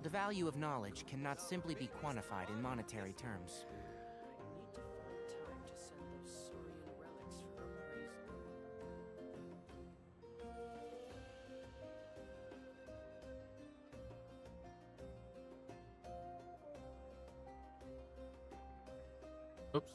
The value of knowledge cannot simply be quantified in monetary terms. Oops.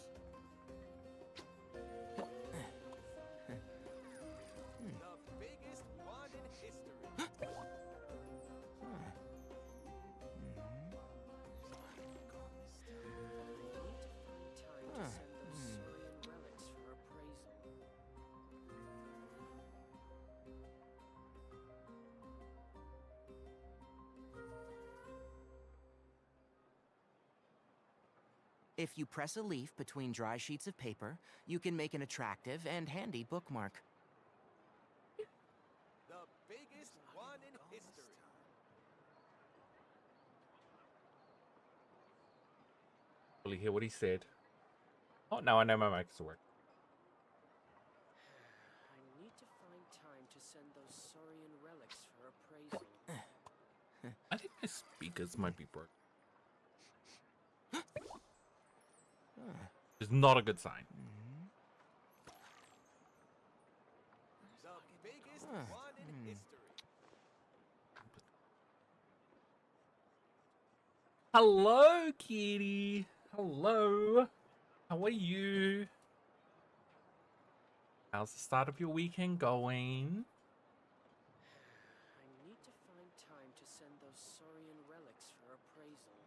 If you press a leaf between dry sheets of paper, you can make an attractive and handy bookmark. The biggest one in history. Really hear what he said. Oh, now I know my mic is working. I need to find time to send those saurian relics for appraisal. I think my speakers might be broken. It's not a good sign. The biggest one in history. Hello, kitty. Hello. How are you? How's the start of your weekend going? I need to find time to send those saurian relics for appraisal.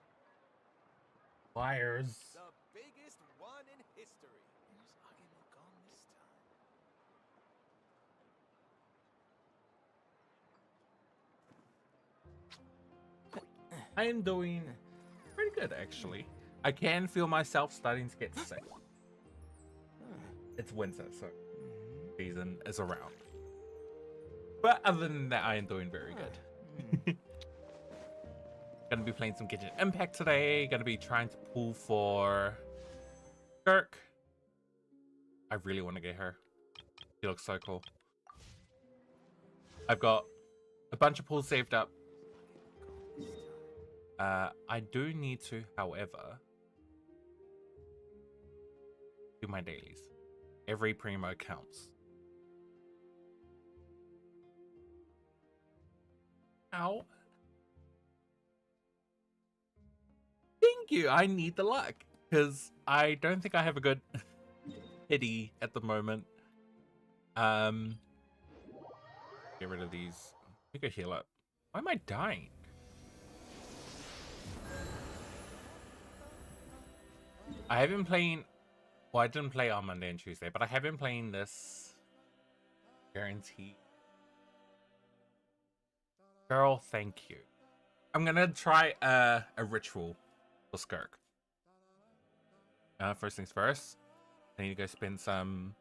Liars. The biggest one in history. Who's Agemo gone this time? I am doing pretty good, actually. I can feel myself starting to get sick. It's winter, so season is around. But other than that, I am doing very good. Gonna be playing some Genshin Impact today. Gonna be trying to pull for Skirk. I really want to get her. She looks so cool. I've got a bunch of pulls saved up. I do need to, however, do my dailies. Every primo counts. Ow. Thank you. I need the luck because I don't think I have a good pity at the moment. Get rid of these. Make a heal up. Why am I dying? I have been playing. Well, I didn't play on Monday and Tuesday, but I have been playing this. Guarantee. Girl, thank you. I'm gonna try a ritual for Skirk. First things first. I need to go spend some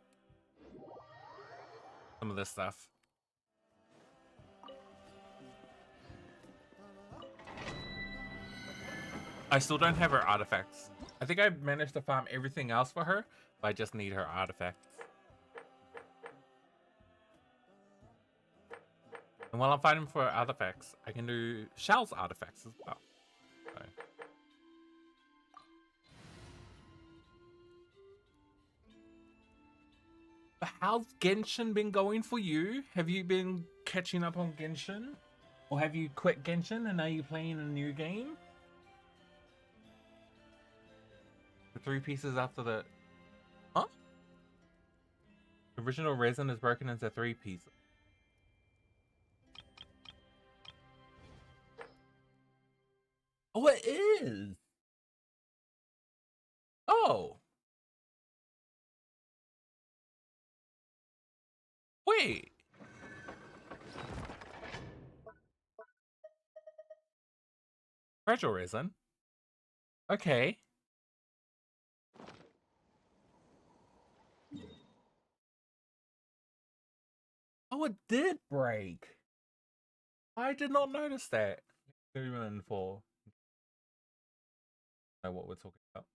of this stuff. I still don't have her artifacts. I think I managed to farm everything else for her, but I just need her artifacts. And while I'm fighting for artifacts, I can do Shell's artifacts as well. So. But how's Genshin been going for you? Have you been catching up on Genshin? Or have you quit Genshin and are you playing a new game? The 3 pieces after the... Huh? The original resin is broken into 3 pieces. Oh, it is! Oh! Wait! Fragile resin? Okay. Oh, it did break! I did not notice that. 2 and 4. Know what we're talking about.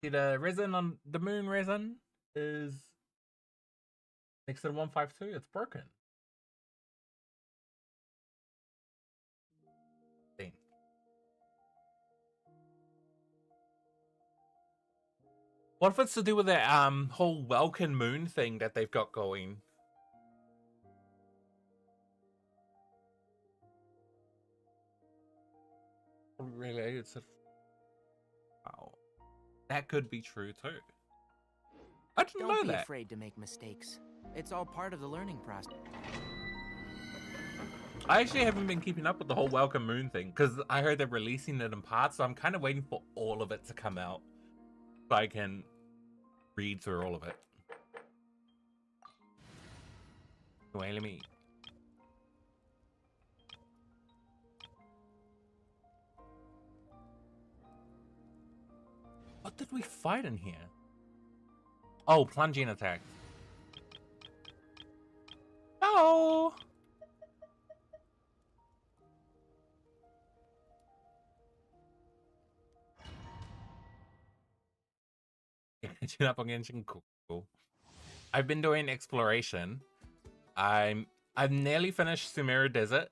See, the resin on the moon resin is Next to the 152, it's broken. Thing. What if it's to do with that whole Welkin Moon thing that they've got going? Related to... Wow. That could be true too. I didn't know Don't be that. afraid to make mistakes. It's all part of the learning process. I actually haven't been keeping up with the whole Welcome Moon thing because I heard they're releasing it in parts, so I'm kind of waiting for all of it to come out so I can read through all of it. Wait, let me... What did we fight in here? Oh, plunging attack. Oh! Catching up on Genshin. Cool. I've been doing exploration. I've nearly finished Sumeru Desert.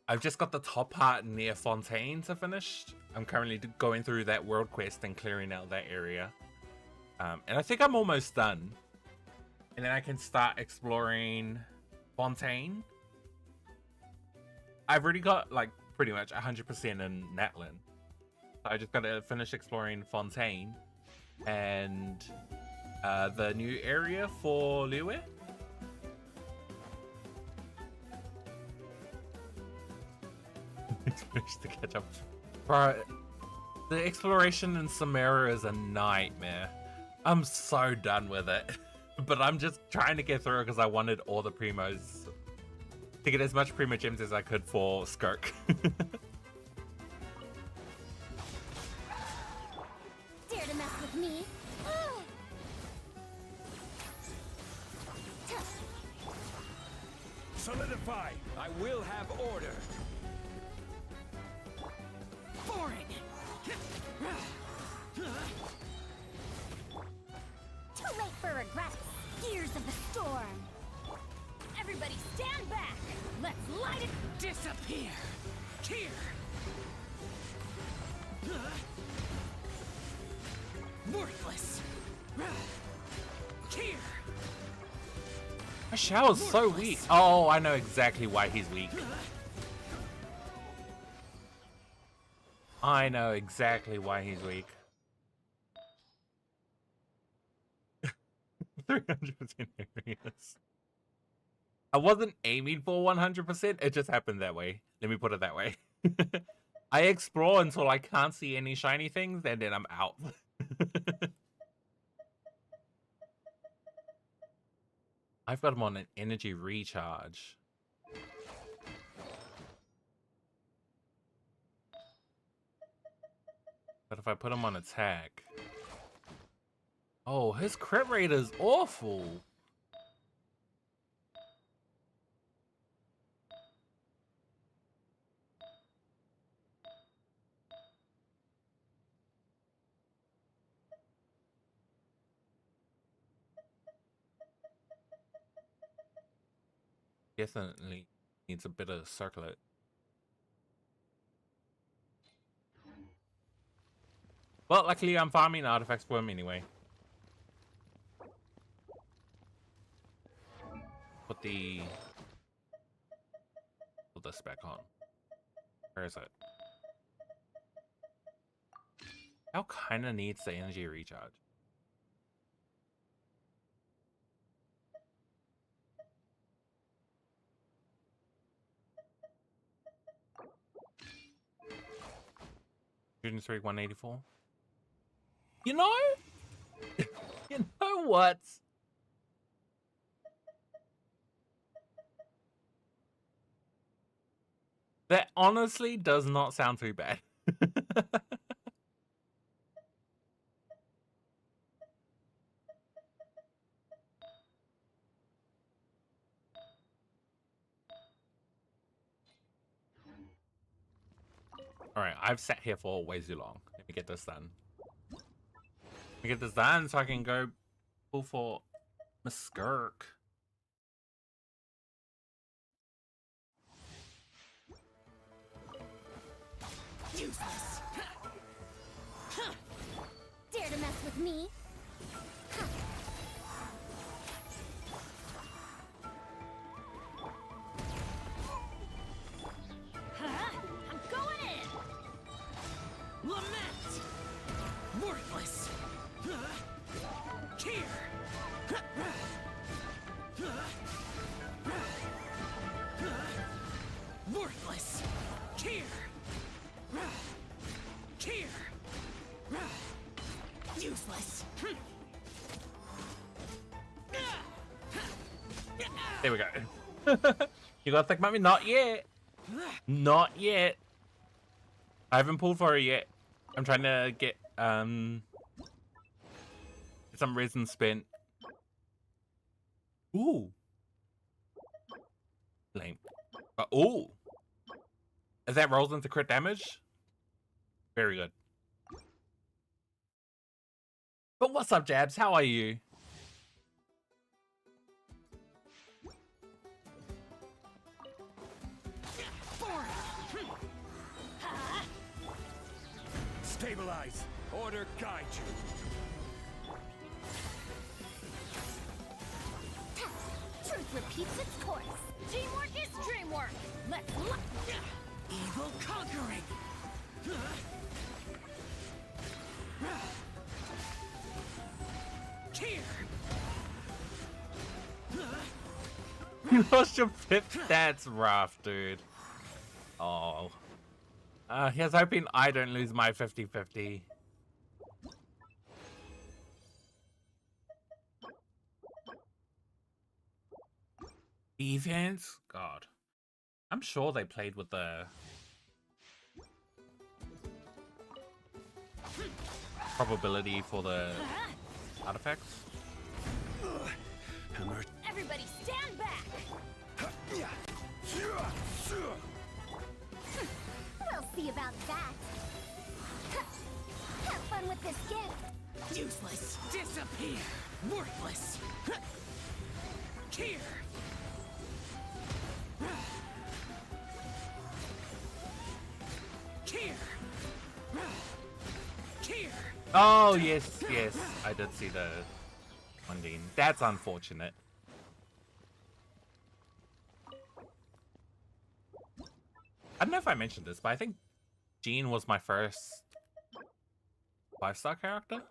I've just got the top part near Fontaine to finish. I'm currently going through that world quest and clearing out that area. And I think I'm almost done. And then I can start exploring Fontaine. I've already got like pretty much 100% in Natlin. So I just gotta finish exploring Fontaine and the new area for Liyue. To catch up. Bro, the exploration in Sumeru is a nightmare. I'm so done with it. But I'm just trying to get through it because I wanted all the primos. To get as much primo gems as I could for Skirk. Dare to mess with me? Solidify! I will have order! Boring. Too late for regrets. Gears of the storm. Everybody stand back. Let's light it. Disappear! Here! Worthless! Here! Xiao's so weak. Oh, I know exactly why he's weak. I know exactly why he's weak. 300% areas. I wasn't aiming for 100%. It just happened that way. Let me put it that way. I explore until I can't see any shiny things, and then I'm out. I've got him on an energy recharge. But if I put him on attack... Oh, his crit rate is awful. Definitely needs a bit of circlet. Well, luckily I'm farming artifacts for him anyway. Put this back on. Where is it? How kinda needs the energy recharge. Shooting streak 184. You know? You know what? That honestly does not sound too bad. Alright, I've sat here for way too long. Let me get this done. Let me get this done so I can go pull for Miss Skirk. me. I'm going in. Lament! Worthless! Here! Worthless! Here! Here! Useless! There we go. You gotta think about me? Not yet. Not yet. I haven't pulled for it yet. I'm trying to get some resin spent. Ooh. Lame. Ooh. Is that rolls into crit damage? Very good. But what's up, Jabs? How are you? Stabilize. Order guide you. Truth repeats its course. Teamwork is dreamwork. Let's look. Evil conquering! Here! You lost your pip. That's rough, dude. Oh. Here's hoping I don't lose my 50-50. Defense? God. I'm sure they played with the probability for the artifacts. Everybody stand back. We'll see about that. Have fun with this gift. Useless! Disappear! Worthless! Here! Here! Here! Oh, yes, yes. I did see the Undine. That's unfortunate. I don't know if I mentioned this, but I think Jean was my first 5-star character.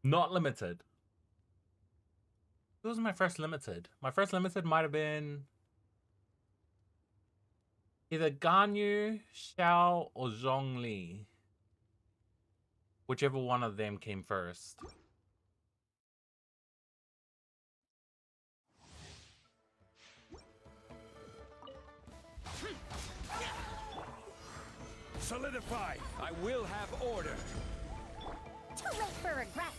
Not limited. It was my first limited. My first limited might have been either Ganyu, Xiao, or Zhongli. Whichever one of them came first. Solidify. I will have order. Too late for regrets.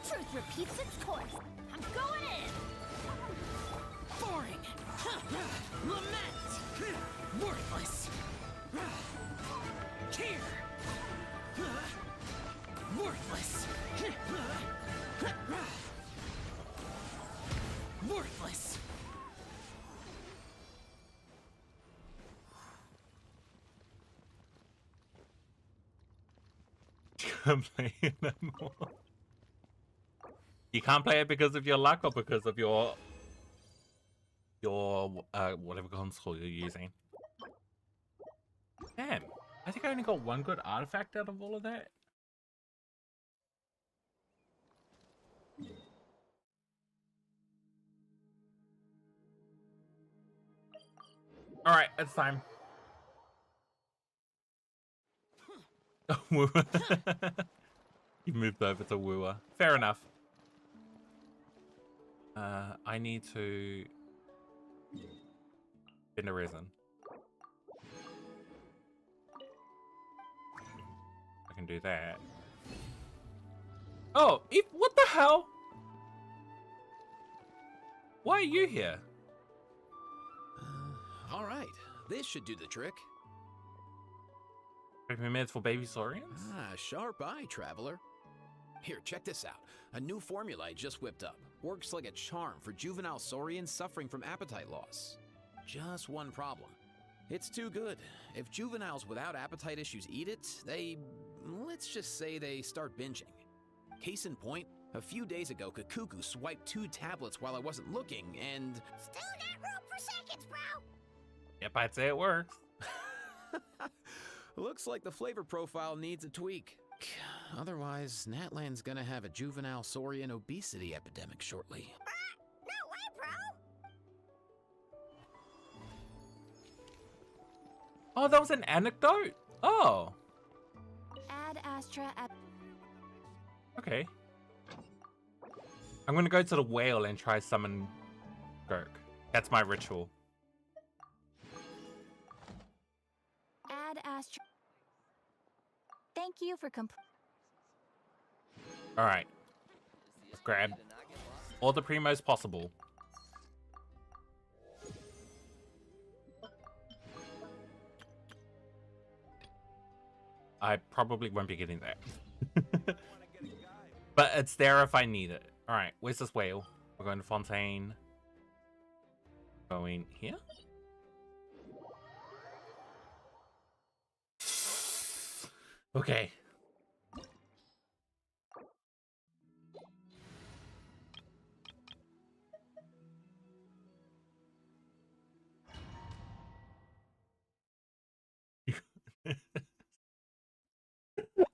Truth repeats its course. I'm going in. Boring! Lament! Worthless! Here! Worthless! Worthless! Can't play it no more. You can't play it because of your luck or because of your whatever console you're using. Damn, I think I only got one good artifact out of all of that. All right, it's time. You moved over to Wooer. Fair enough. I need to spin a resin. I can do that. Oh, what the hell? Why are you here? All right, this should do the trick. 3 minutes for baby saurians? Ah, sharp eye, traveler. Here, check this out. A new formula I just whipped up. Works like a charm for juvenile saurians suffering from appetite loss. Just one problem. It's too good. If juveniles without appetite issues eat it, let's just say they start binging. Case in point, a few days ago, Kakuku swiped 2 tablets while I wasn't looking, and... Still got room for seconds, bro. Yep, I'd say it works. Looks like the flavor profile needs a tweak. Otherwise, Natland's gonna have a juvenile saurian obesity epidemic shortly. No way, bro. Oh, that was an anecdote? Oh. Ad Astra at Okay. I'm gonna go to the whale and try summon Skirk. That's my ritual. Ad Astra. Thank you for Alright. Let's grab all the primos possible. I probably won't be getting that. But it's there if I need it. Alright, where's this whale? We're going to Fontaine. Going here? Okay.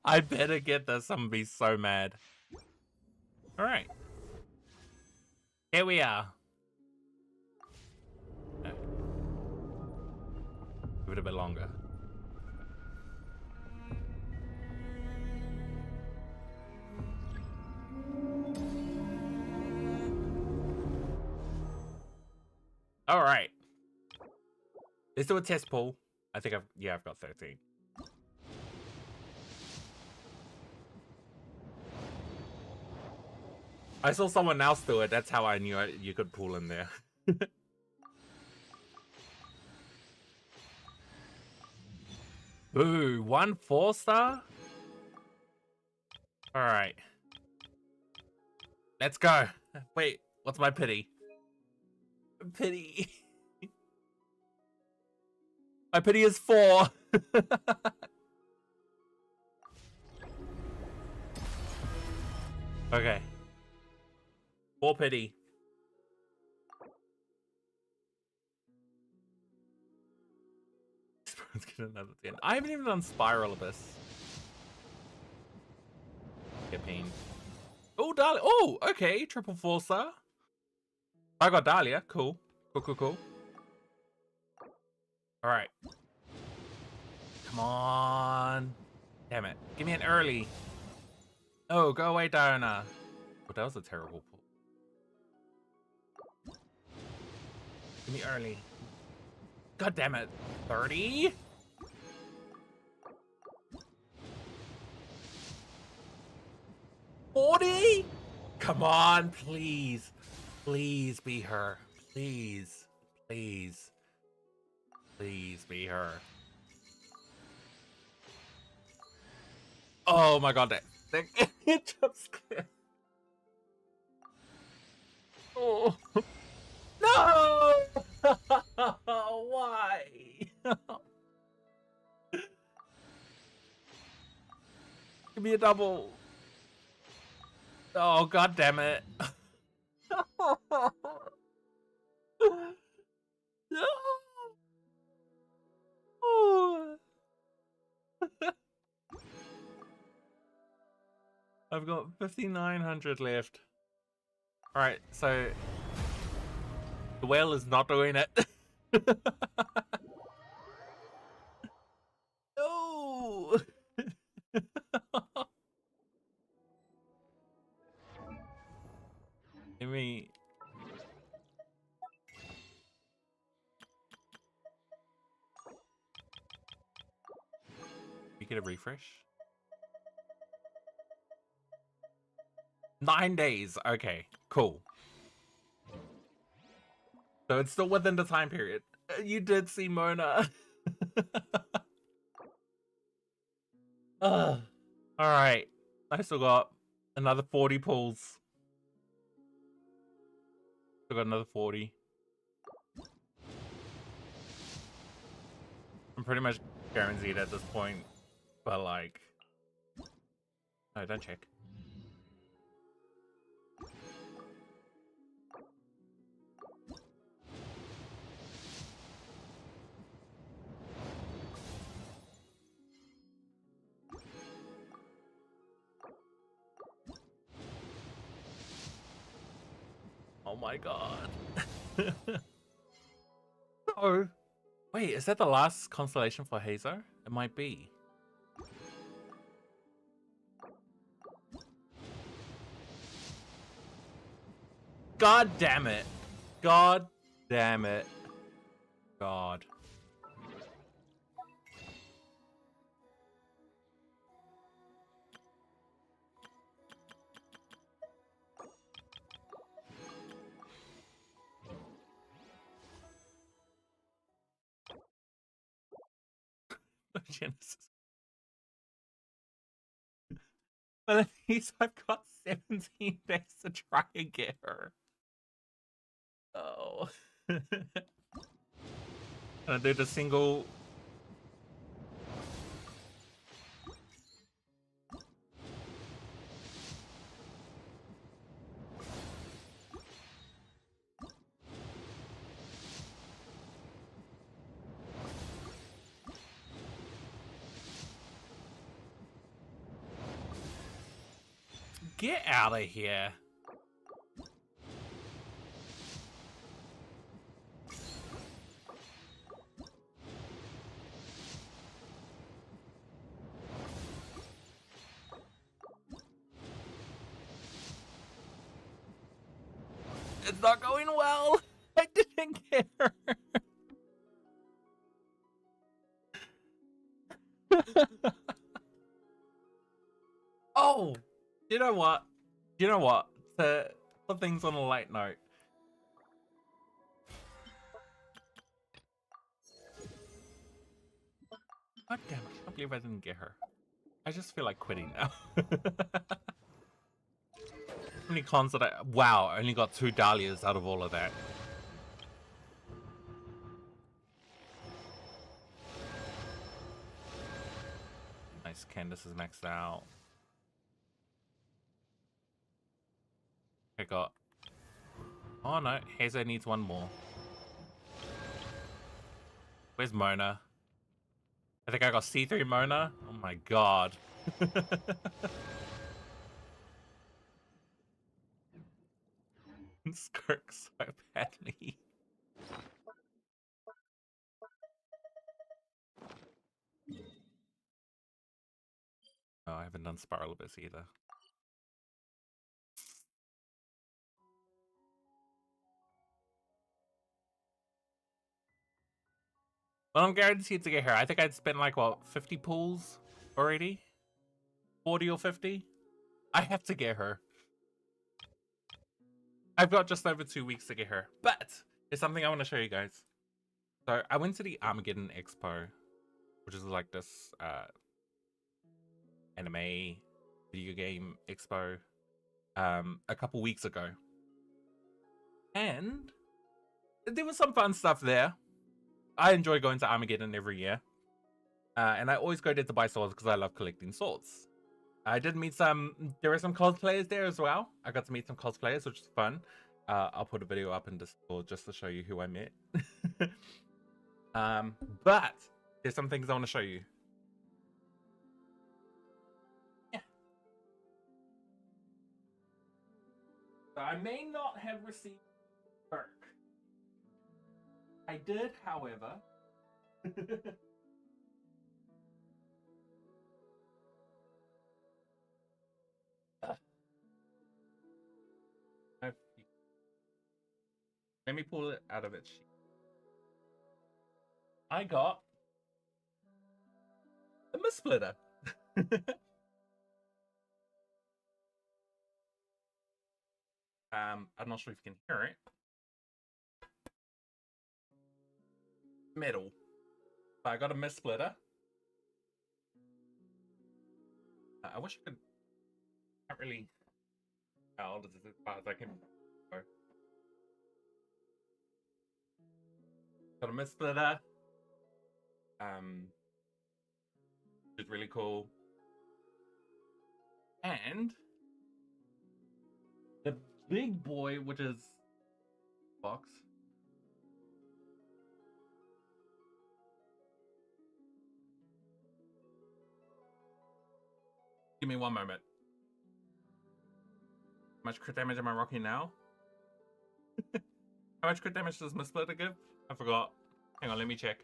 I better get this. I'm gonna be so mad. Alright. Here we are. Okay. Give it a bit longer. Alright. Let's do a test pool. I think I've got 13. I saw someone else do it. That's how I knew you could pull in there. Ooh, 1 4-star? Alright. Let's go. Wait, what's my pity? Pity. My pity is 4. Okay. 4 pity. Let's get another 10. I haven't even done Spiral Abyss. Get pain. Oh, Dahlia. Oh, okay. Triple 4-star. I got Dahlia. Cool. Cool. Alright. Come on. Damn it. Give me an early. Oh, go away, Diana. Oh, that was a terrible pull. Give me early. God damn it. 30? $40? Come on, please. Please be her. Please. Please. Please be her. Oh my god, that jump scare. Oh. No! Why? Give me a double. Oh, god damn it. No. Oh. I've got 5,900 left. Alright, so the whale is not doing it. No. Give me. You get a refresh? 9 days. Okay, cool. So it's still within the time period. You did see Mona. All right. I still got another 40 pulls. Still got another 40. I'm pretty much guaranteed at this point, but like, no, don't check. Oh my god. Oh, wait, is that the last constellation for Hazo? It might be. God damn it. God damn it. God. Genesis. But at least I've got 17 days to try and get her. Oh. I did a single. Get out of here. It's not going well. I didn't get her. Oh, you know what? You know what? To put things on a light note. God damn it. I can't believe I didn't get her. I just feel like quitting now. How many cons did I... Wow, I only got 2 Dahlias out of all of that. Nice, Candace is maxed out. I got... Oh no, Hazo needs one more. Where's Mona? I think I got C3 Mona. Oh my god. Skirk so badly. Oh, I haven't done Spiral Abyss either. Well, I'm guaranteed to get her. I think I'd spent like, what, 50 pulls already? 40 or 50? I have to get her. I've got just over 2 weeks to get her. But there's something I want to show you guys. So I went to the Armageddon Expo, which is like this anime video game expo a couple weeks ago. And there was some fun stuff there. I enjoy going to Armageddon every year. And I always go there to buy swords because I love collecting swords. I did meet there were some cosplayers there as well. I got to meet some cosplayers, which is fun. I'll put a video up in Discord just to show you who I met. But there's some things I want to show you. Yeah. So I may not have received Skirk. I did, however. Let me pull it out of its sheet. I got a mist splitter. I'm not sure if you can hear it. Metal. So I got a mist splitter. I wish I could. Can't really. Oh, this is as far as I can go. Got a mist splitter. which is really cool. And the big boy, which is box. Give me one moment. How much crit damage am I rocking now? How much crit damage does my splitter give? I forgot. Hang on, let me check.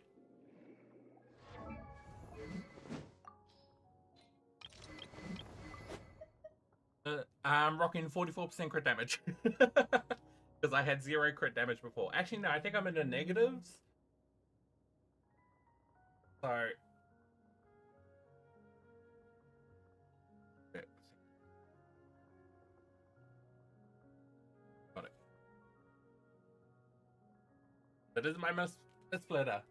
I'm rocking 44% crit damage. Because I had 0 crit damage before. Actually, no, I think I'm in the negatives. So... got it. That is my splitter.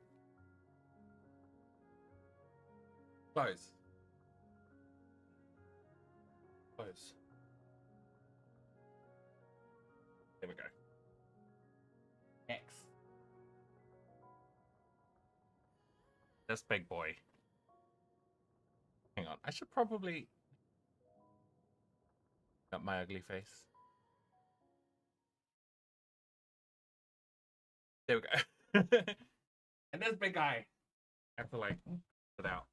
Close. Close. There we go. X. This big boy. Hang on, I should probably... got my ugly face. There we go. And this big guy. I have to like put it out.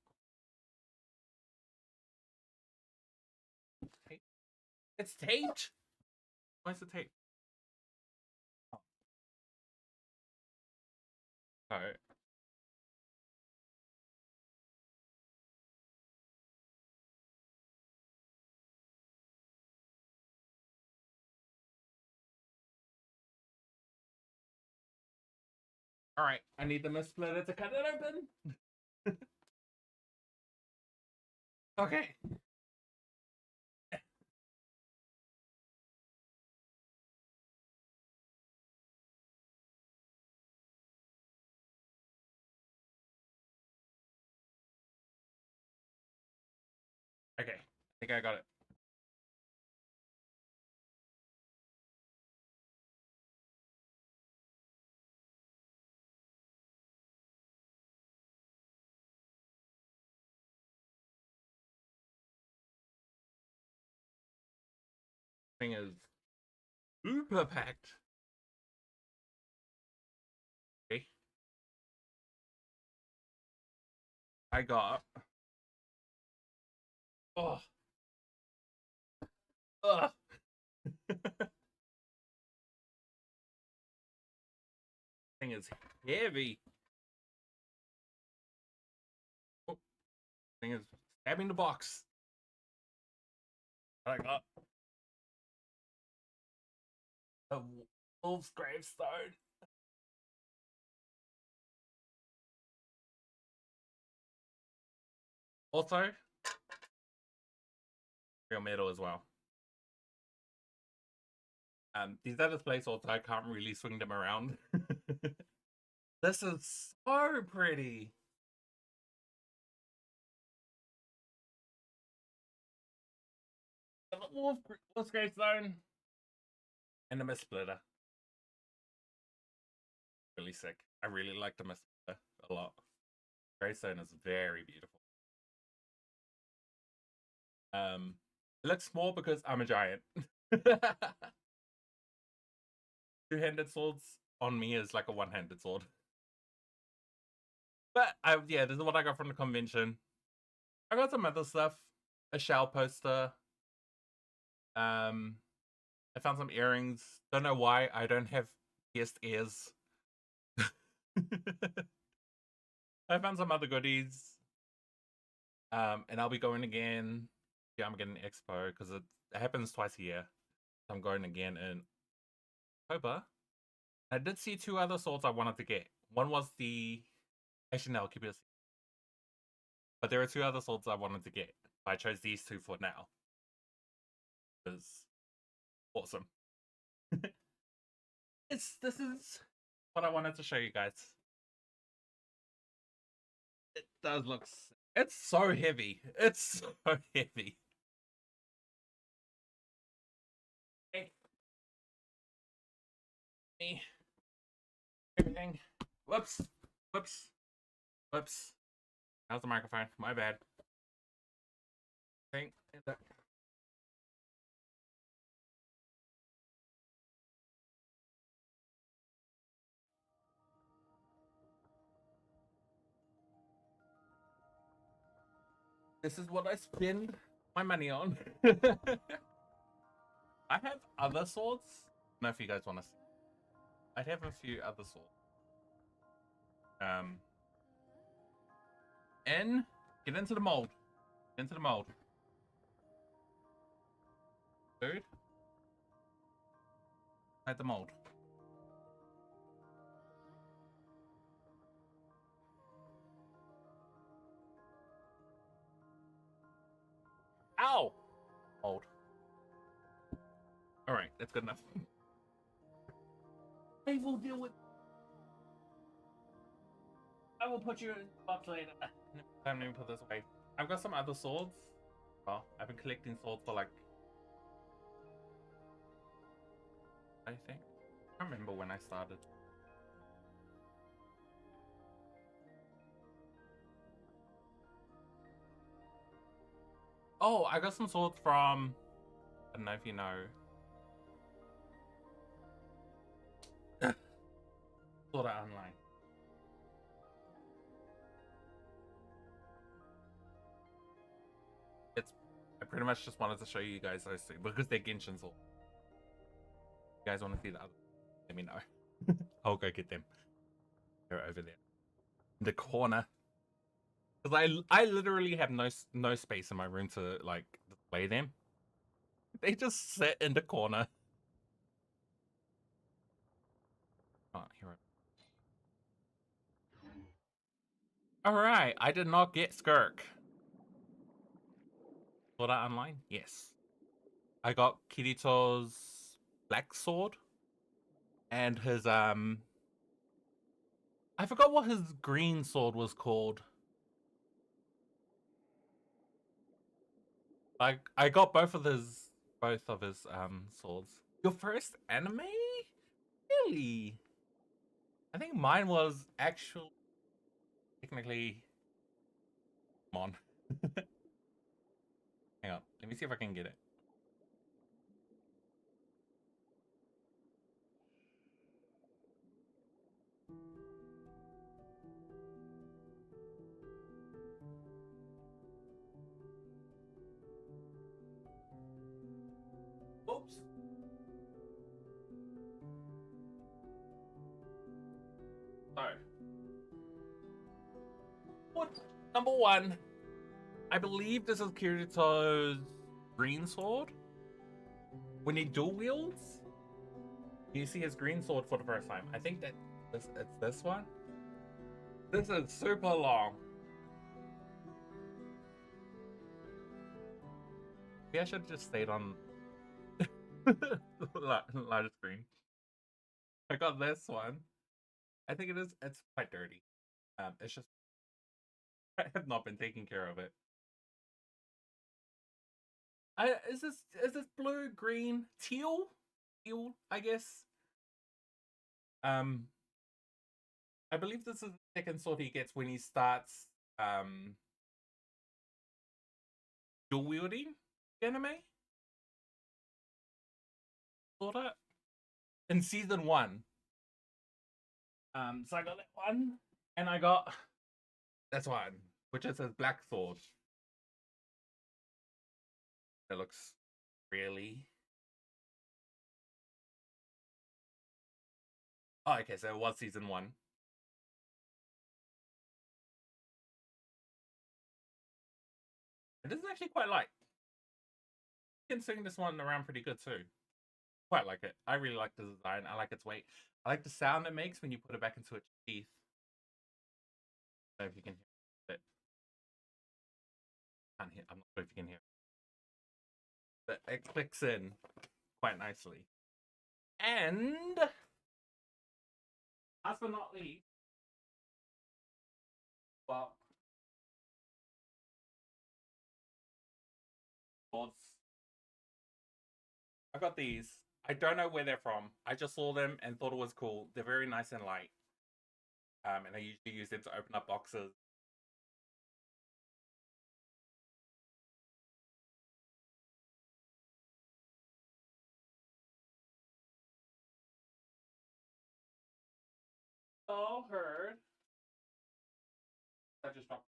Tape. It's taped. Where's the tape? Oh. Alright. Alright, I need the splitter to cut it open. Okay. Okay, I think I got it. Thing is super packed. Okay. I got... oh. Ugh. Thing is heavy. Oh. Thing is stabbing the box. I got a wolf's gravestone. Also, real metal as well. These are display swords, I can't really swing them around. This is so pretty. Wolf's gravestone and the mist splitter. Really sick. I really like the mist splitter a lot. Gravestone is very beautiful. It looks small because I'm a giant. Two-handed swords on me is like a one-handed sword. But yeah, this is what I got from the convention. I got some other stuff. A shell poster. I found some earrings. Don't know why I don't have pierced ears. I found some other goodies. And I'll be going again. Yeah, I'm getting Expo because it happens twice a year. I'm going again in October. I did see 2 other swords I wanted to get. One was the... actually, no, I'll keep it a secret. But there are 2 other swords I wanted to get. I chose these 2 for now. It's awesome. This is what I wanted to show you guys. It does look... it's so heavy. It's so heavy. Me. Everything. Whoops. Whoops. Whoops. How's the microphone? My bad. Think that. This is what I spend my money on. I have other swords. I don't know if you guys want to see. I have a few other swords. Get into the mold. Get into the mold. Dude. At the mold. Ow! Mold. Alright, that's good enough. I will deal with. I will put you in the box later. Let me put this away. I've got some other swords. Well, I've been collecting swords for like. I think. I can't remember when I started. Oh, I got some swords from. I don't know if you know. Sword Art Online. I pretty much just wanted to show you guys those two because they're Genshin swords. You guys want to see the other? Let me know. I'll go get them. They're over there in the corner. Because I literally have no space in my room to like display them. They just sit in the corner. Oh, here. All right, I did not get Skirk. Sword Art Online? Yes. I got Kirito's black sword and his I forgot what his green sword was called. I got both of his swords. Your first anime? Really? I think mine was actually technically Mon. Hang on, let me see if I can get it. Oops. So, what? Number one, I believe this is Kirito's green sword. When he dual wields, you see his green sword for the first time. I think that it's this one. This is super long. Maybe I should have just stayed on larger screen. I got this one. I think it's quite dirty. It's just I have not been taking care of it. Is this blue, green, teal, I guess. I believe this is the second sword he gets when he starts dual wielding anime. Sorta in season 1. So I got that one, and I got this one, which is his black sword. It looks really. Oh, okay, so it was season 1. This is actually quite light. You can swing this one around pretty good too. Quite like it. I really like the design. I like its weight. I like the sound it makes when you put it back into its teeth. I don't know if you can hear it. Can't hear. I'm not sure if you can hear. But it clicks in quite nicely. And last but not least, well, swords. I got these. I don't know where they're from. I just saw them and thought it was cool. They're very nice and light. And I usually use them to open up boxes. all heard. I just dropped.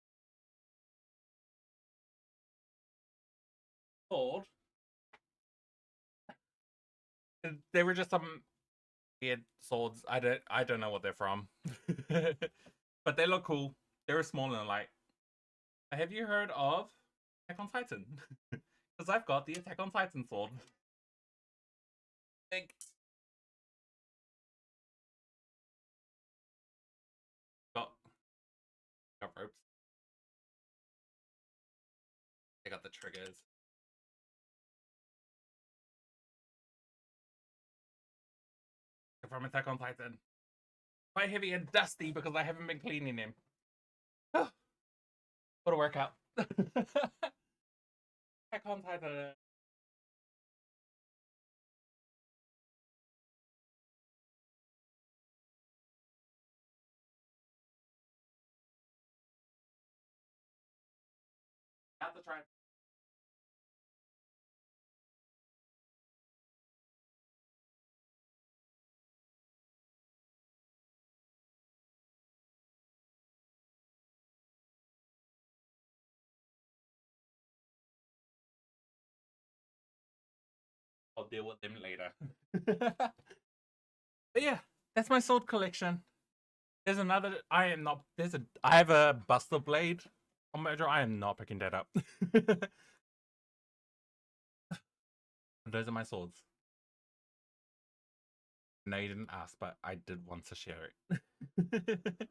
Told. They were just some weird swords. I don't know what they're from. But they look cool. They were small and light. Have you heard of Attack on Titan? Because I've got the Attack on Titan sword. Think. Got ropes. They got the triggers. They're from Attack on Titan. Quite heavy and dusty because I haven't been cleaning him. What a workout. Attack on Titan. Have to try. I'll deal with them later. But yeah, that's my sword collection. There's another. I have a Buster Blade on my drawer. I am not picking that up. Those are my swords. No, you didn't ask, but I did want to share it.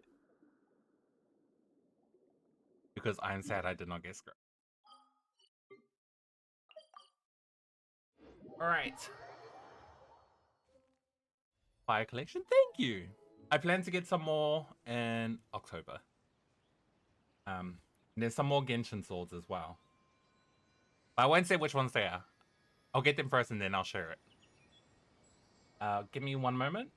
Because I am sad I did not get Skirk. Alright. Fire collection, thank you. I plan to get some more in October. There's some more Genshin swords as well. But I won't say which ones they are. I'll get them first and then I'll share it. Give me one moment.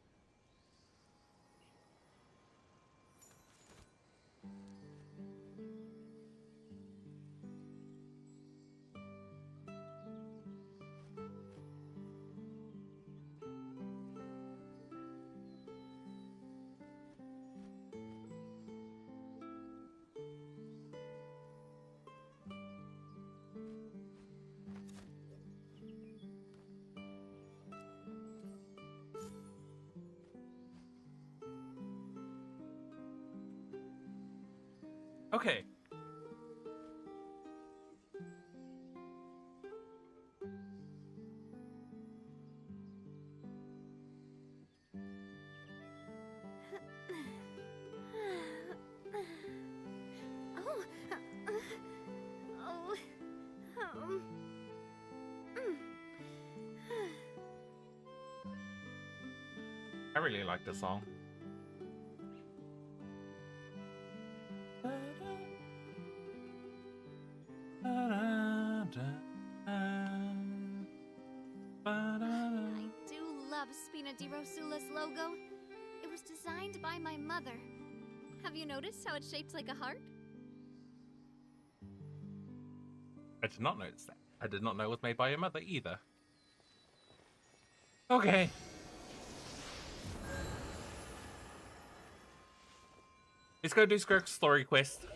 Okay. I really like this song. I do love Spina di Rosula's logo. It was designed by my mother. Have you noticed how it's shaped like a heart? I did not notice that. I did not know it was made by your mother either. Okay. Let's go do Skirk's story quest.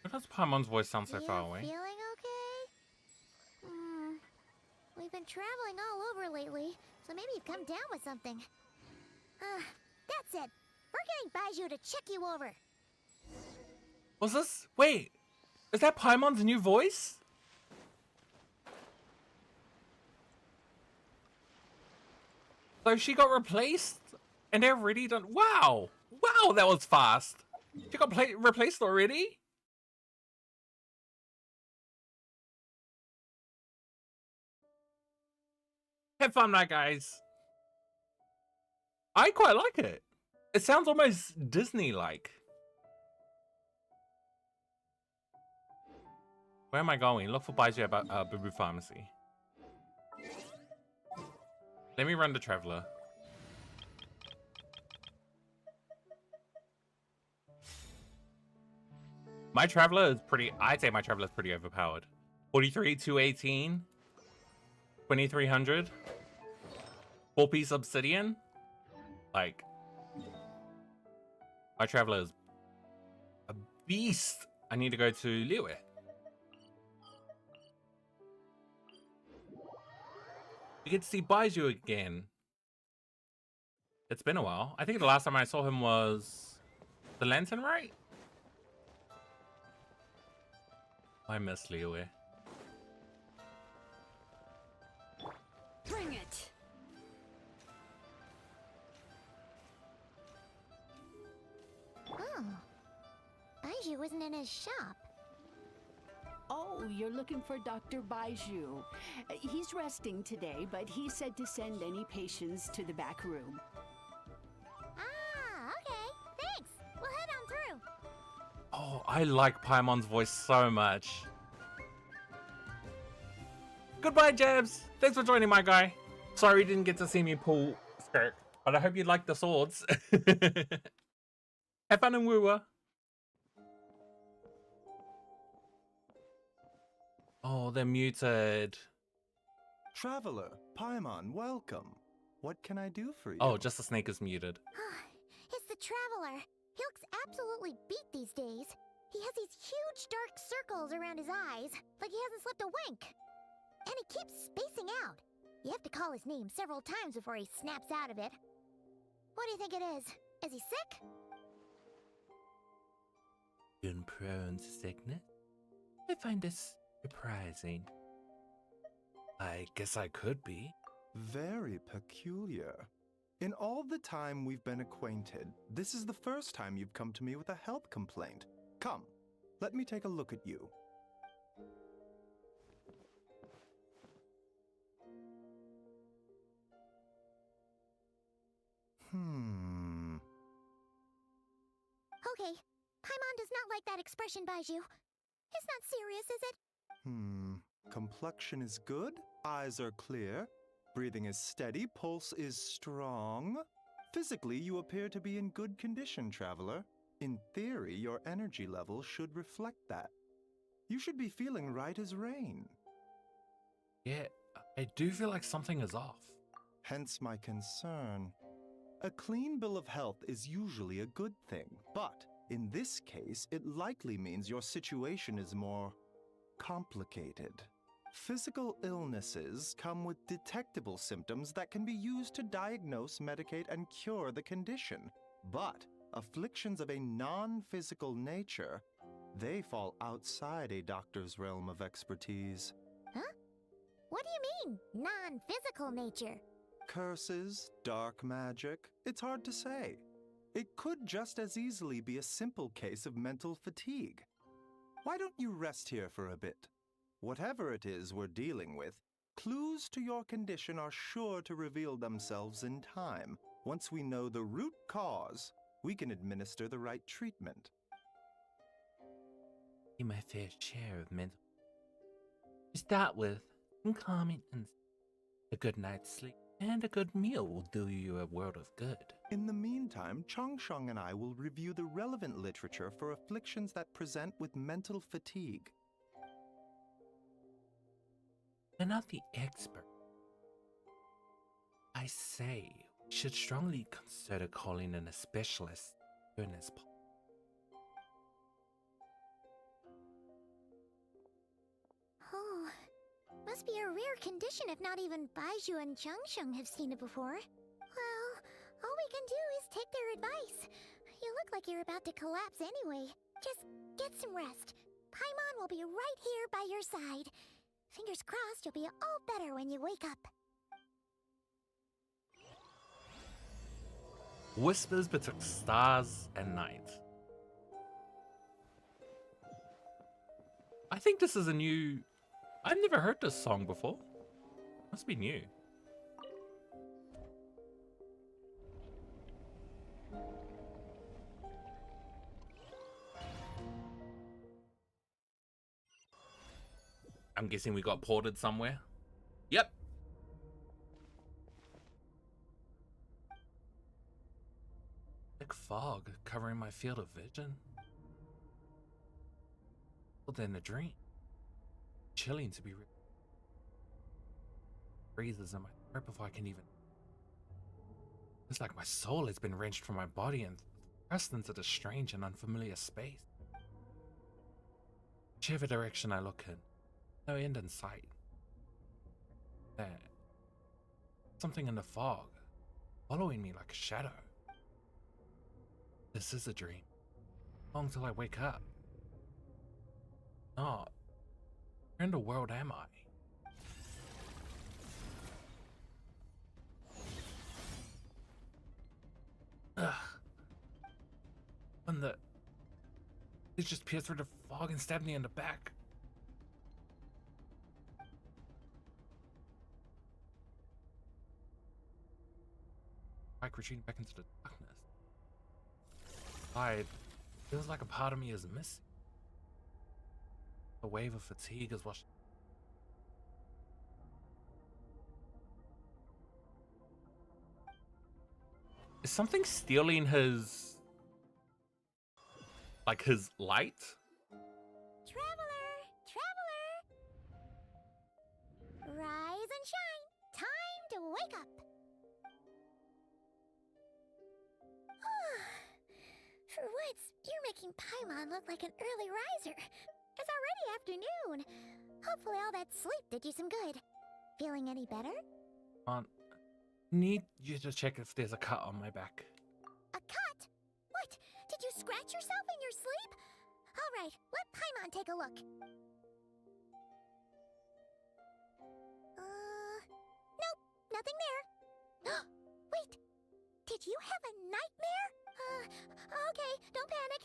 Why does Paimon's voice sound so far away? Feeling okay? We've been traveling all over lately, so maybe you've come down with something. That's it. We're getting Baiju to check you over. Was this? Wait, is that Paimon's new voice? So she got replaced, and they're already done. Wow, wow, that was fast. She got replaced already. Have fun, my guys. I quite like it. It sounds almost Disney-like. Where am I going? Look for Baiju about Boo Boo Pharmacy. Let me run the Traveler. My Traveler is pretty... I'd say my Traveler is pretty overpowered. 43, 218. 2300. 4-piece Obsidian. Like... My Traveler is a beast. I need to go to Liyue. We get to see Baiju again. It's been a while. I think the last time I saw him was the Lantern, right? I miss Liyue. Bring it. Oh. Baiju isn't in his shop. Oh, you're looking for Dr. Baiju. He's resting today, but he said to send any patients to the back room. Ah, okay. Thanks. We'll head on through. Oh, I like Paimon's voice so much. Goodbye, Jabs. Thanks for joining, my guy. Sorry you didn't get to see me pull Skirk, but I hope you like the swords. Have fun in Woowa. Oh, they're muted. Traveler, Paimon, welcome. What can I do for you? Oh, just the snake is muted. It's the Traveler. He looks absolutely beat these days. He has these huge dark circles around his eyes, like he hasn't slept a wink. And he keeps spacing out. You have to call his name several times before he snaps out of it. What do you think it is? Is he sick? Been prone to sickness? I find this surprising. I guess I could be. Very peculiar. In all the time we've been acquainted, this is the first time you've come to me with a health complaint. Come, let me take a look at you. Okay, Paimon does not like that expression, Baiju. It's not serious, is it? Complexion is good, eyes are clear, breathing is steady, pulse is strong. Physically, you appear to be in good condition, Traveler. In theory, your energy level should reflect that. You should be feeling right as rain. Yeah, I do feel like something is off. Hence my concern. A clean bill of health is usually a good thing, but in this case, it likely means your situation is more complicated. Physical illnesses come with detectable symptoms that can be used to diagnose, medicate, and cure the condition. But afflictions of a non-physical nature, they fall outside a doctor's realm of expertise. Huh? What do you mean, non-physical nature? Curses, dark magic, it's hard to say. It could just as easily be a simple case of mental fatigue. Why don't you rest here for a bit? Whatever it is we're dealing with, clues to your condition are sure to reveal themselves in time. Once we know the root cause, we can administer the right treatment. My fair share of mental. To start with, calming and a good night's sleep and a good meal will do you a world of good. In the meantime, Changsheng and I will review the relevant literature for afflictions that present with mental fatigue. You're not the expert. I say we should strongly consider calling in a specialist as soon as possible. Oh, must be a rare condition if not even Baiju and Changsheng have seen it before. Well, all we can do is take their advice. You look like you're about to collapse anyway. Just get some rest. Paimon will be right here by your side. Fingers crossed you'll be all better when you wake up. Whispers betwixt stars and night. I think this is a new... I've never heard this song before. Must be new. I'm guessing we got ported somewhere. Yep. Thick fog covering my field of vision. Well, then a dream. Chilling to be real. Breezes in my throat before I can even. It's like my soul has been wrenched from my body and thrust into the strange and unfamiliar space. Whichever direction I look in, no end in sight. There. Something in the fog, following me like a shadow. This is a dream. Long till I wake up. Not. Where in the world am I? Ugh. When it just pierced through the fog and stabbed me in the back. Like retreating back into the darkness. Feels like a part of me is missing. A wave of fatigue is washing. Is something stealing his light? Traveler, traveler. Rise and shine. Time to wake up. For once, you're making Paimon look like an early riser. It's already afternoon. Hopefully all that sleep did you some good. Feeling any better? Need you to check if there's a cut on my back. A cut? What? Did you scratch yourself in your sleep? All right, let Paimon take a look. Nope, nothing there. Wait, did you have a nightmare? Okay, don't panic.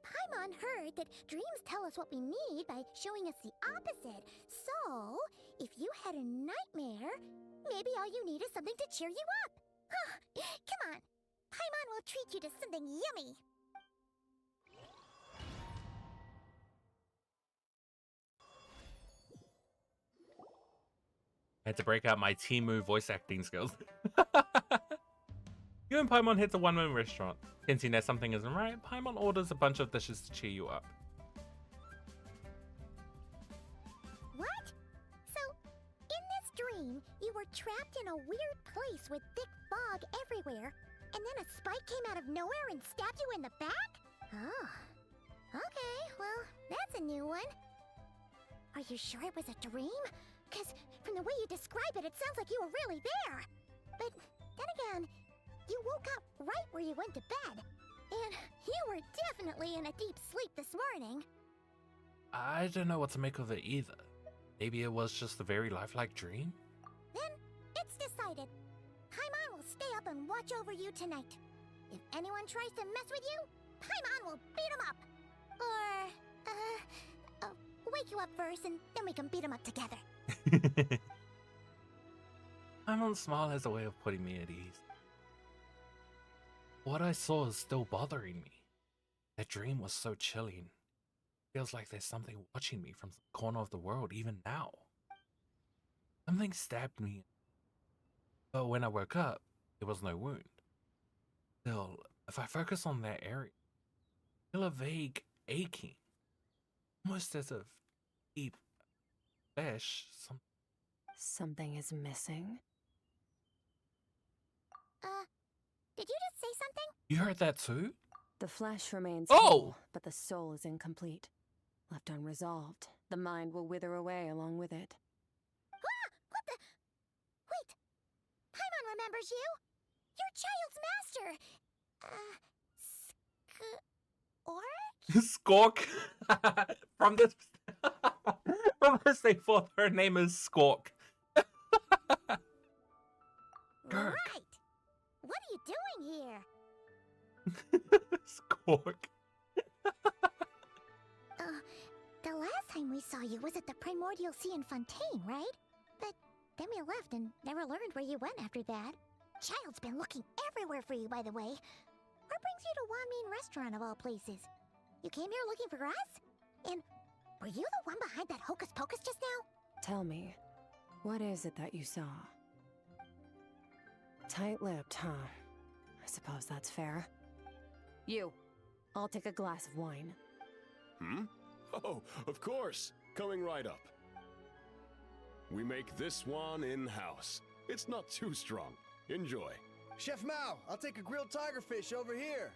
Paimon heard that dreams tell us what we need by showing us the opposite. So, if you had a nightmare, maybe all you need is something to cheer you up. Come on, Paimon will treat you to something yummy. I had to break out my Temu voice acting skills. You and Paimon hit a one-man restaurant. Hinting that something isn't right, Paimon orders a bunch of dishes to cheer you up. What? So, in this dream, you were trapped in a weird place with thick fog everywhere, and then a spike came out of nowhere and stabbed you in the back? Oh. Okay, well, that's a new one. Are you sure it was a dream? Because from the way you describe it, it sounds like you were really there. But then again, you woke up right where you went to bed. And you were definitely in a deep sleep this morning. I don't know what to make of it either. Maybe it was just a very lifelike dream? Then, it's decided. Paimon will stay up and watch over you tonight. If anyone tries to mess with you, Paimon will beat him up. Or, wake you up first and then we can beat him up together. Paimon's smile has a way of putting me at ease. What I saw is still bothering me. That dream was so chilling. Feels like there's something watching me from the corner of the world even now. Something stabbed me. But when I woke up, there was no wound. Still, if I focus on that area, I feel a vague aching. Almost as if deep flesh. Something is missing. Did you just say something? You heard that too? The flesh remains Oh! whole, but the soul is incomplete. Left unresolved, the mind will wither away along with it. Ah! What the? Wait! Paimon remembers you! Your child's master! Skirk? From this from this day forth, her name is Skirk. Skirk. Right! What are you doing here? Skirk. The last time we saw you was at the Primordial Sea in Fontaine, right? But then we left and never learned where you went after that. Child's been looking everywhere for you, by the way. What brings you to Wanmean Restaurant of all places? You came here looking for us? And Were you the one behind that hocus pocus just now? Tell me, what is it that you saw? Tight-lipped, huh? I suppose that's fair. You, I'll take a glass of wine. Hmm? Oh, of course. Coming right up. We make this one in-house. It's not too strong. Enjoy. Chef Mao, I'll take a grilled tigerfish over here.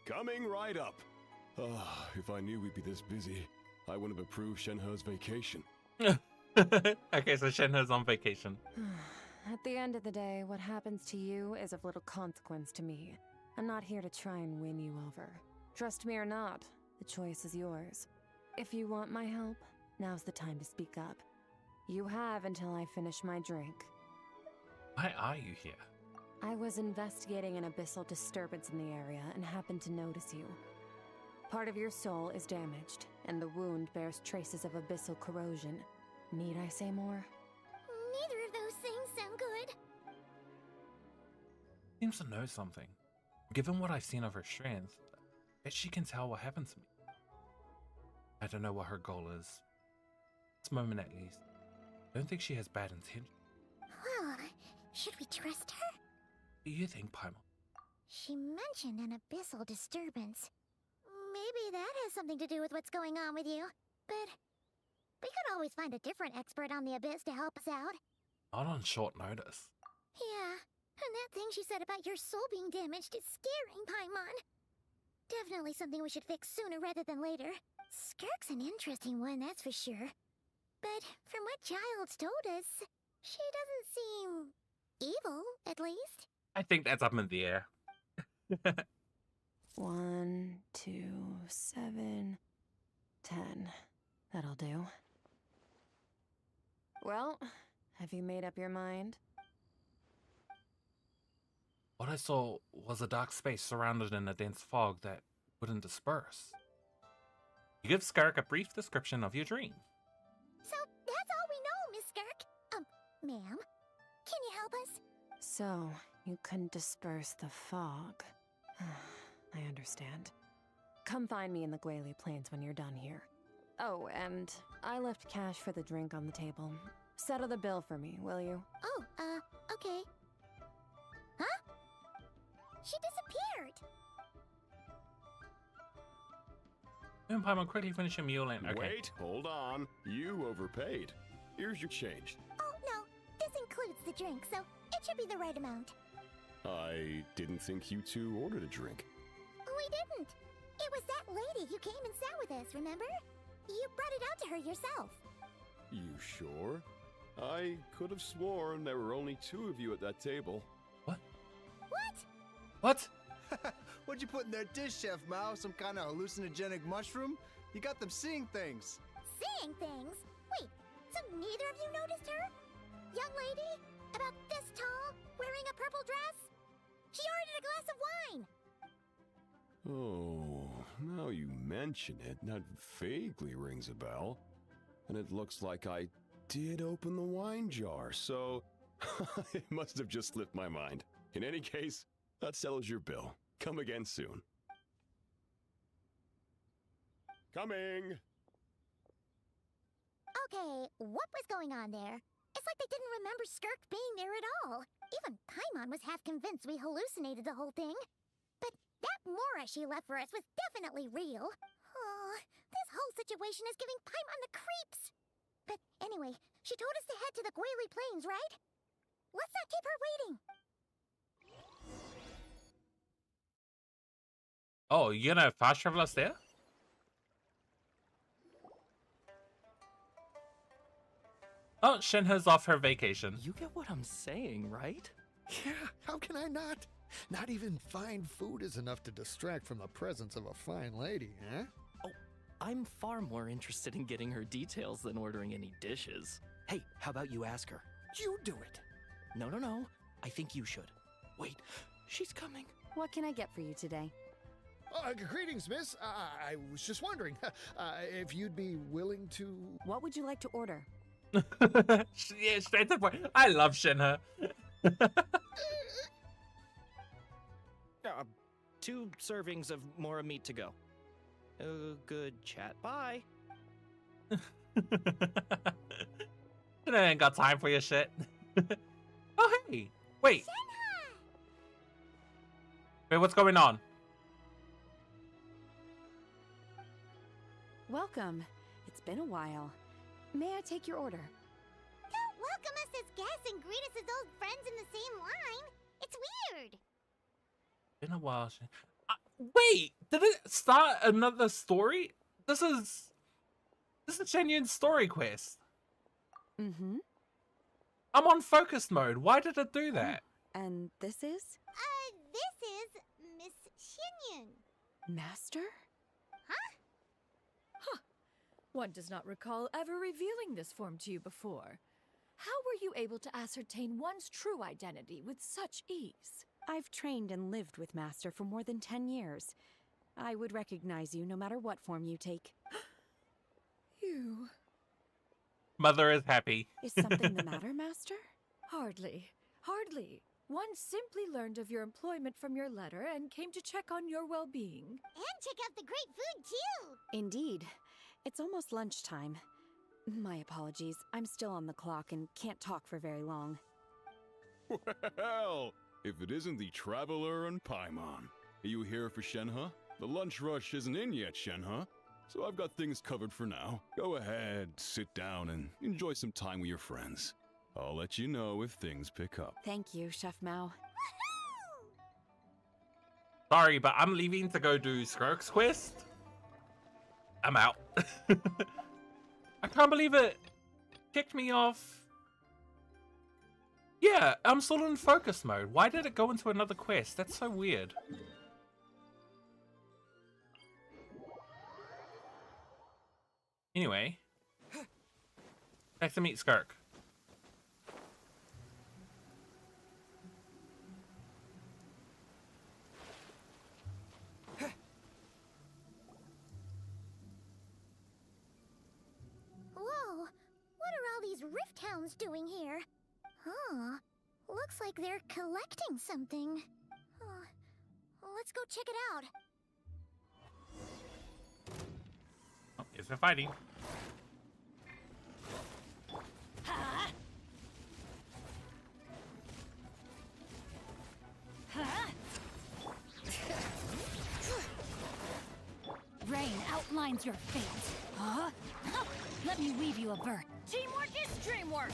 Coming right up. Ah, if I knew we'd be this busy, I wouldn't have approved Shenhe's vacation. Okay, so Shenhe's on vacation. At the end of the day, what happens to you is of little consequence to me. I'm not here to try and win you over. Trust me or not, the choice is yours. If you want my help, now's the time to speak up. You have until I finish my drink. Why are you here? I was investigating an abyssal disturbance in the area and happened to notice you. Part of your soul is damaged, and the wound bears traces of abyssal corrosion. Need I say more? Neither of those things sound good. Seems to know something. Given what I've seen of her strength, I bet she can tell what happened to me. I don't know what her goal is. This moment at least. I don't think she has bad intentions. Well, should we trust her? What do you think, Paimon? She mentioned an abyssal disturbance. Maybe that has something to do with what's going on with you. But we could always find a different expert on the abyss to help us out. Not on short notice. Yeah, and that thing she said about your soul being damaged is scaring, Paimon. Definitely something we should fix sooner rather than later. Skirk's an interesting one, that's for sure. But from what Child's told us, she doesn't seem evil, at least. I think that's up in the air. 1, 2, 7, 10. That'll do. Well, have you made up your mind? What I saw was a dark space surrounded in a dense fog that wouldn't disperse. You give Skirk a brief description of your dream. So that's all we know, Miss Skirk. Ma'am, can you help us? So, you couldn't disperse the fog. I understand. Come find me in the Guili Plains when you're done here. Oh, and I left cash for the drink on the table. Settle the bill for me, will you? Oh, okay. Huh? She disappeared. And Paimon, quickly finish your meal and okay. Wait, hold on. You overpaid. Here's your change. Oh, no. This includes the drink, so it should be the right amount. I didn't think you two ordered a drink. We didn't. It was that lady who came and sat with us, remember? You brought it out to her yourself. You sure? I could have sworn there were only 2 of you at that table. What? What? What? What'd you put in their dish, Chef Mao? Some kind of hallucinogenic mushroom? You got them seeing things. Seeing things? Wait, so neither of you noticed her? Young lady? About this tall? Wearing a purple dress? She ordered a glass of wine! Oh, now you mention it, that vaguely rings a bell. And it looks like I did open the wine jar, so it must have just slipped my mind. In any case, that settles your bill. Come again soon. Coming! Okay, what was going on there? It's like they didn't remember Skirk being there at all. Even Paimon was half convinced we hallucinated the whole thing. But that Mora she left for us was definitely real. Oh, this whole situation is giving Paimon the creeps. But anyway, she told us to head to the Guili Plains, right? Let's not keep her waiting. Oh, you're gonna fast travel us there? Oh, Shenhe's off her vacation. You get what I'm saying, right? Yeah, how can I not? Not even fine food is enough to distract from the presence of a fine lady, huh? Oh, I'm far more interested in getting her details than ordering any dishes. Hey, how about you ask her? You do it. No. I think you should. Wait, she's coming. What can I get for you today? Greetings, miss. I was just wondering if you'd be willing to... What would you like to order? Yeah, straight to the point. I love Shenhe. 2 servings of Mora meat to go. Good chat. Bye. I ain't got time for your shit. Oh, hey. Wait. Wait, what's going on? Welcome. It's been a while. May I take your order? Don't welcome us as guests and greet us as old friends in the same line. It's weird. Been a while. Wait, did it start another story? This is a genuine story quest. Mm-hmm. I'm on focus mode. Why did it do that? And this is? This is Miss Xinyun. Master? One does not recall ever revealing this form to you before. How were you able to ascertain one's true identity with such ease? I've trained and lived with Master for more than 10 years. I would recognize you no matter what form you take. You... Mother is happy. Is something the matter, Master? Hardly. Hardly. One simply learned of your employment from your letter and came to check on your well-being. And check out the great food, too. Indeed. It's almost lunchtime. My apologies. I'm still on the clock and can't talk for very long. Well, if it isn't the Traveler and Paimon. Are you here for Shenhe? The lunch rush isn't in yet, Shenhe. So I've got things covered for now. Go ahead, sit down, and enjoy some time with your friends. I'll let you know if things pick up. Thank you, Chef Mao. Sorry, but I'm leaving to go do Skirk's quest. I'm out. I can't believe it kicked me off. Yeah, I'm still in focus mode. Why did it go into another quest? That's so weird. Anyway, back to meet Skirk. Whoa, what are all these rift hounds doing here? Huh, looks like they're collecting something. Let's go check it out. Oh, guess we're fighting. Rain outlines your fate. Huh? Let me weave you a verse. Teamwork is dreamwork!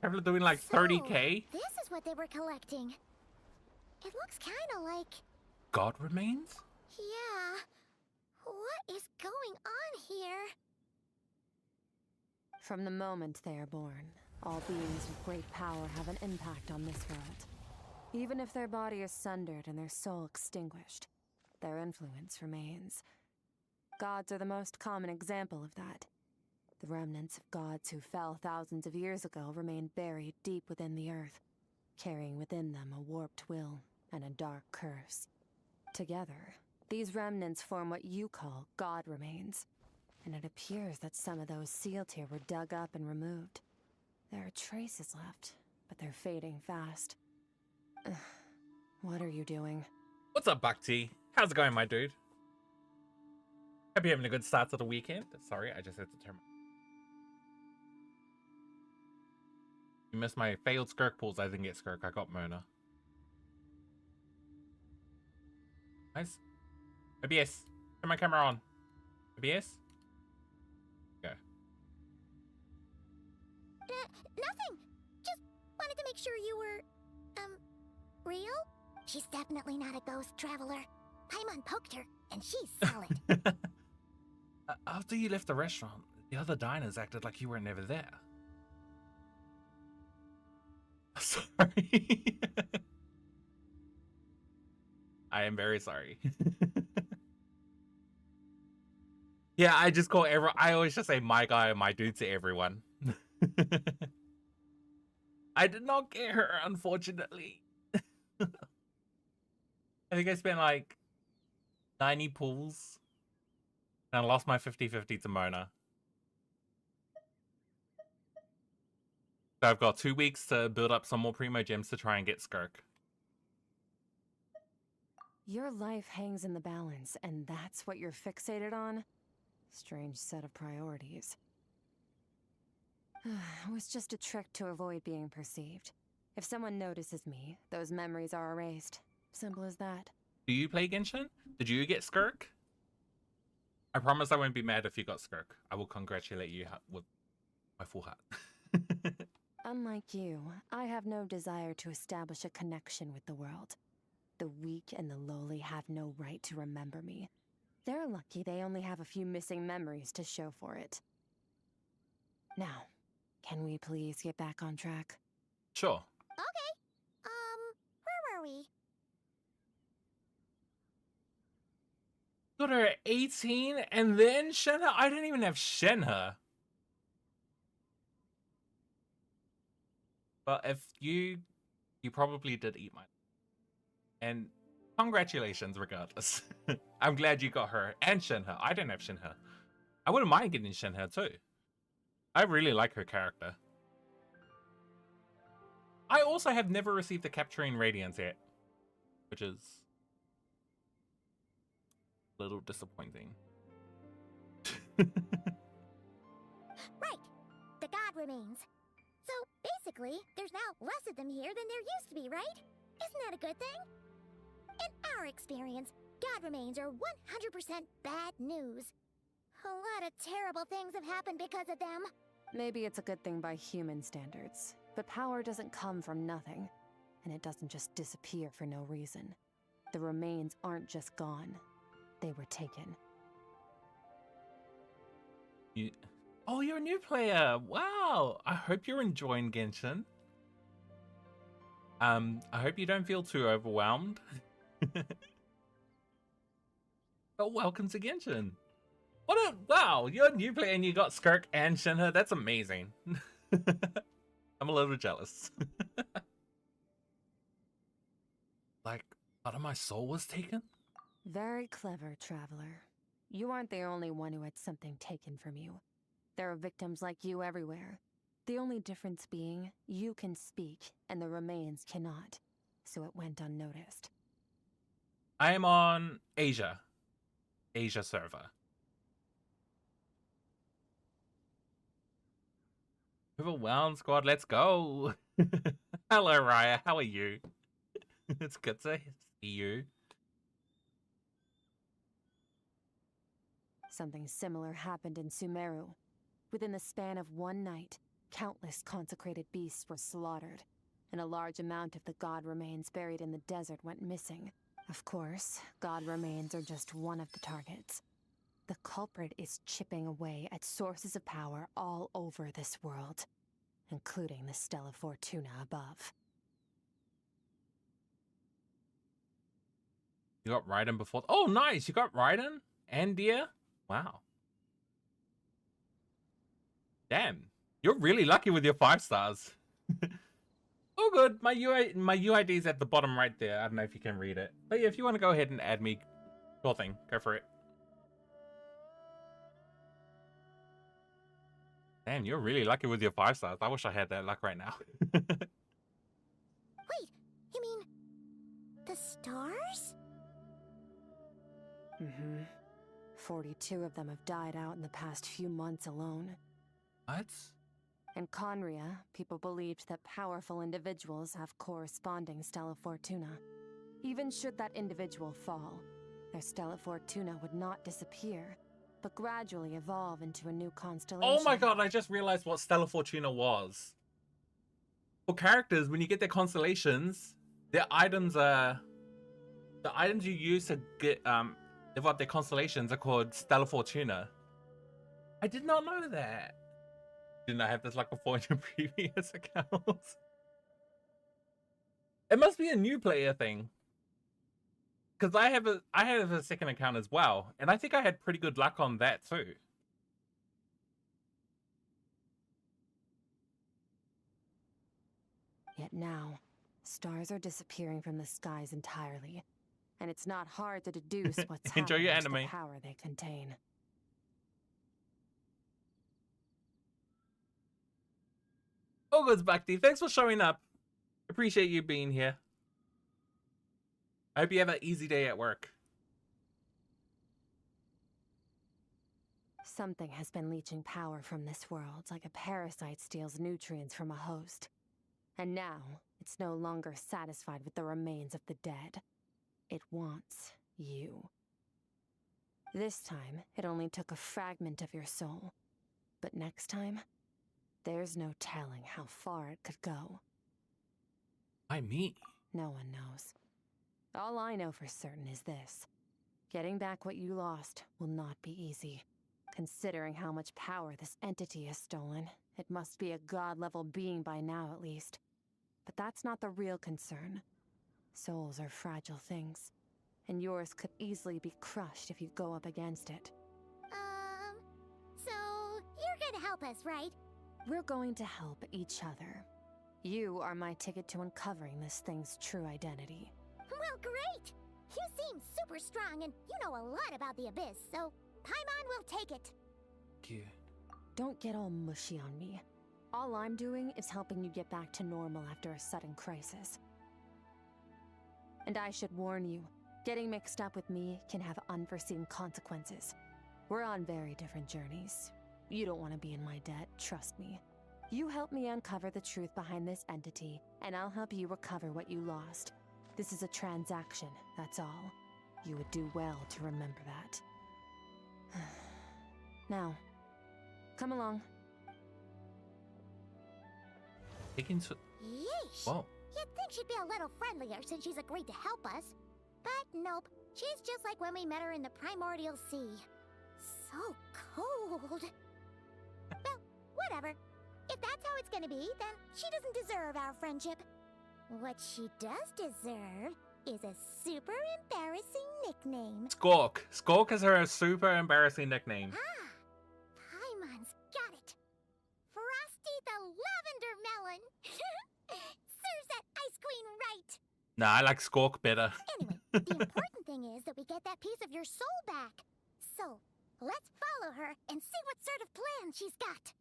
People are doing like 30k. This is what they were collecting. It looks kind of like... God remains? Yeah. What is going on here? From the moment they are born, all beings with great power have an impact on this world. Even if their body is sundered and their soul extinguished, their influence remains. Gods are the most common example of that. The remnants of gods who fell thousands of years ago remain buried deep within the earth, carrying within them a warped will and a dark curse. Together, these remnants form what you call God remains, and it appears that some of those sealed here were dug up and removed. There are traces left, but they're fading fast. What are you doing? What's up, Bhakti? How's it going, my dude? Hope you're having a good start to the weekend. Sorry, I just had to turn. You missed my failed Skirk pulls. I didn't get Skirk. I got Mona. Nice. OBS. Turn my camera on. OBS. Go. Nothing. Just wanted to make sure you were, real? She's definitely not a ghost traveler. Paimon poked her, and she's solid. After you left the restaurant, the other diners acted like you were never there. Sorry. I am very sorry. Yeah, I just call I always just say my guy and my dude to everyone. I did not get her, unfortunately. I think I spent like 90 pulls and I lost my 50-50 to Mona. So I've got 2 weeks to build up some more Primo Gems to try and get Skirk. Your life hangs in the balance, and that's what you're fixated on? Strange set of priorities. It was just a trick to avoid being perceived. If someone notices me, those memories are erased. Simple as that. Do you play Genshin? Did you get Skirk? I promise I won't be mad if you got Skirk. I will congratulate you with my full heart. Unlike you, I have no desire to establish a connection with the world. The weak and the lowly have no right to remember me. They're lucky they only have a few missing memories to show for it. Now, can we please get back on track? Sure. Okay. Where were we? Got her at 18 and then Shenhe? I didn't even have Shenhe. But if you probably did eat mine. And congratulations regardless. I'm glad you got her and Shenhe. I didn't have Shenhe. I wouldn't mind getting Shenhe too. I really like her character. I also have never received the Capturing Radiance yet, which is a little disappointing. Right. The god remains. So, basically, there's now less of them here than there used to be, right? Isn't that a good thing? In our experience, god remains are 100% bad news. A lot of terrible things have happened because of them. Maybe it's a good thing by human standards, but power doesn't come from nothing, and it doesn't just disappear for no reason. The remains aren't just gone. They were taken. Oh, you're a new player. Wow. I hope you're enjoying Genshin. I hope you don't feel too overwhelmed. But welcome to Genshin. Wow, you're a new player and you got Skirk and Shenhe. That's amazing. I'm a little jealous. Like, part of my soul was taken? Very clever, traveler. You aren't the only one who had something taken from you. There are victims like you everywhere. The only difference being, you can speak, and the remains cannot. So it went unnoticed. I am on Asia server. Overwhelmed squad, let's go. Hello, Raya. How are you? It's good to see you. Something similar happened in Sumeru. Within the span of one night, countless consecrated beasts were slaughtered, and a large amount of the god remains buried in the desert went missing. Of course, god remains are just one of the targets. The culprit is chipping away at sources of power all over this world, including the Stella Fortuna above. You got Raiden before. Oh, nice. You got Raiden and Deer. Wow. Damn. You're really lucky with your 5 stars. Oh, good. My UID is at the bottom right there. I don't know if you can read it. But yeah, if you want to go ahead and add me, sure thing. Go for it. Damn, you're really lucky with your 5 stars. I wish I had that luck right now. Wait, you mean the stars? Mm-hmm. 42 of them have died out in the past few months alone. What? In Conria, people believed that powerful individuals have corresponding Stella Fortuna. Even should that individual fall, their Stella Fortuna would not disappear, but gradually evolve into a new constellation. Oh my god, I just realized what Stella Fortuna was. For characters, when you get their constellations, their items are... The items you use to get develop their constellations are called Stella Fortuna. I did not know that. Didn't I have this like before in your previous accounts? It must be a new player thing. Because I have a second account as well, and I think I had pretty good luck on that too. Yet now, stars are disappearing from the skies entirely, and it's not hard to deduce what's Enjoy happening your to the anime. power they contain. All good, Bhakti. Thanks for showing up. Appreciate you being here. I hope you have an easy day at work. Something has been leeching power from this world like a parasite steals nutrients from a host. And now, it's no longer satisfied with the remains of the dead. It wants you. This time, it only took a fragment of your soul. But next time, there's no telling how far it could go. Why me? No one knows. All I know for certain is this. Getting back what you lost will not be easy. Considering how much power this entity has stolen, it must be a god-level being by now at least. But that's not the real concern. Souls are fragile things, and yours could easily be crushed if you go up against it. So you're gonna help us, right? We're going to help each other. You are my ticket to uncovering this thing's true identity. Well, great! You seem super strong and you know a lot about the Abyss, so Paimon will take it. Good. Don't get all mushy on me. All I'm doing is helping you get back to normal after a sudden crisis. And I should warn you, getting mixed up with me can have unforeseen consequences. We're on very different journeys. You don't want to be in my debt, trust me. You help me uncover the truth behind this entity, and I'll help you recover what you lost. This is a transaction, that's all. You would do well to remember that. Now, come along. Yeesh! Whoa. You'd think she'd be a little friendlier since she's agreed to help us. But nope, she's just like when we met her in the Primordial Sea. So cold. Well, whatever. If that's how it's gonna be, then she doesn't deserve our friendship. What she does deserve is a super embarrassing nickname. Skirk. Skirk is her super embarrassing nickname. Ah, Paimon's got it. Frosty the Lavender Melon. Serves that Ice Queen right. Nah, I like Skirk better. Anyway, the important thing is that we get that piece of your soul back. So, let's follow her and see what sort of plan she's got.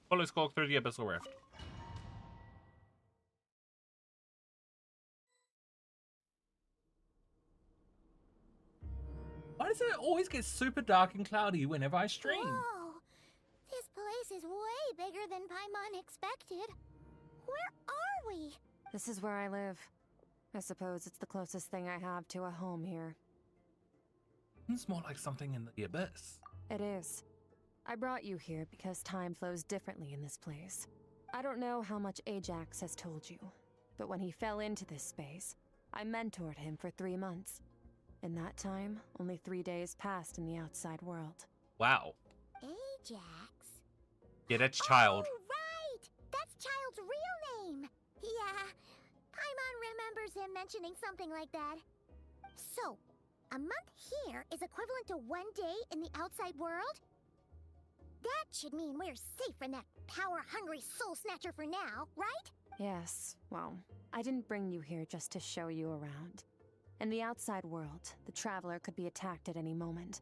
Follow Skirk through the Abyssal Rift. Why does it always get super dark and cloudy whenever I stream? Whoa! This place is way bigger than Paimon expected. Where are we? This is where I live. I suppose it's the closest thing I have to a home here. It's more like something in the Abyss. It is. I brought you here because time flows differently in this place. I don't know how much Ajax has told you, but when he fell into this space, I mentored him for 3 months. In that time, only 3 days passed in the outside world. Wow. Ajax? Yeah, that's Child. Oh, right! That's Child's real name! Yeah, Paimon remembers him mentioning something like that. So, a month here is equivalent to 1 day in the outside world? That should mean we're safe from that power-hungry soul snatcher for now, right? Yes, well, I didn't bring you here just to show you around. In the outside world, the Traveler could be attacked at any moment.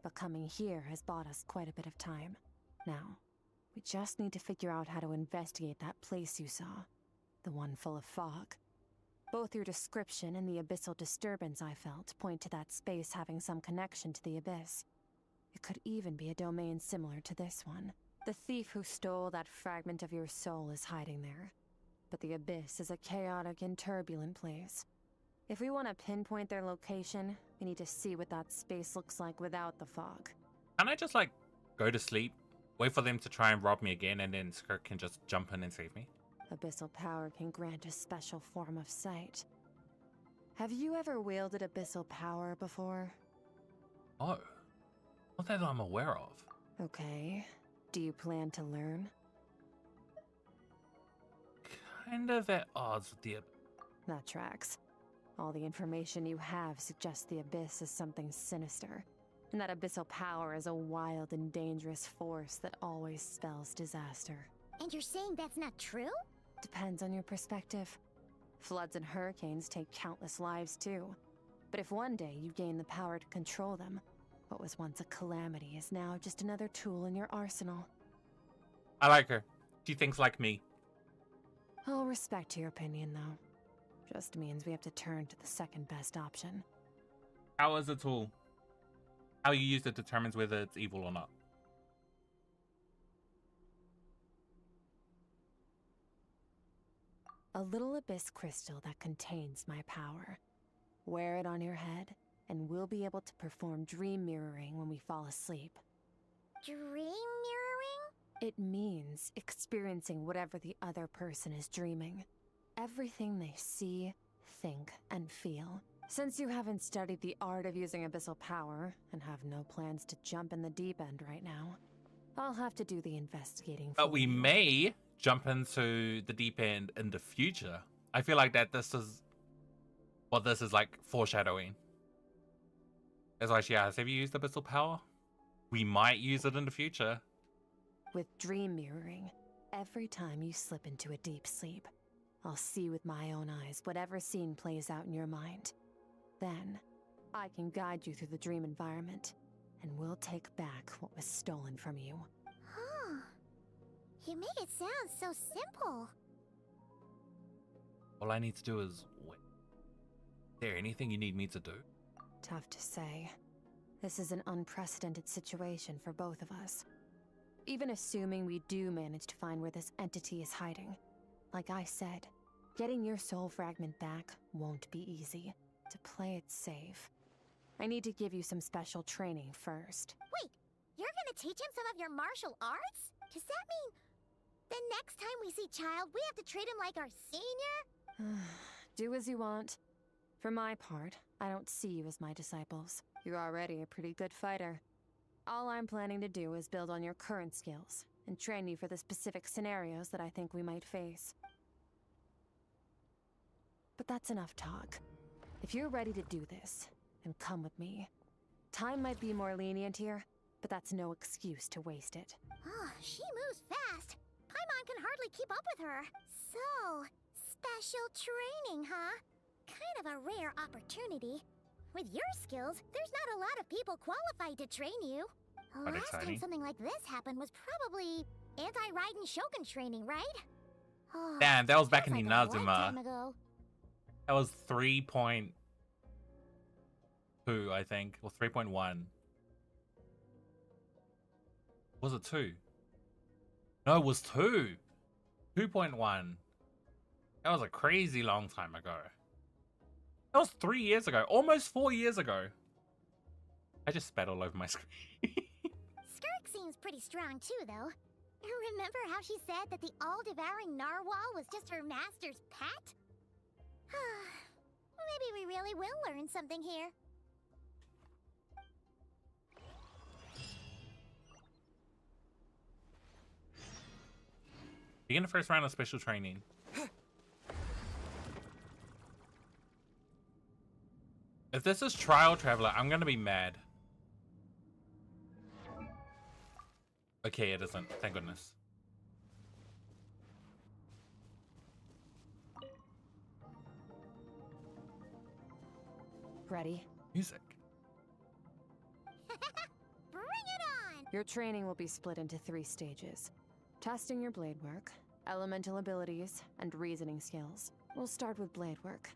But coming here has bought us quite a bit of time. Now, we just need to figure out how to investigate that place you saw. The one full of fog. Both your description and the abyssal disturbance I felt point to that space having some connection to the Abyss. It could even be a domain similar to this one. The thief who stole that fragment of your soul is hiding there. But the Abyss is a chaotic and turbulent place. If we want to pinpoint their location, we need to see what that space looks like without the fog. Can I just, like, go to sleep, wait for them to try and rob me again, and then Skirk can just jump in and save me? Abyssal power can grant a special form of sight. Have you ever wielded abyssal power before? Oh. Not that I'm aware of. Okay. Do you plan to learn? Kind of at odds with the That tracks. All the information you have suggests the Abyss is something sinister, and that abyssal power is a wild and dangerous force that always spells disaster. And you're saying that's not true? Depends on your perspective. Floods and hurricanes take countless lives too. But if one day you gain the power to control them, What was once a calamity is now just another tool in your arsenal. I like her. She thinks like me. I'll respect your opinion, though. Just means we have to turn to the second best option. How is a tool? How you use it determines whether it's evil or not. A little abyss crystal that contains my power. Wear it on your head, and we'll be able to perform dream mirroring when we fall asleep. Dream mirroring? It means experiencing whatever the other person is dreaming. Everything they see, think, and feel. Since you haven't studied the art of using abyssal power, and have no plans to jump in the deep end right now, I'll have to do the investigating for But we you. may jump into the deep end in the future. I feel like that this is what this is like foreshadowing. That's why she asked, have you used abyssal power? We might use it in the future. With dream mirroring, every time you slip into a deep sleep, I'll see with my own eyes whatever scene plays out in your mind. Then, I can guide you through the dream environment, and we'll take back what was stolen from you. Huh. You make it sound so simple. All I need to do is wait. Is there anything you need me to do? Tough to say. This is an unprecedented situation for both of us. Even assuming we do manage to find where this entity is hiding, like I said, getting your soul fragment back won't be easy. To play it safe, I need to give you some special training first. Wait, you're gonna teach him some of your martial arts? Does that mean the next time we see Child, we have to treat him like our senior? Do as you want. For my part, I don't see you as my disciples. You're already a pretty good fighter. All I'm planning to do is build on your current skills and train you for the specific scenarios that I think we might face. But that's enough talk. If you're ready to do this, then come with me. Time might be more lenient here, but that's no excuse to waste it. Oh, she moves fast. Paimon can hardly keep up with her. So, special training, huh? Kind of a rare opportunity. With your skills, there's not a lot of people qualified to train you. But Last time exciting. something like this happened was probably anti-Raiden Shogun training, right? Oh, Damn, that was back in feels the like a Inazuma. lifetime ago. That was 3.2, I think, or 3.1. Was it 2? No, it was 2. 2.1. That was a crazy long time ago. That was 3 years ago, almost 4 years ago. I just spat all over my screen. Skirk seems pretty strong too, though. Remember how she said that the all-devouring narwhal was just her master's pet? Maybe we really will learn something here. Begin the first round of special training. If this is Trial Traveler, I'm gonna be mad. Okay, it isn't. Thank goodness. Ready? Music. Bring it on! Your training will be split into 3 stages. Testing your blade work, elemental abilities, and reasoning skills. We'll start with blade work.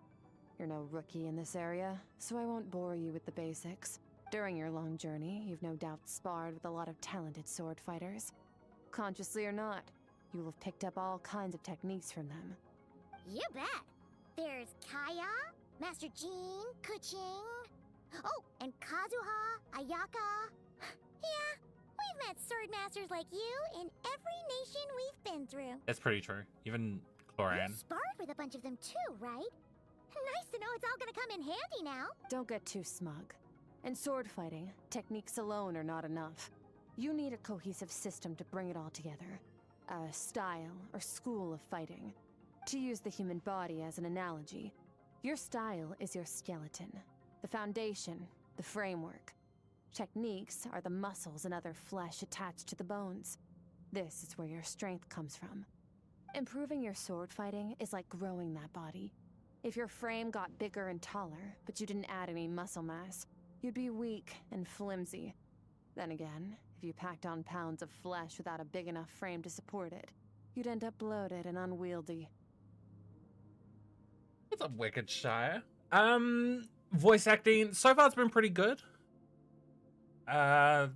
You're no rookie in this area, so I won't bore you with the basics. During your long journey, you've no doubt sparred with a lot of talented sword fighters. Consciously or not, you'll have picked up all kinds of techniques from them. You bet. There's Kaya, Master Jean, Kuching. Oh, and Kazuha, Ayaka. Yeah, we've met sword masters like you in every nation we've been through. That's pretty true. Even You Cloran. sparred with a bunch of them too, right? Nice to know it's all gonna come in handy now. Don't get too smug. In sword fighting, techniques alone are not enough. You need a cohesive system to bring it all together. A style or school of fighting. To use the human body as an analogy, your style is your skeleton, the foundation, the framework. Techniques are the muscles and other flesh attached to the bones. This is where your strength comes from. Improving your sword fighting is like growing that body. If your frame got bigger and taller, but you didn't add any muscle mass, You'd be weak and flimsy. Then again, if you packed on pounds of flesh without a big enough frame to support it, you'd end up bloated and unwieldy. What's up, Wicked Shire? Voice acting so far it's been pretty good. I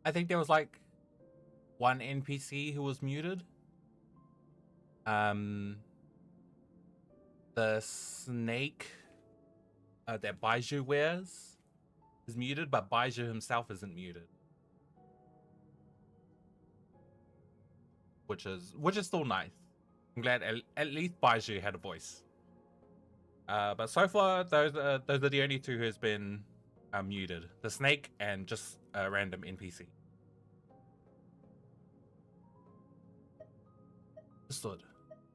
think there was like one NPC who was muted. The snake that Baiju wears is muted, but Baiju himself isn't muted, which is still nice. I'm glad at least Baiju had a voice. But so far, those are the only two who's been muted: the snake and just a random NPC. Understood.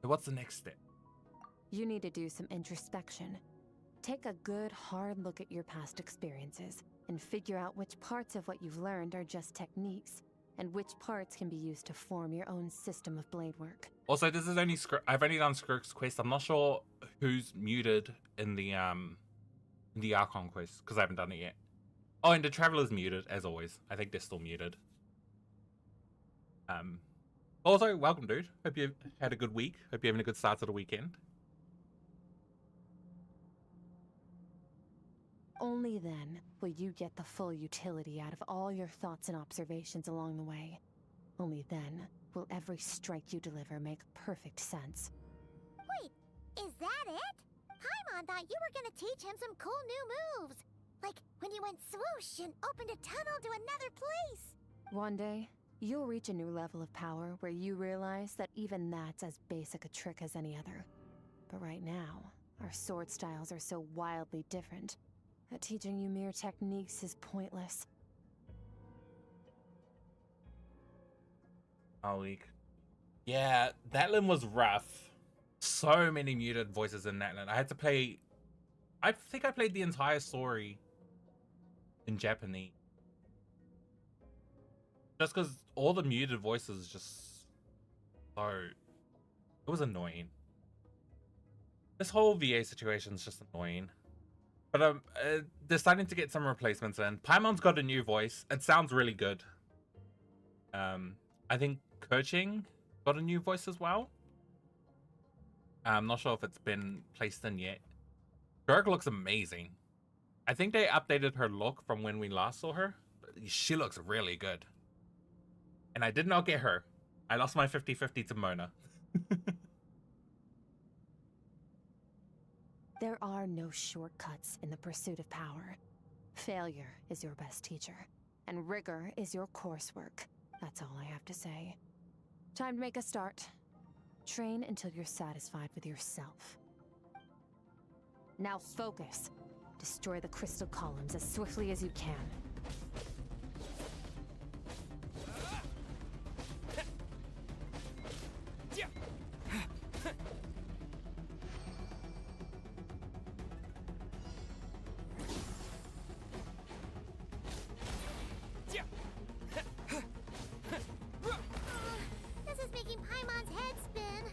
So what's the next step? You need to do some introspection. Take a good, hard look at your past experiences and figure out which parts of what you've learned are just techniques, and which parts can be used to form your own system of blade work. Also, this is only I've only done Skirk's quest. I'm not sure who's muted in the Archon quest because I haven't done it yet. Oh, and the Traveler's muted as always. I think they're still muted. Also, welcome, dude. Hope you had a good week. Hope you're having a good start to the weekend. Only then will you get the full utility out of all your thoughts and observations along the way. Only then will every strike you deliver make perfect sense. Wait, is that it? Paimon thought you were gonna teach him some cool new moves. Like when you went swoosh and opened a tunnel to another place. One day, you'll reach a new level of power where you realize that even that's as basic a trick as any other. But right now, our sword styles are so wildly different that teaching you mere techniques is pointless. Week. Yeah, Natlan was rough. So many muted voices in Natlan. I had to play... I think I played the entire story in Japanese. Just because all the muted voices just... So... It was annoying. This whole VA situation is just annoying. But they're starting to get some replacements in. Paimon's got a new voice. It sounds really good. I think Kerching got a new voice as well. I'm not sure if it's been placed in yet. Skirk looks amazing. I think they updated her look from when we last saw her. She looks really good. And I did not get her. I lost my 50-50 to Mona. There are no shortcuts in the pursuit of power. Failure is your best teacher, and rigor is your coursework. That's all I have to say. Time to make a start. Train until you're satisfied with yourself. Now focus. Destroy the crystal columns as swiftly as you can. This is making Paimon's head spin.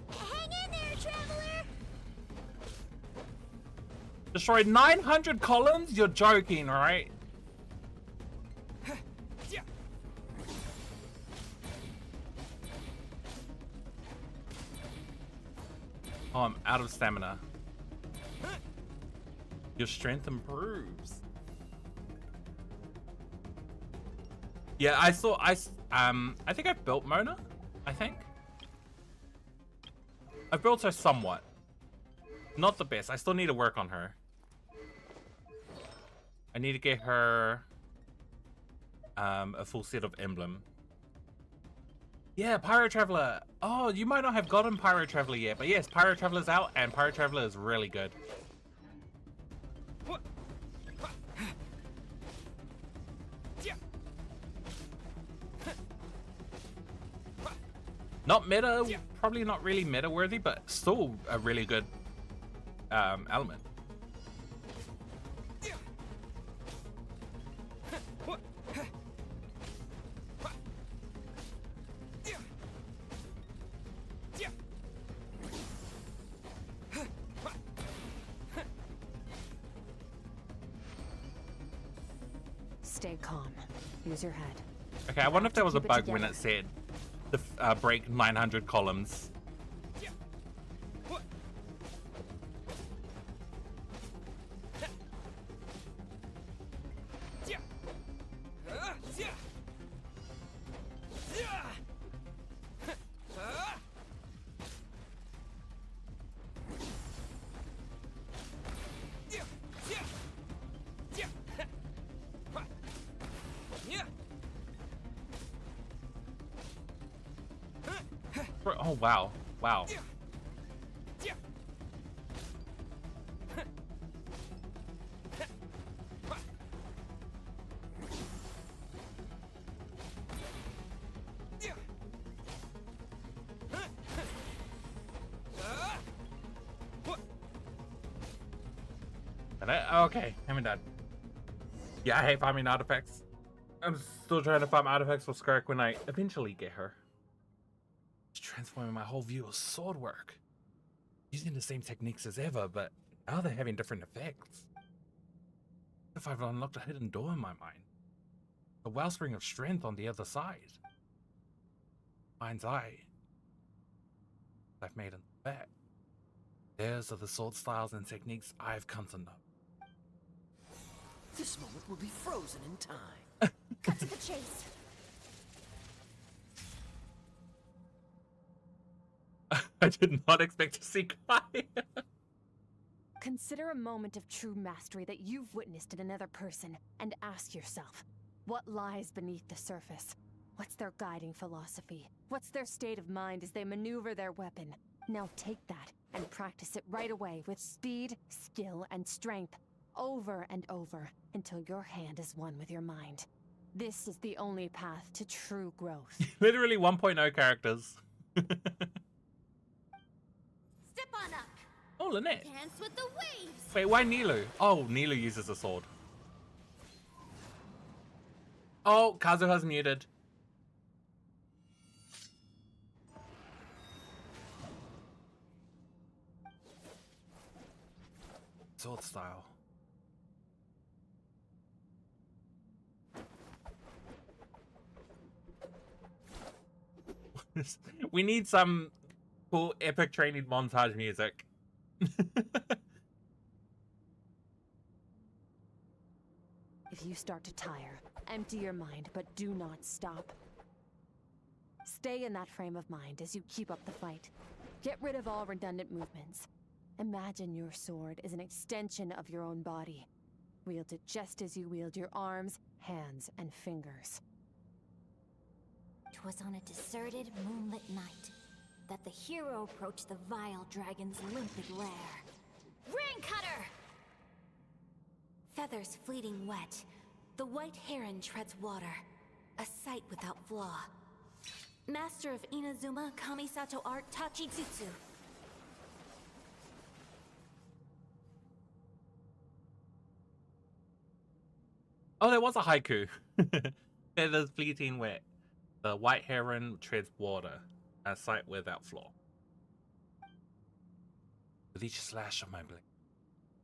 Hang in there, traveler! Destroyed 900 columns? You're joking, right? Oh, I'm out of stamina. Your strength improves. Yeah, I think I've built Mona. I think I've built her somewhat. Not the best. I still need to work on her. I need to get her a full set of emblem. Yeah, Pyro Traveler. Oh, you might not have gotten Pyro Traveler yet, but yes, Pyro Traveler's out, and Pyro Traveler is really good. Not meta, probably not really meta worthy, but still a really good element. Stay calm. Use your head. Okay, I wonder if there was a Keep it bug when together. it said the break 900 columns. Oh wow, wow. Okay, I'm done. Yeah, I hate farming artifacts. I'm still trying to farm artifacts for Skirk when I eventually get her. It's transforming my whole view of sword work. Using the same techniques as ever, but now they're having different effects. What if I've unlocked a hidden door in my mind? A wellspring of strength on the other side. Mind's eye. I've made in the back. Theirs are the sword styles and techniques I've come to know. This moment will be frozen in time. Cut to the chase. I did not expect to see Kai. Consider a moment of true mastery that you've witnessed in another person and ask yourself, what lies beneath the surface? What's their guiding philosophy? What's their state of mind as they maneuver their weapon? Now take that and practice it right away with speed, skill, and strength, over and over, until your hand is one with your mind. This is the only path to true growth. Literally 1.0 characters. Step on up. Oh, Lynette. Dance with the waves. Wait, why Nilu? Oh, Nilu uses a sword. Oh, Kazuha's muted. Sword style. We need some cool epic training montage music. If you start to tire, empty your mind, but do not stop. Stay in that frame of mind as you keep up the fight. Get rid of all redundant movements. Imagine your sword is an extension of your own body. Wield it just as you wield your arms, hands, and fingers. 'Twas on a deserted, moonlit night that the hero approached the vile dragon's limpid lair. Ring cutter! Feathers fleeting wet, the white heron treads water, a sight without flaw. Master of Inazuma Kamisato art Tachijutsu. Oh, there was a haiku. Feathers fleeting wet. The white heron treads water. A sight without flaw. With each slash of my blade,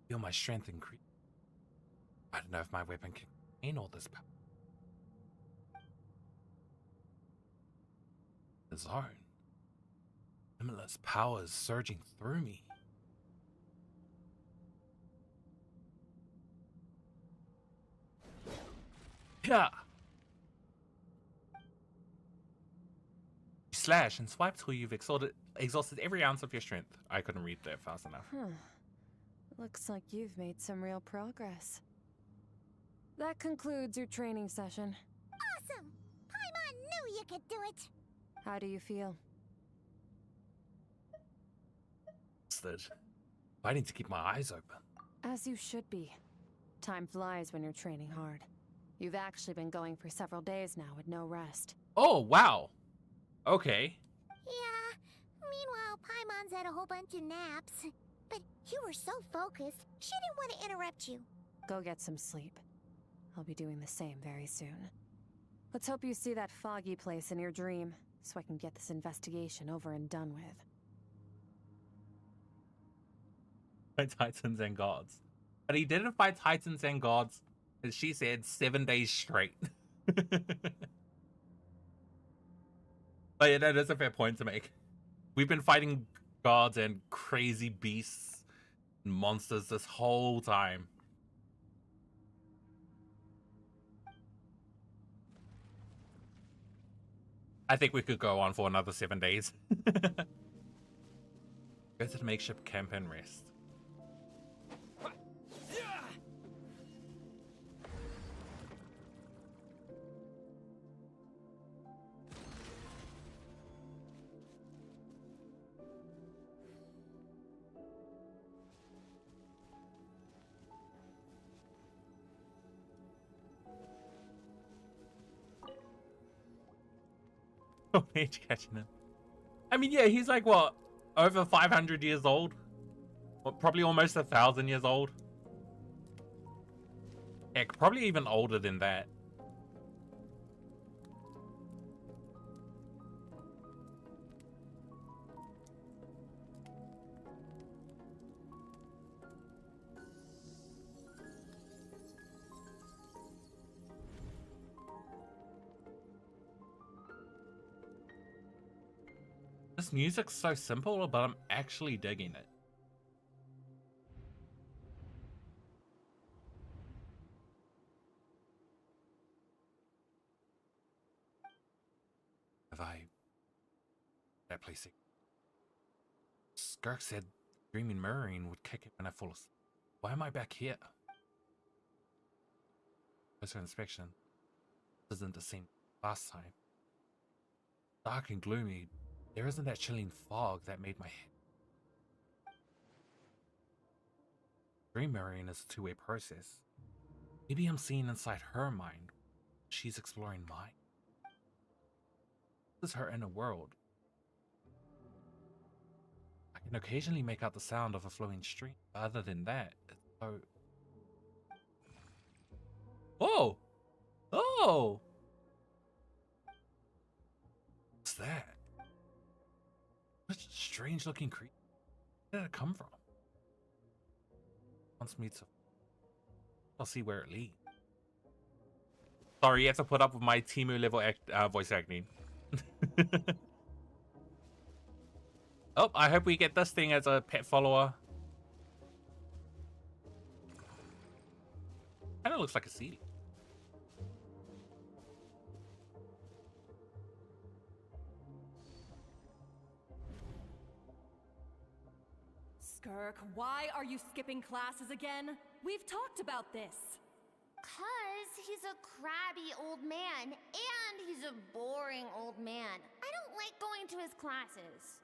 feel my strength increase. I don't know if my weapon can contain all this power. The zone. Limitless powers surging through me. Yeah. Slash and swipe till you've exhausted every ounce of your strength. I couldn't read that fast enough. Looks like you've made some real progress. That concludes your training session. Awesome! Paimon knew you could do it! How do you feel? Fighting to keep my eyes open. As you should be. Time flies when you're training hard. You've actually been going for several days now with no rest. Oh, wow. Okay. Yeah, meanwhile, Paimon's had a whole bunch of naps. But you were so focused, she didn't want to interrupt you. Go get some sleep. I'll be doing the same very soon. Let's hope you see that foggy place in your dream, so I can get this investigation over and done with. By Titans and Gods. But he didn't fight Titans and Gods And she said 7 days straight. But yeah, that is a fair point to make. We've been fighting gods and crazy beasts and monsters this whole time. I think we could go on for another 7 days. Go to the makeshift camp and rest. Oh, Mage catching him. I mean, yeah, he's like, what, over 500 years old? Well, probably almost 1,000 years old. Heck, probably even older than that. This music's so simple, but I'm actually digging it. Have I... that place... Skirk said Dreaming Mirroring would kick it when I fall asleep. Why am I back here? Closer inspection. This isn't the same last time. Dark and gloomy. There isn't that chilling fog that made my head. Dream mirroring is a two-way process. Maybe I'm seeing inside her mind. She's exploring mine. This is her inner world. I can occasionally make out the sound of a flowing stream. Other than that, it's so... Oh! Oh! What's that? Such a strange looking creature. Where did it come from? Wants me to... I'll see where it leads. Sorry, you have to put up with my Timu level voice acting. Oh, I hope we get this thing as a pet follower. Kinda looks like a seal. Skirk, why are you skipping classes again? We've talked about this. 'Cause he's a crabby old man, and he's a boring old man. I don't like going to his classes.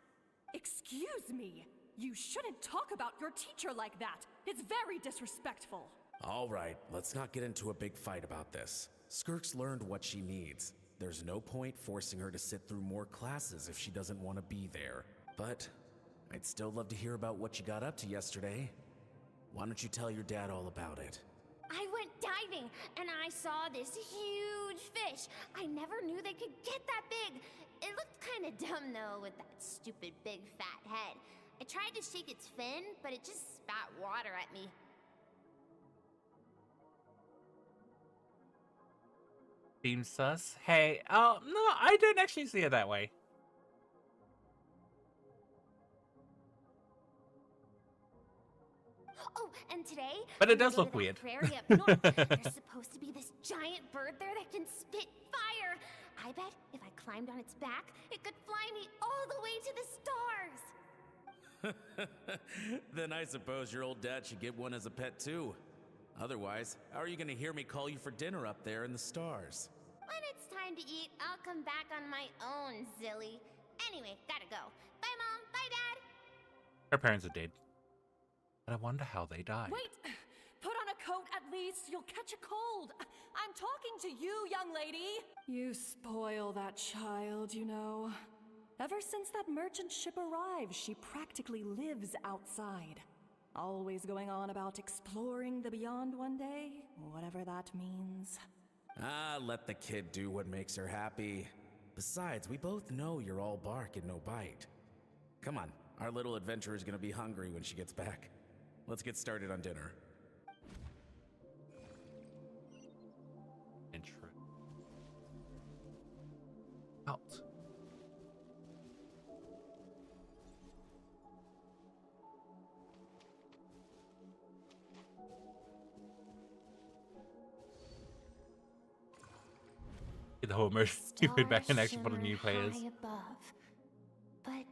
Excuse me. You shouldn't talk about your teacher like that. It's very disrespectful. All right, let's not get into a big fight about this. Skirk's learned what she needs. There's no point forcing her to sit through more classes if she doesn't want to be there. But I'd still love to hear about what you got up to yesterday. Why don't you tell your dad all about it? I went diving, and I saw this huge fish. I never knew they could get that big. It looked kind of dumb, though, with that stupid big fat head. I tried to shake its fin, but it just spat water at me. Seems sus. Hey, no, I don't actually see it that way. Oh, and today... But it when we does go look to that weird. prairie up north, there's supposed to be this giant bird there that can spit fire. I bet if I climbed on its back, it could fly me all the way to the stars. Then I suppose your old dad should get one as a pet too. Otherwise, how are you gonna hear me call you for dinner up there in the stars? When it's time to eat, I'll come back on my own, Zilly. Anyway, gotta go. Bye, Mom. Bye, Dad. Her parents are dead. But I wonder how they died. Wait! Put on a coat at least. You'll catch a cold. I'm talking to you, young lady. You spoil that child, you know. Ever since that merchant ship arrived, she practically lives outside. Always going on about exploring the beyond one day, whatever that means. Ah, let the kid do what makes her happy. Besides, we both know you're all bark and no bite. Come on, our little adventurer is gonna be hungry when she gets back. Let's get started on dinner. out. Get the whole emergency food back in action for the new players. High above. But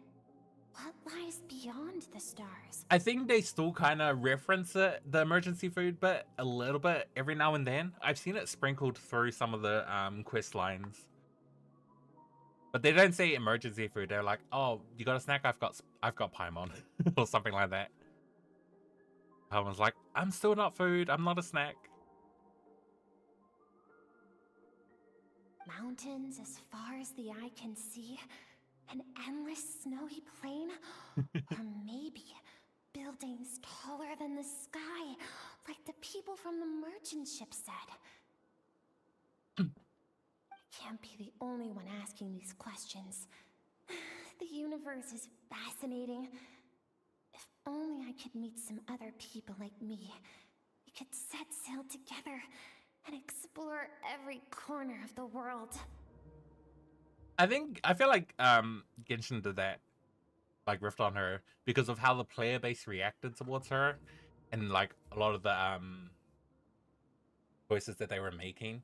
what lies beyond the stars? I think they still kind of reference it, the emergency food bit, a little bit every now and then. I've seen it sprinkled through some of the quest lines. But they don't say emergency food. They're like, "Oh, you got a snack? I've got Paimon," or something like that. Paimon's like, "I'm still not food. I'm not a snack." Mountains as far as the eye can see, an endless snowy plain, or maybe buildings taller than the sky, like the people from the merchant ship said. I can't be the only one asking these questions. The universe is fascinating. If only I could meet some other people like me. We could set sail together and explore every corner of the world. I feel like Genshin did that, like riffed on her because of how the player base reacted towards her, and like a lot of the choices that they were making.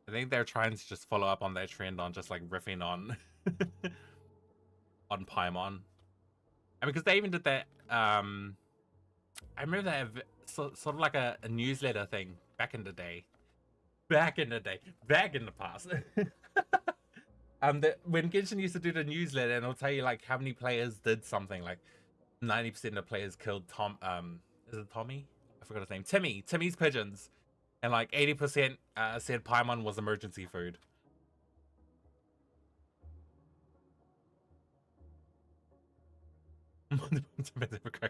I think they're trying to just follow up on that trend on just like riffing on on Paimon, and because they even did that. I remember they have sort of like a newsletter thing back in the day, back in the past. When Genshin used to do the newsletter, and it'll tell you like how many players did something, like 90% of players killed is it Tommy? I forgot his name. Timmy's pigeons, and like 80% said Paimon was emergency food. I'm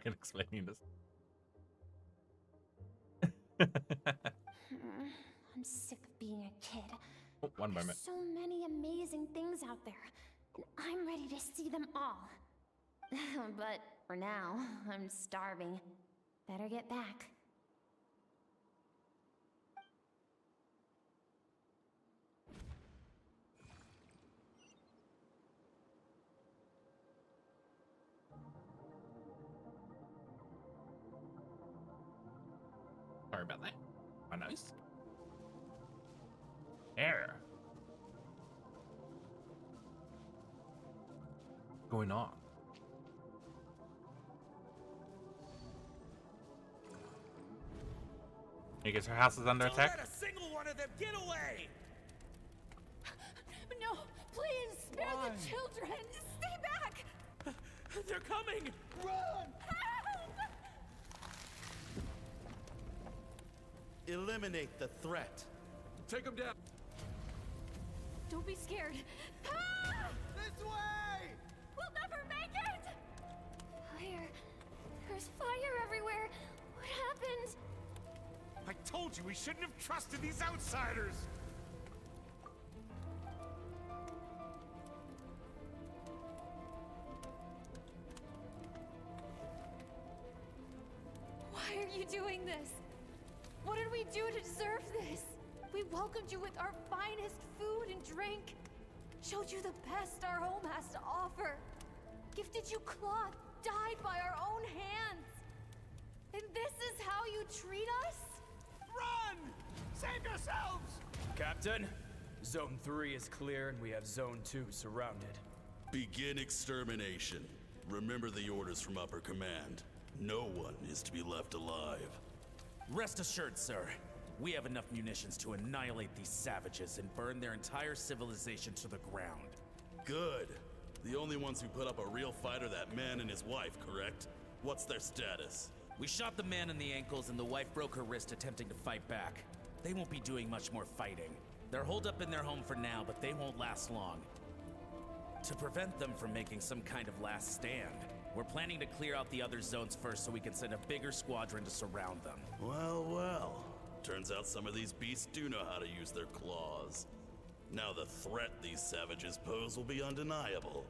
explaining this. I'm sick of being a kid. Oh, one moment. So many amazing things out there, and I'm ready to see them all. But for now, I'm starving. Better get back. Sorry about that. My nose. Air. What's going on? I guess her house is under attack. Don't let a single one of them get away! No, please spare the children. Stay back. They're coming! Run! Help! Eliminate the threat. Take them down. Don't be scared. Ah! This way! We'll never make it! Fire. There's fire everywhere. What happened? I told you we shouldn't have trusted these outsiders! Why are you doing this? What did we do to deserve this? We welcomed you with our finest food and drink, showed you the best our home has to offer, gifted you cloth dyed by our own hands. And this is how you treat us? Run! Save yourselves! Captain, Zone 3 is clear and we have Zone 2 surrounded. Begin extermination. Remember the orders from upper command. No one is to be left alive. Rest assured, sir. We have enough munitions to annihilate these savages and burn their entire civilization to the ground. Good. The only ones who put up a real fight are that man and his wife, correct? What's their status? We shot the man in the ankles and the wife broke her wrist attempting to fight back. They won't be doing much more fighting. They're holed up in their home for now, but they won't last long. To prevent them from making some kind of last stand, we're planning to clear out the other zones first so we can send a bigger squadron to surround them. Well, well. Turns out some of these beasts do know how to use their claws. Now the threat these savages pose will be undeniable.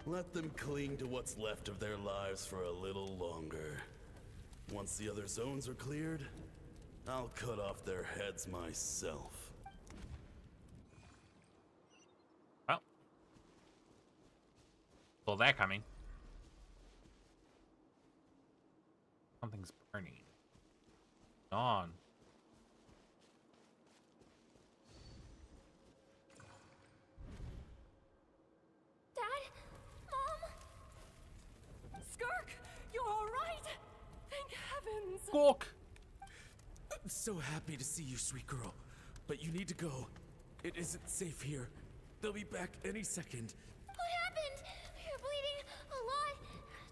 Let them cling to what's left of their lives for a little longer. Once the other zones are cleared, I'll cut off their heads myself. Saw that coming. Something's burning. On. Dad? Mom? Skirk, you're all right? Thank heavens. Skirk! I'm so happy to see you, sweet girl. But you need to go. It isn't safe here. They'll be back any second. What happened? You're bleeding a lot.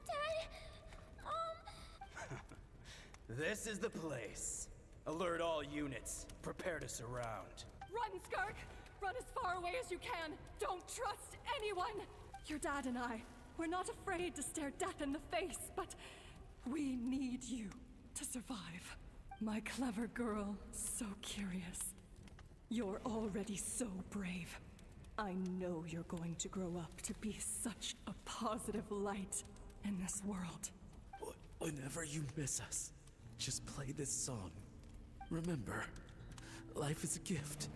Dad? This is the place. Alert all units. Prepare to surround. Run, Skirk! Run as far away as you can. Don't trust anyone. Your dad and I, we're not afraid to stare death in the face, but we need you to survive. My clever girl, so curious. You're already so brave. I know you're going to grow up to be such a positive light in this world. Whenever you miss us, just play this song. Remember, life is a gift.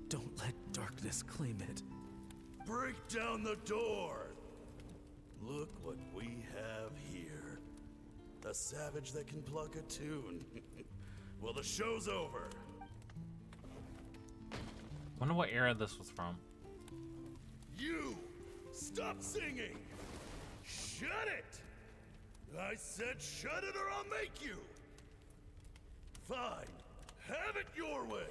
Don't let darkness claim it. Break down the door! Look what we have here. A savage that can pluck a tune. Well, the show's over. Wonder what era this was from. You! Stop singing! Shut it! I said shut it or I'll make you! Fine. Have it your way!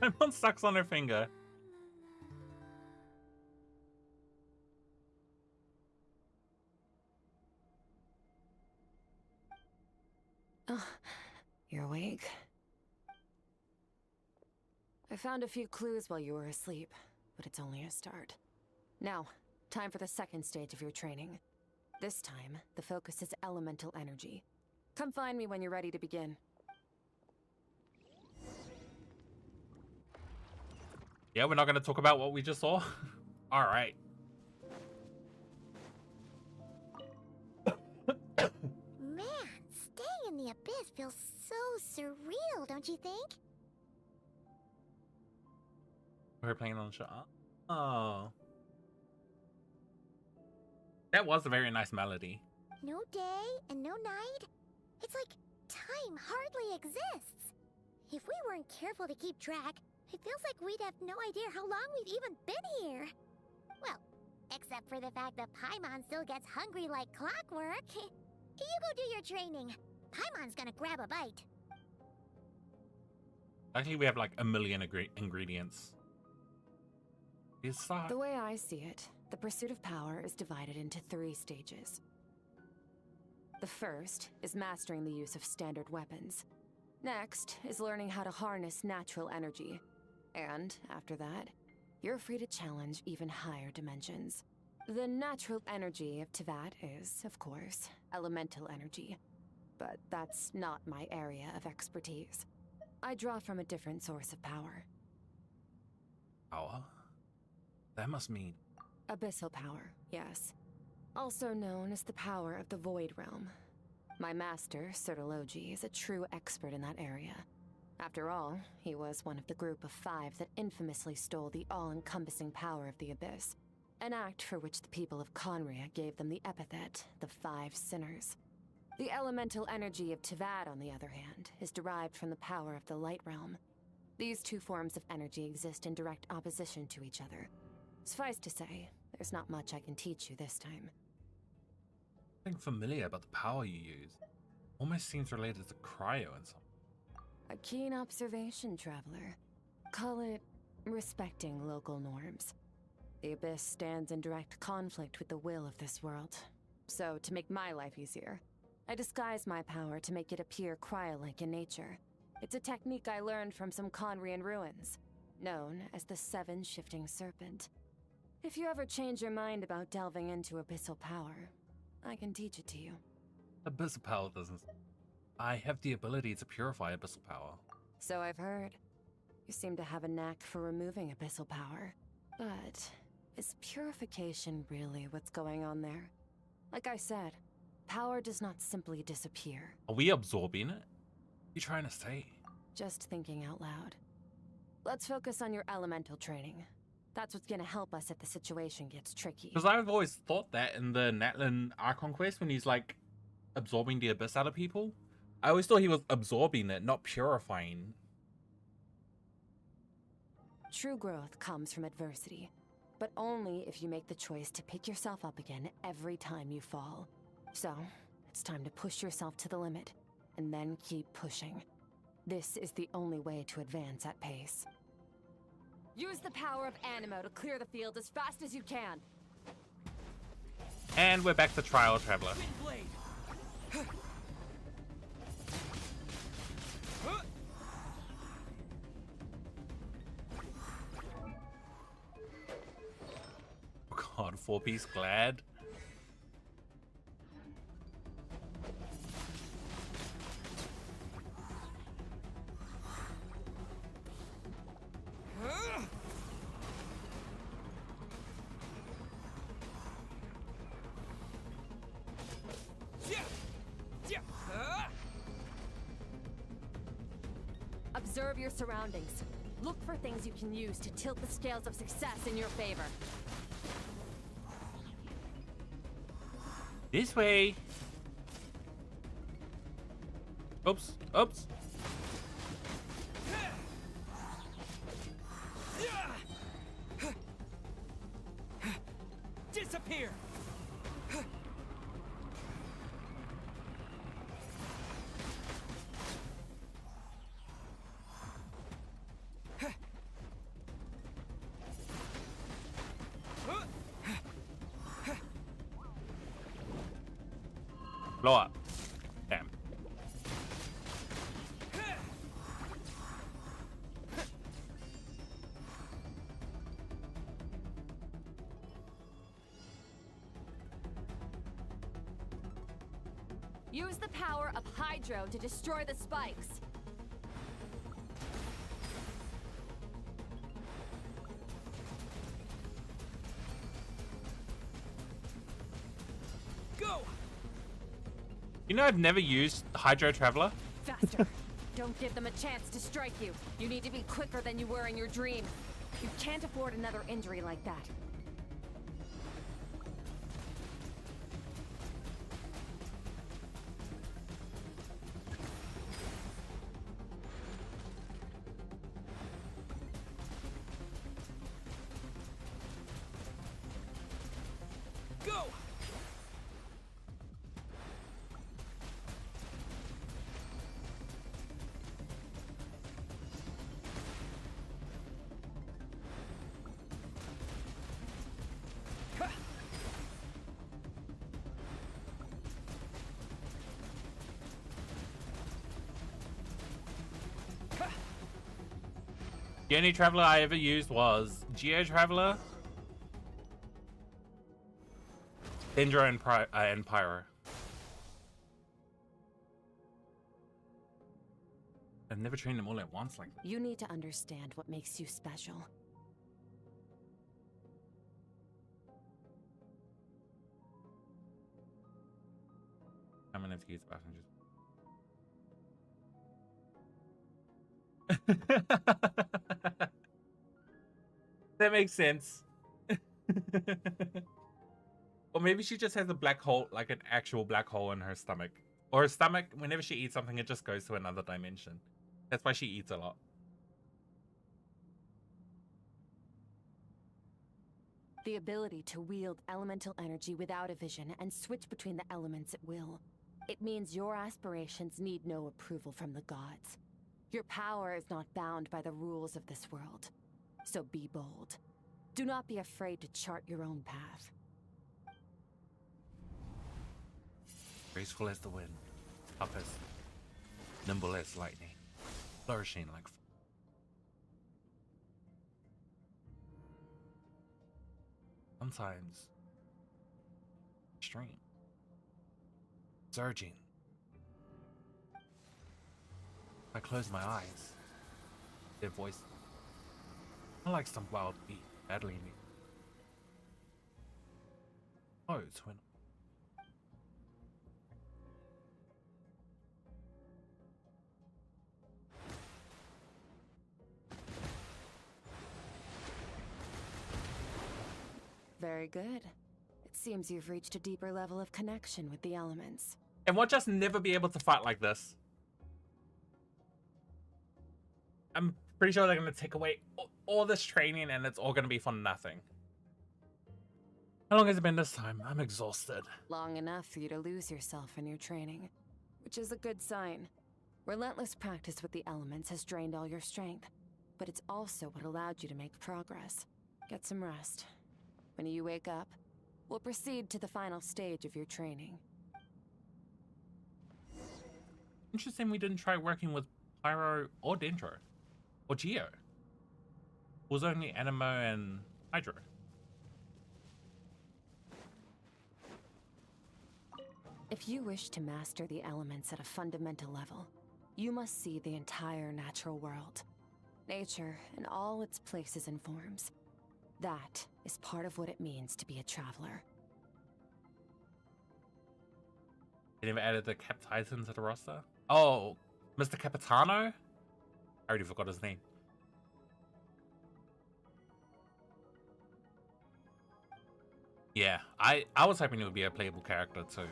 My mom sucks on her finger. Oh, you're awake? I found a few clues while you were asleep, but it's only a start. Now, time for the second stage of your training. This time, the focus is elemental energy. Come find me when you're ready to begin. Yeah, we're not going to talk about what we just saw. All right. Man, staying in the abyss feels so surreal, don't you think? We're playing on the show. Oh. That was a very nice melody. No day and no night. It's like time hardly exists. If we weren't careful to keep track, it feels like we'd have no idea how long we've even been here. Well, except for the fact that Paimon still gets hungry like clockwork. You go do your training. Paimon's gonna grab a bite. Actually, we have like a million ingredients. The way I see it, the pursuit of power is divided into 3 stages. The first is mastering the use of standard weapons. Next is learning how to harness natural energy. And after that, you're free to challenge even higher dimensions. The natural energy of Teyvat is, of course, elemental energy. But that's not my area of expertise. I draw from a different source of power. Power? That must mean... Abyssal power, yes. Also known as the power of the Void Realm. My master, Sertologi, is a true expert in that area. After all, he was one of the group of 5 that infamously stole the all-encompassing power of the Abyss. An act for which the people of Conria gave them the epithet, the 5 Sinners. The elemental energy of Teyvat, on the other hand, is derived from the power of the Light Realm. These 2 forms of energy exist in direct opposition to each other. Suffice to say, there's not much I can teach you this time. Something familiar about the power you use. Almost seems related to cryo and something. A keen observation, traveler. Call it respecting local norms. The Abyss stands in direct conflict with the will of this world. So, to make my life easier, I disguise my power to make it appear cryo-like in nature. It's a technique I learned from some Conrian ruins, known as the 7 Shifting Serpent. If you ever change your mind about delving into abyssal power, I can teach it to you. Abyssal power doesn't... I have the ability to purify abyssal power. So I've heard. You seem to have a knack for removing abyssal power. But is purification really what's going on there? Like I said, power does not simply disappear. Are we absorbing it? What are you trying to say? Just thinking out loud. Let's focus on your elemental training. That's what's gonna help us if the situation gets tricky. Because I've always thought that in the Natlin Archon quest, when he's like absorbing the abyss out of people, I always thought he was absorbing it, not purifying. True growth comes from adversity, but only if you make the choice to pick yourself up again every time you fall. So, it's time to push yourself to the limit, and then keep pushing. This is the only way to advance at pace. Use the power of Animo to clear the field as fast as you can. And we're back to Trial Traveler. God, 4-piece glad. Observe your surroundings. Look for things you can use to tilt the scales of success in your favor. This way. Oops. Oops. Disappear. Blow up. Damn. Use the power of Hydro to destroy the spikes. Go! You know, I've never used Hydro Traveler. Faster. Don't give them a chance to strike you. You need to be quicker than you were in your dream. You can't afford another injury like that. Go! The only Traveler I ever used was Geo Traveler, Dendro, and Pyro. I've never trained them all at once like that. You need to understand what makes you special. I'm gonna have to use passengers. That makes sense. Or maybe she just has a black hole, like an actual black hole in her stomach. Or her stomach, whenever she eats something, it just goes to another dimension. That's why she eats a lot. The ability to wield elemental energy without a vision and switch between the elements at will. It means your aspirations need no approval from the gods. Your power is not bound by the rules of this world. So be bold. Do not be afraid to chart your own path. Graceful as the wind, up as nimble as lightning, flourishing like sometimes extreme, surging. I close my eyes. Their voice, I like some wild beast battling me. Oh, twin. Very good. It seems you've reached a deeper level of connection with the elements. And we'll just never be able to fight like this. I'm pretty sure they're going to take away all this training and it's all going to be for nothing. How long has it been this time? I'm exhausted. Long enough for you to lose yourself in your training, which is a good sign. Relentless practice with the elements has drained all your strength, but it's also what allowed you to make progress. Get some rest. When you wake up, we'll proceed to the final stage of your training. Interesting we didn't try working with Pyro or Dendro. Or Geo. It was only Animo and Hydro. If you wish to master the elements at a fundamental level, you must see the entire natural world. Nature in all its places and forms. That is part of what it means to be a traveler. They never added the Captitan to the roster? Oh, Mr. Capitano? I already forgot his name. Yeah, I was hoping it would be a playable character too.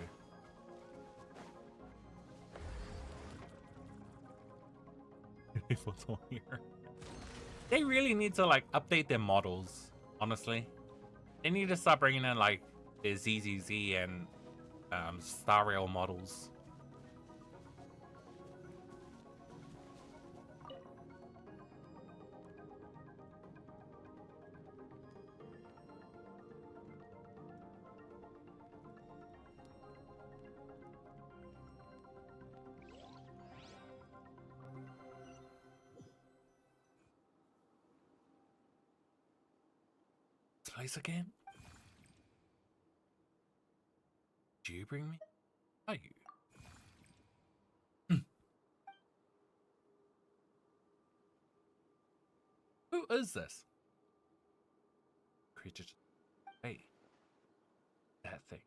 They really need to like update their models, honestly. They need to start bringing in like their ZZZ and Star Rail models. Place again? Do you bring me? Are you? Who is this? Creature. Hey. That thing.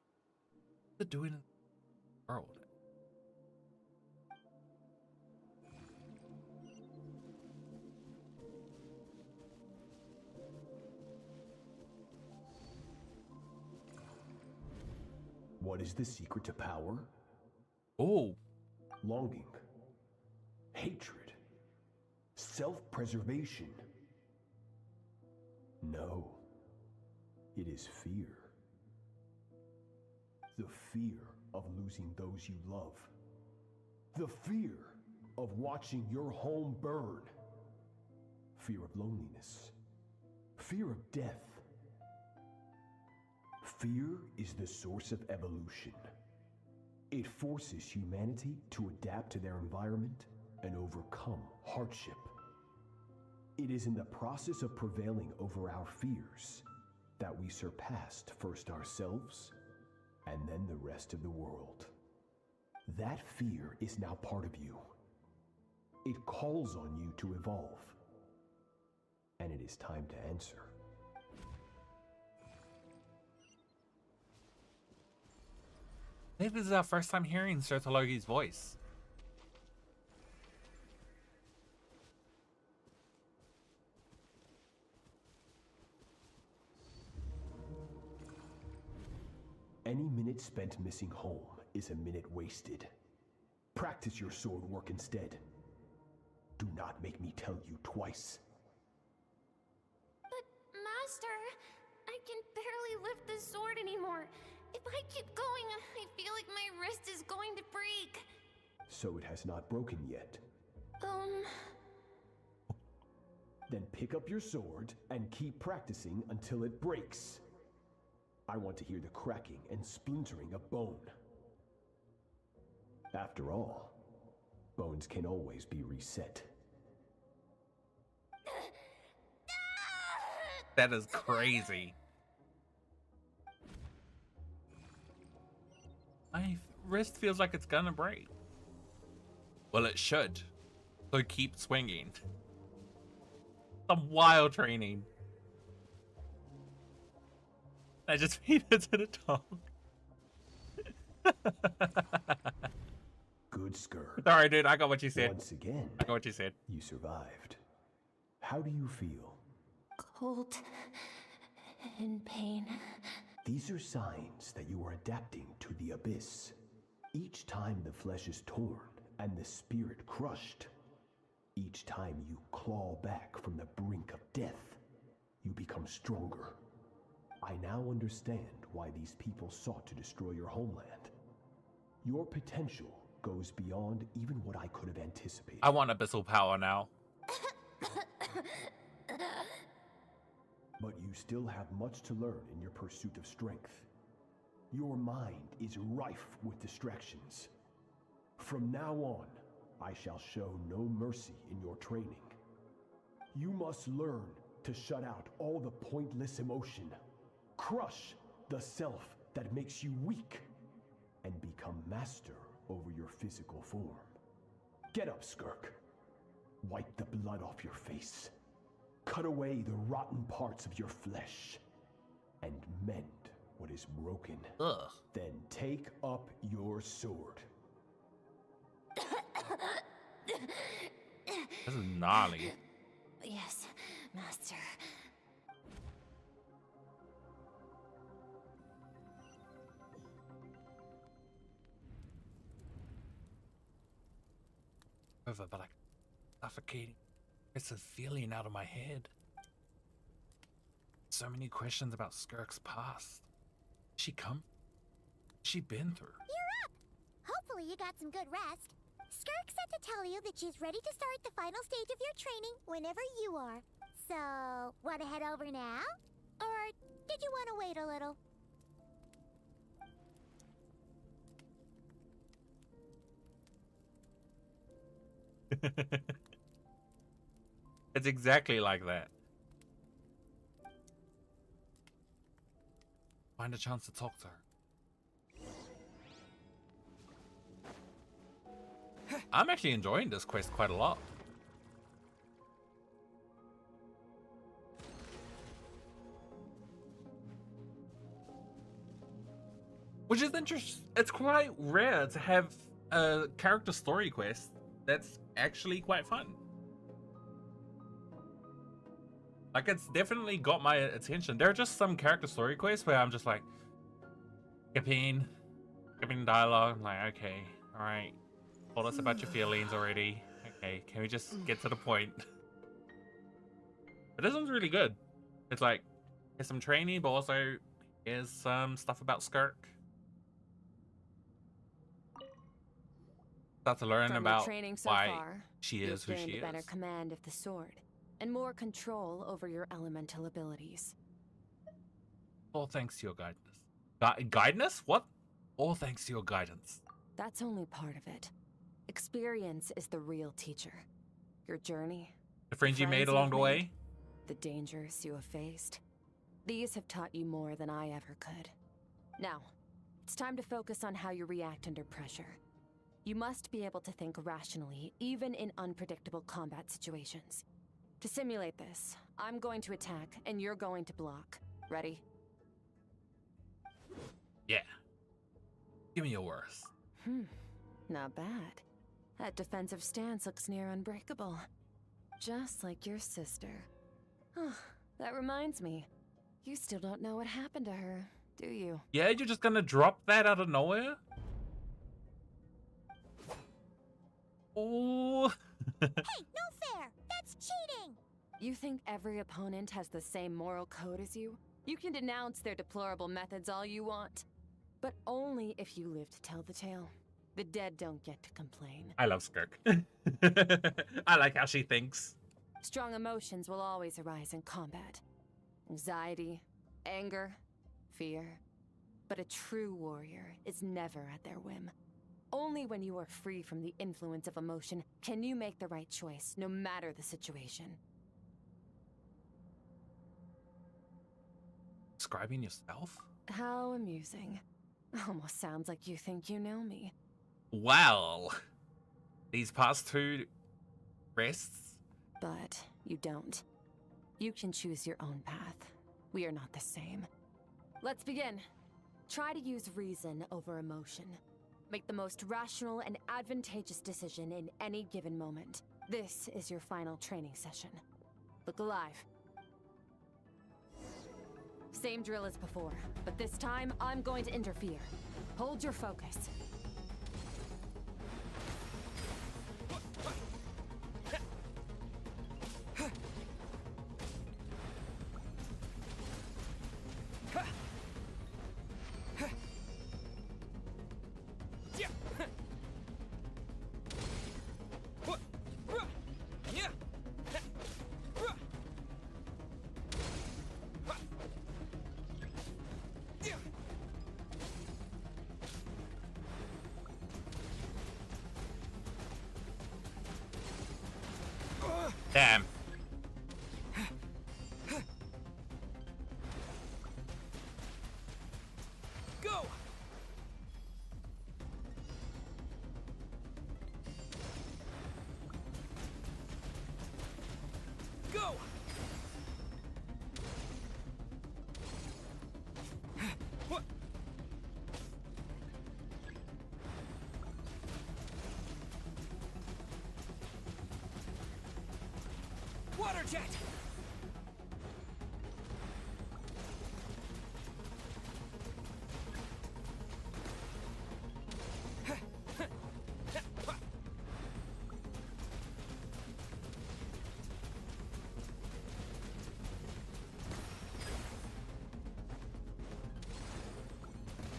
What's it doing in the world? What is the secret to power? Oh. Longing. Hatred. Self-preservation. No. It is fear. The fear of losing those you love. The fear of watching your home burn. Fear of loneliness. Fear of death. Fear is the source of evolution. It forces humanity to adapt to their environment and overcome hardship. It is in the process of prevailing over our fears that we surpassed first ourselves and then the rest of the world. That fear is now part of you. It calls on you to evolve. And it is time to answer. I think this is our first time hearing Sertologi's voice. Any minute spent missing home is a minute wasted. Practice your sword work instead. Do not make me tell you twice. But, Master, I can barely lift the sword anymore. If I keep going, I feel like my wrist is going to break. So it has not broken yet. Then pick up your sword and keep practicing until it breaks. I want to hear the cracking and splintering of bone. After all, bones can always be reset. That is crazy. My wrist feels like it's gonna break. Well, it should. So keep swinging. Some wild training. I just feed it to the dog. Good Skirk. Sorry, dude. I got what you said. Once again, I got what you said. You survived. How do you feel? Cold and pain. These are signs that you are adapting to the abyss. Each time the flesh is torn and the spirit crushed, each time you claw back from the brink of death, you become stronger. I now understand why these people sought to destroy your homeland. Your potential goes beyond even what I could have anticipated. I want abyssal power now. But you still have much to learn in your pursuit of strength. Your mind is rife with distractions. From now on, I shall show no mercy in your training. You must learn to shut out all the pointless emotion, crush the self that makes you weak, and become master over your physical form. Get up, Skirk. Wipe the blood off your face. Cut away the rotten parts of your flesh. And mend what is broken. Ugh. Then take up your sword. This is gnarly. Yes, master. Over, but like suffocating. It's a feeling out of my head. So many questions about Skirk's past. She come? She been through? You're up! Hopefully you got some good rest. Skirk said to tell you that she's ready to start the final stage of your training whenever you are. So, wanna head over now? Or did you wanna wait a little? It's exactly like that. Find a chance to talk to her. I'm actually enjoying this quest quite a lot. Which is interesting. It's quite rare to have a character story quest that's actually quite fun. Like, it's definitely got my attention. There are just some character story quests where I'm just like, skipping dialogue. I'm like, okay, all right. Told us about your feelings already. Okay, can we just get to the point? But this one's really good. It's like, here's some training, but also here's some stuff about Skirk. Start to learn From about your training so why far, she is who you've she gained a better is. command of the sword and more control over your elemental abilities. All thanks to your guidance. Guidance? What? All thanks to your guidance. That's only part of it. Experience is the real teacher. Your journey, The friends you made friends along you've the made, way? the dangers you have faced. These have taught you more than I ever could. Now, it's time to focus on how you react under pressure. You must be able to think rationally, even in unpredictable combat situations. To simulate this, I'm going to attack, and you're going to block. Ready? Yeah. Give me your worst. Not bad. That defensive stance looks near unbreakable. Just like your sister. Oh, that reminds me. You still don't know what happened to her, do you? Yeah, you're just gonna drop that out of nowhere? Oh. Hey, no fair! That's cheating! You think every opponent has the same moral code as you? You can denounce their deplorable methods all you want. But only if you live to tell the tale. The dead don't get to complain. I love Skirk. I like how she thinks. Strong emotions will always arise in combat. Anxiety, anger, fear. But a true warrior is never at their whim. Only when you are free from the influence of emotion can you make the right choice, no matter the situation. Describing yourself? How amusing. Almost sounds like you think you know me. Well, these past two rests. But you don't. You can choose your own path. We are not the same. Let's begin. Try to use reason over emotion. Make the most rational and advantageous decision in any given moment. This is your final training session. Look alive. Same drill as before, but this time I'm going to interfere. Hold your focus. Damn. Go! Go! What? Water jet!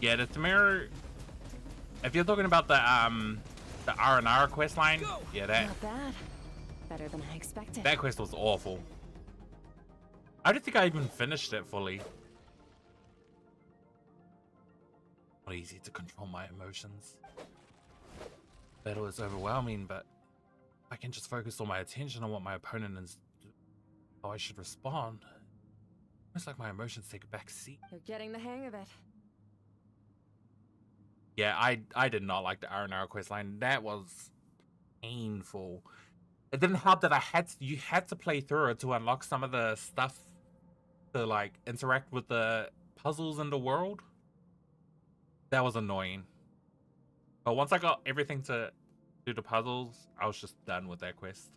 Yeah, the Tamir. If you're talking about the R&R quest line, yeah, that Not bad. Better than I expected. that quest was awful. I don't think I even finished it fully. Not easy to control my emotions. Battle is overwhelming, but I can just focus all my attention on what my opponent is, how I should respond. It's like my emotions take a back seat. You're getting the hang of it. Yeah, I did not like the R&R quest line. That was painful. It didn't help that you had to play through it to unlock some of the stuff to like interact with the puzzles in the world. That was annoying. But once I got everything to do the puzzles, I was just done with that quest.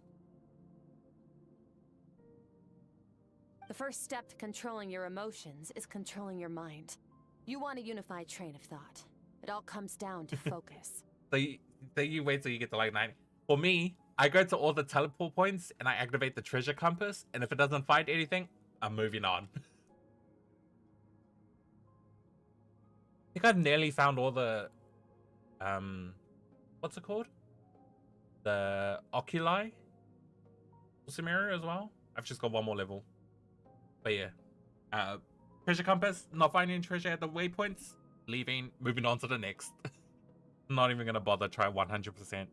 The first step to controlling your emotions is controlling your mind. You want a unified train of thought. It all comes down to focus. So you wait till you get to like 90. For me, I go to all the teleport points and I activate the treasure compass, and if it doesn't find anything, I'm moving on. I think I've nearly found all the what's it called? The oculi scenario as well. I've just got one more level. But yeah. Treasure compass, not finding treasure at the waypoints, leaving, moving on to the next. Not even gonna bother try 100%.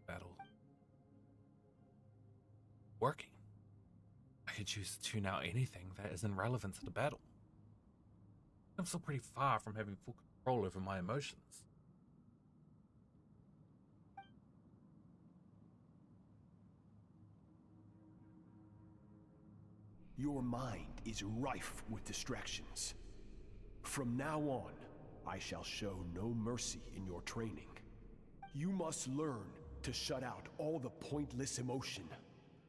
Battle. Working. I could choose to tune out anything that isn't relevant to the battle. I'm still pretty far from having full control over my emotions. Your mind is rife with distractions. From now on, I shall show no mercy in your training. You must learn to shut out all the pointless emotion,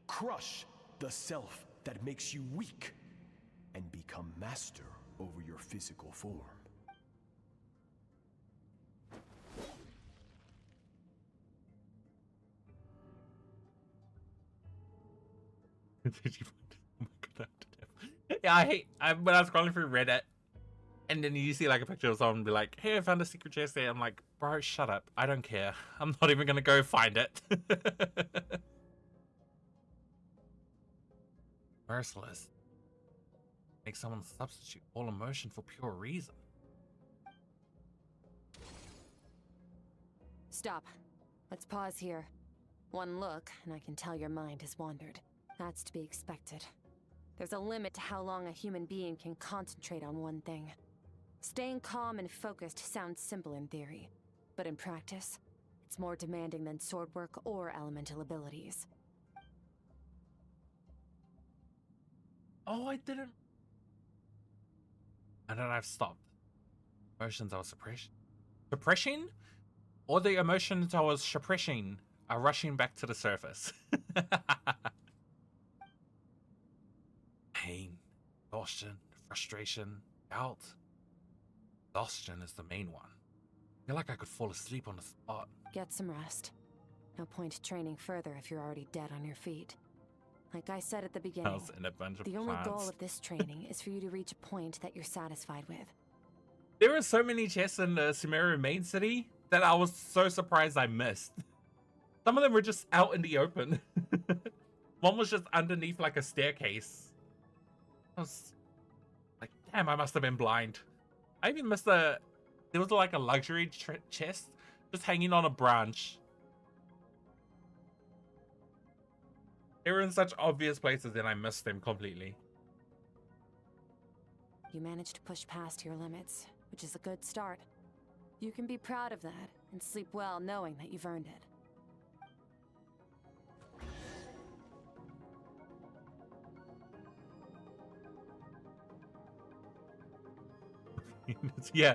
crush the self that makes you weak, and become master over your physical form. Yeah, when I was scrolling through Reddit, and then you see like a picture of someone be like, "Hey, I found a secret chest there." I'm like, bro, shut up. I don't care. I'm not even gonna go find it. Merciless. Make someone substitute all emotion for pure reason. Stop. Let's pause here. One look, and I can tell your mind has wandered. That's to be expected. There's a limit to how long a human being can concentrate on one thing. Staying calm and focused sounds simple in theory, but in practice, it's more demanding than sword work or elemental abilities. Oh, I didn't. And then I've stopped. Emotions I was suppressing? Or the emotions I was suppressing are rushing back to the surface. Pain, exhaustion, frustration, doubt. Exhaustion is the main one. I feel like I could fall asleep on the spot. Get some rest. No point training further if you're already dead on your feet. Like I said at the beginning, In a bunch of the only plants. goal of this training is for you to reach a point that you're satisfied with. There are so many chests in the Sumeru main city that I was so surprised I missed. Some of them were just out in the open. One was just underneath like a staircase. I was like, damn, I must have been blind. I even missed there was like a luxury chest just hanging on a branch. They were in such obvious places and I missed them completely. You managed to push past your limits, which is a good start. You can be proud of that and sleep well knowing that you've earned it. Yeah,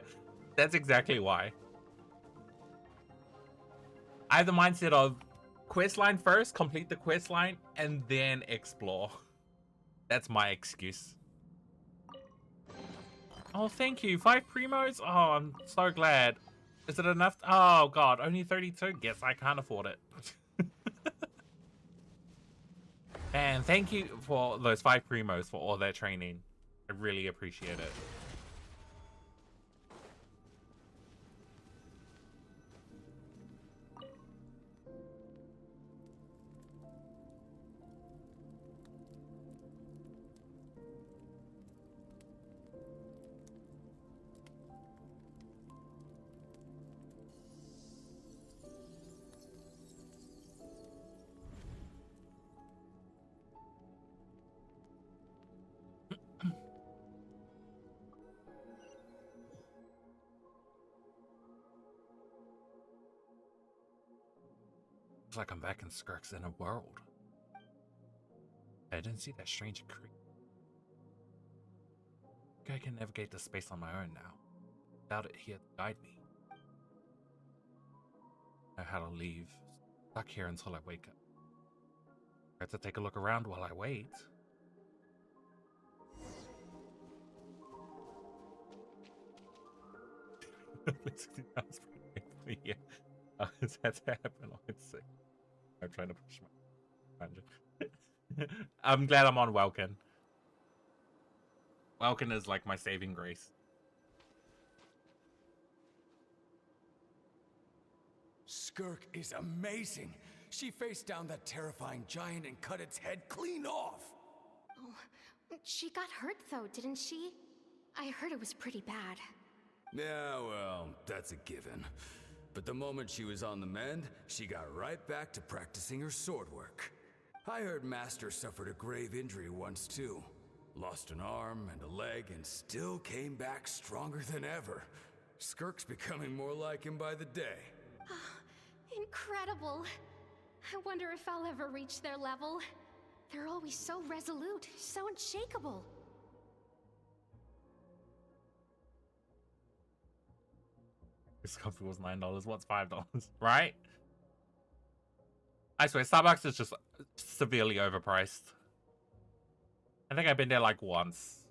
that's exactly why. I have the mindset of quest line first, complete the quest line, and then explore. That's my excuse. Oh, thank you. 5 primos? Oh, I'm so glad. Is it enough? Oh, God. Only 32? Guess I can't afford it. And thank you for those 5 primos for all their training. I really appreciate it. Looks like I'm back in Skirk's inner world. I didn't see that strange creek. I think I can navigate the space on my own now. Without it here to guide me. I know how to leave. Stuck here until I wake up. I have to take a look around while I wait. Yeah. It's had to happen on sick. I'm trying to push my tangent. I'm glad I'm on Welkin. Welkin is like my saving grace. Skirk is amazing. She faced down that terrifying giant and cut its head clean off. Oh, she got hurt though, didn't she? I heard it was pretty bad. Yeah, well, that's a given. But the moment she was on the mend, she got right back to practicing her sword work. I heard Master suffered a grave injury once too. Lost an arm and a leg and still came back stronger than ever. Skirk's becoming more like him by the day. Incredible. I wonder if I'll ever reach their level. They're always so resolute, so unshakable. This coffee was $9. What's $5? Right? I swear, Starbucks is just severely overpriced. I think I've been there like once.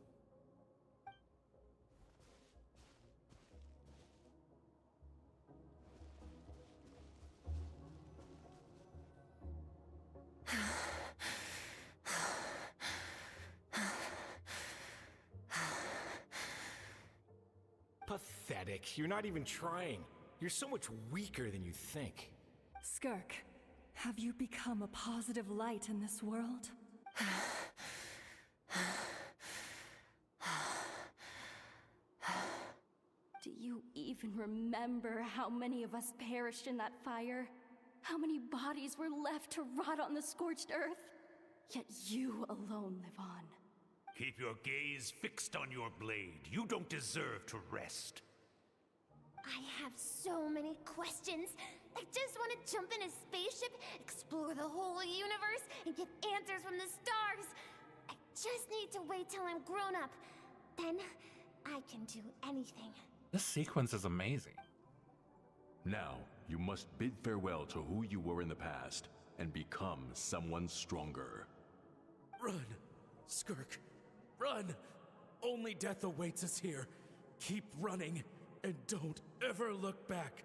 Pathetic. You're not even trying. You're so much weaker than you think. Skirk, have you become a positive light in this world? Do you even remember how many of us perished in that fire? How many bodies were left to rot on the scorched earth? Yet you alone live on. Keep your gaze fixed on your blade. You don't deserve to rest. I have so many questions. I just want to jump in a spaceship, explore the whole universe, and get answers from the stars. I just need to wait till I'm grown up. Then I can do anything. This sequence is amazing. Now, you must bid farewell to who you were in the past and become someone stronger. Run, Skirk, run! Only death awaits us here. Keep running, and don't ever look back.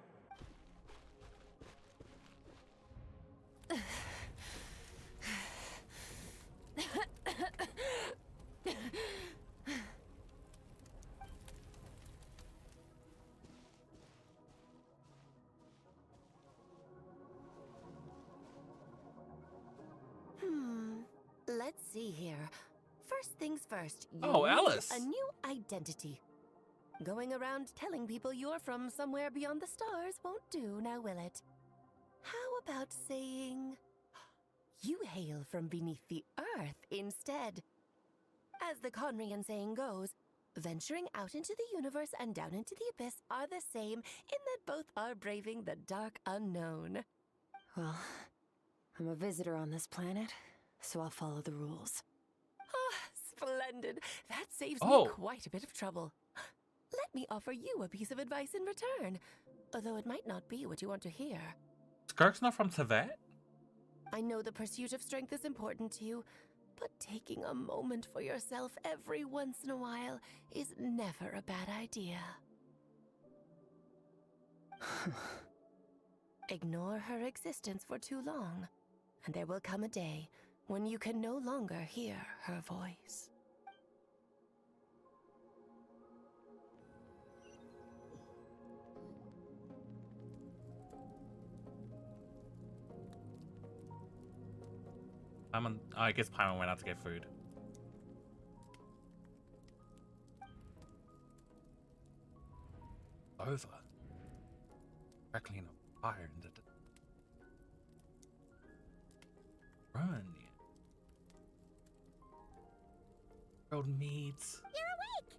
Let's see here. First things first, you Oh, need Alice. a new identity. Going around telling people you're from somewhere beyond the stars won't do, now will it? How about saying you hail from beneath the earth instead? As the Conrian saying goes, venturing out into the universe and down into the abyss are the same in that both are braving the dark unknown. Well, I'm a visitor on this planet, so I'll follow the rules. Ah, splendid. That saves Oh. me quite a bit of trouble. Let me offer you a piece of advice in return, although it might not be what you want to hear. Skirk's not from Tibet? I know the pursuit of strength is important to you, but taking a moment for yourself every once in a while is never a bad idea. Ignore her existence for too long, and there will come a day when you can no longer hear her voice. I guess Paimon went out to get food. Over. Crackling of fire into the run. Road meats. You're awake!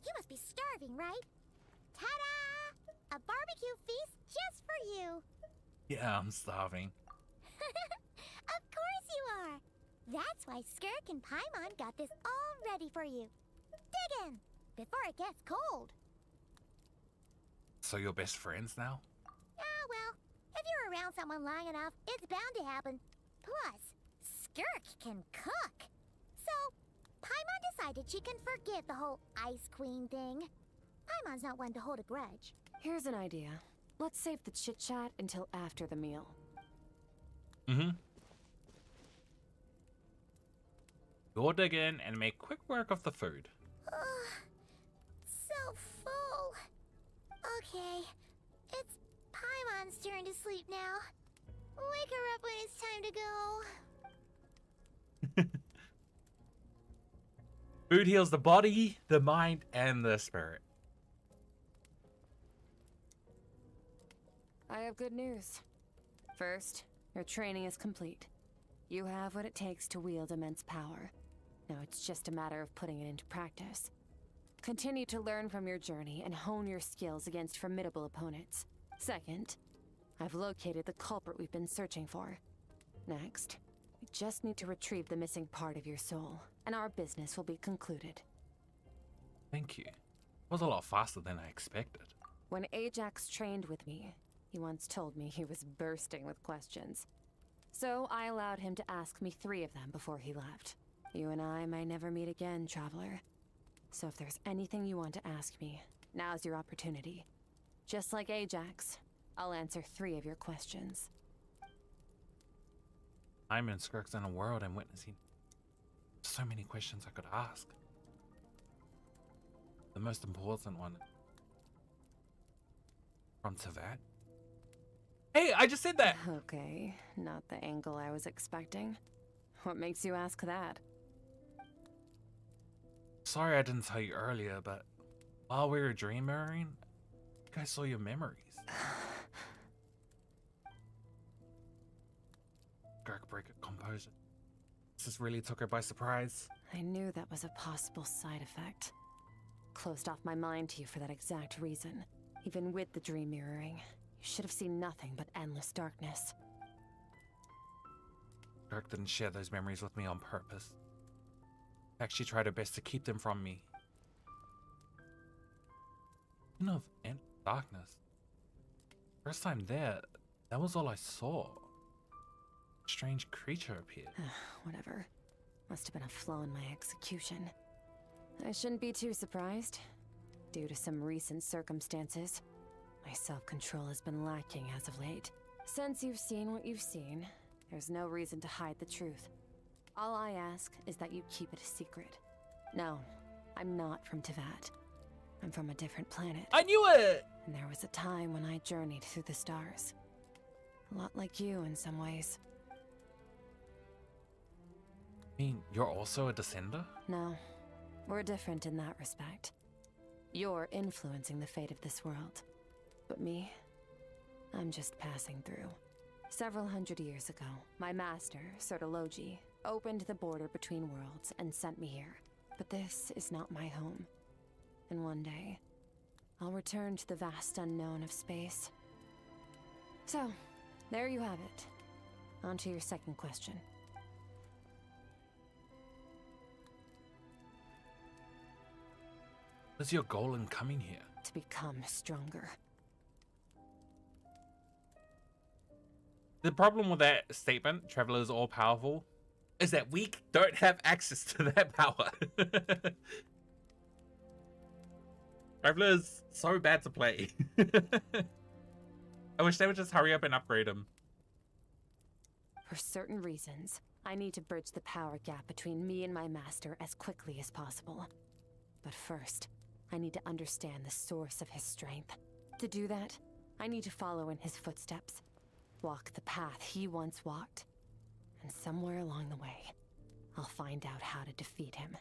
You must be starving, right? Ta-da! A barbecue feast just for you! Yeah, I'm starving. Of course you are! That's why Skirk and Paimon got this all ready for you. Dig in, before it gets cold. So you're best friends now? Ah, well, if you're around someone long enough, it's bound to happen. Plus, Skirk can cook. So, Paimon decided she can forget the whole Ice Queen thing. Paimon's not one to hold a grudge. Here's an idea. Let's save the chit-chat until after the meal. Mm-hmm. You'll dig in and make quick work of the food. So full. Okay, it's Paimon's turn to sleep now. Wake her up when it's time to go. Food heals the body, the mind, and the spirit. I have good news. First, your training is complete. You have what it takes to wield immense power. Now it's just a matter of putting it into practice. Continue to learn from your journey and hone your skills against formidable opponents. Second, I've located the culprit we've been searching for. Next, we just need to retrieve the missing part of your soul, and our business will be concluded. Thank you. It was a lot faster than I expected. When Ajax trained with me, he once told me he was bursting with questions. So I allowed him to ask me 3 of them before he left. You and I may never meet again, traveler. So if there's anything you want to ask me, now's your opportunity. Just like Ajax, I'll answer 3 of your questions. I'm in Skirk's in a world and witnessing so many questions I could ask. The most important one from Tibet. Hey, I just said that! Okay, not the angle I was expecting. What makes you ask that? Sorry I didn't tell you earlier, but while we were dream mirroring, I think I saw your memories. Skirk break her composure. This really took her by surprise. I knew that was a possible side effect. Closed off my mind to you for that exact reason. Even with the dream mirroring, you should have seen nothing but endless darkness. Skirk didn't share those memories with me on purpose. In fact, she tried her best to keep them from me. Of endless darkness. First time there, that was all I saw. A strange creature appeared. Whatever. Must have been a flaw in my execution. I shouldn't be too surprised. Due to some recent circumstances, my self-control has been lacking as of late. Since you've seen what you've seen, there's no reason to hide the truth. All I ask is that you keep it a secret. No, I'm not from Teyvat. I'm from a different planet. I knew it! And there was a time when I journeyed through the stars. A lot like you in some ways. I mean, you're also a descender? No, we're different in that respect. You're influencing the fate of this world. But me, I'm just passing through. Several hundred years ago, my master, Sertologi, opened the border between worlds and sent me here. But this is not my home. And one day, I'll return to the vast unknown of space. So, there you have it. On to your second question. What's your goal in coming here? To become stronger. The problem with that statement, Traveler is all powerful, is that we don't have access to that power. Traveler is so bad to play. I wish they would just hurry up and upgrade him. For certain reasons, I need to bridge the power gap between me and my master as quickly as possible. But first, I need to understand the source of his strength. To do that, I need to follow in his footsteps. Walk the path he once walked. And somewhere along the way, I'll find out how to defeat him.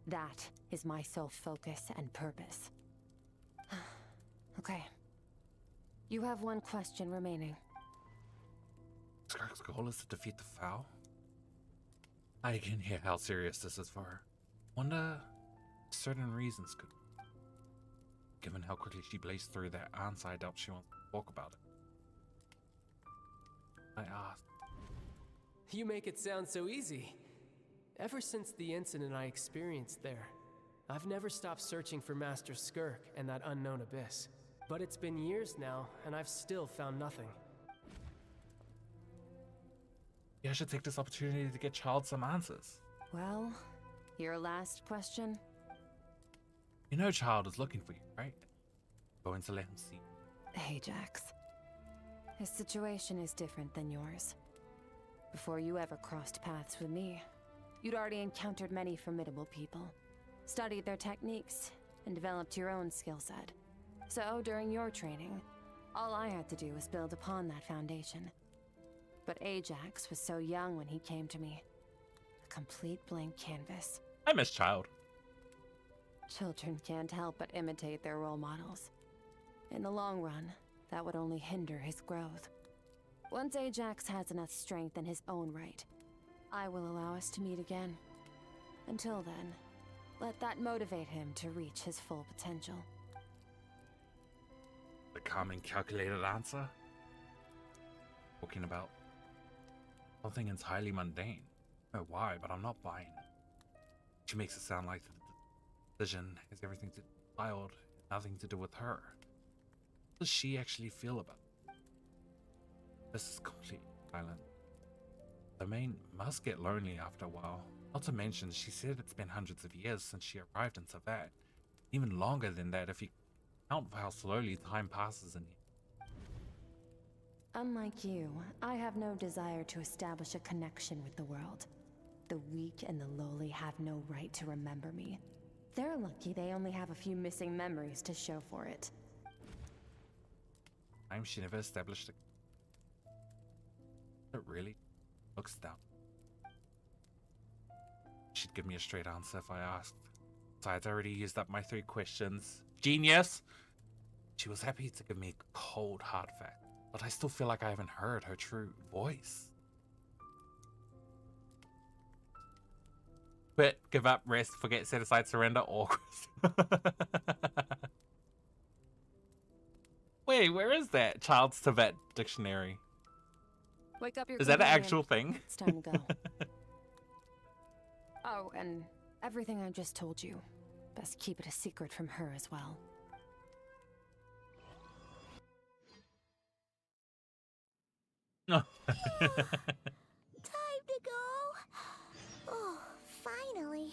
That is my sole focus and purpose. Okay. You have one question remaining. Skirk's goal is to defeat the Foul? I can hear how serious this is for her. Wonder if certain reasons could. Given how quickly she blazed through that answer, I doubt she wants to talk about it. I asked. You make it sound so easy. Ever since the incident I experienced there, I've never stopped searching for Master Skirk and that unknown abyss. But it's been years now, and I've still found nothing. Yeah, I should take this opportunity to get Child some answers. Well, your last question? You know Child is looking for you, right? Going to let him see. Ajax. His situation is different than yours. Before you ever crossed paths with me, you'd already encountered many formidable people, studied their techniques, and developed your own skill set. So, during your training, all I had to do was build upon that foundation. But Ajax was so young when he came to me. A complete blank canvas. I miss Child. Children can't help but imitate their role models. In the long run, that would only hinder his growth. Once Ajax has enough strength in his own right, I will allow us to meet again. Until then, let that motivate him to reach his full potential. The calm and calculated answer? Talking about something entirely mundane. I don't know why, but I'm not buying it. She makes it sound like the decision has everything to do with the child, nothing to do with her. What does she actually feel about it? This is complete silence. The main must get lonely after a while. Not to mention, she said it's been hundreds of years since she arrived in Teyvat. Even longer than that if you count how slowly time passes in here. Unlike you, I have no desire to establish a connection with the world. The weak and the lowly have no right to remember me. They're lucky they only have a few missing memories to show for it. She never established it really looks down. She'd give me a straight answer if I asked. Besides, I already used up my 3 questions. Genius! She was happy to give me cold hard fact, but I still feel like I haven't heard her true voice. Quit, give up, rest, forget, set aside, surrender, or... Wait, where is that? Child's Tibet dictionary. Wake up your Is that an companion. actual thing? It's time to go. Oh, and everything I just told you. Best keep it a secret from her as well. No. Time to go. Oh, finally.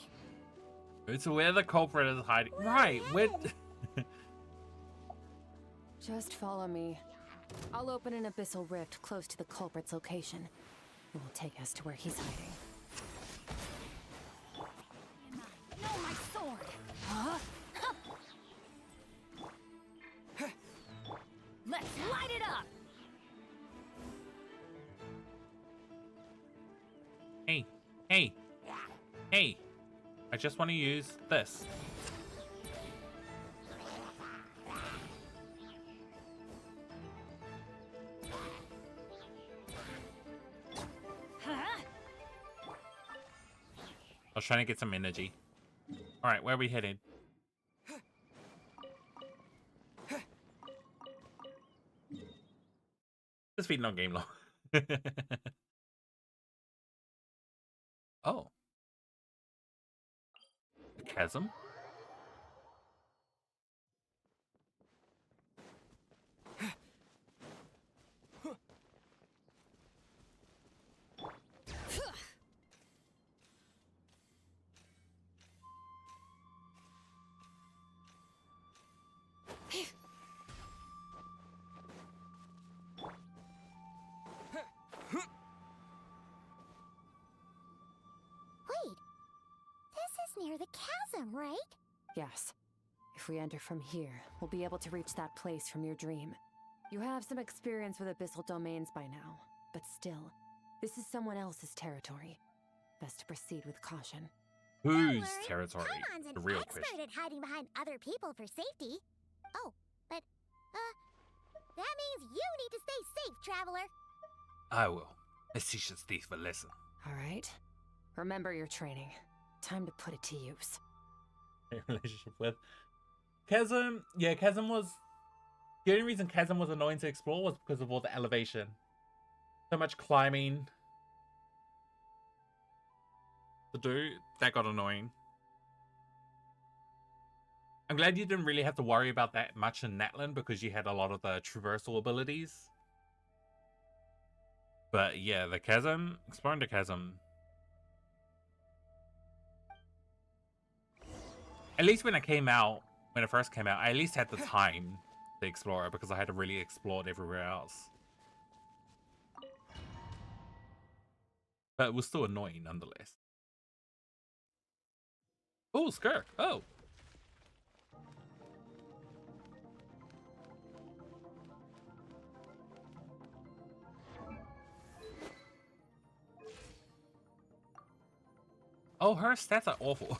It's where the culprit is hiding. Right, where... Just follow me. I'll open an abyssal rift close to the culprit's location. It will take us to where he's hiding. No, my sword! Huh? Let's light it up! Hey, hey, hey. I just want to use this. I was trying to get some energy. All right, where are we headed? Just feeding on game log. Oh. A chasm? Wait, this is near the chasm, right? Yes. If we enter from here, we'll be able to reach that place from your dream. You have some experience with abyssal domains by now, but still, this is someone else's territory. Best to proceed with caution. Whose territory? Paimon's The an real expert question. at hiding behind other people for safety. Oh, but, that means you need to stay safe, traveler. I will. Let's teach this thief a lesson. All right. Remember your training. Time to put it to use. Relationship with Chasm. Yeah, Chasm was... The only reason Chasm was annoying to explore was because of all the elevation. So much climbing to do. That got annoying. I'm glad you didn't really have to worry about that much in Natlan because you had a lot of the traversal abilities. But yeah, the chasm, exploring the chasm. At least when it first came out, I at least had the time to explore it because I had to really explore it everywhere else. But it was still annoying nonetheless. Oh, Skirk. Oh. Oh, her stats are awful.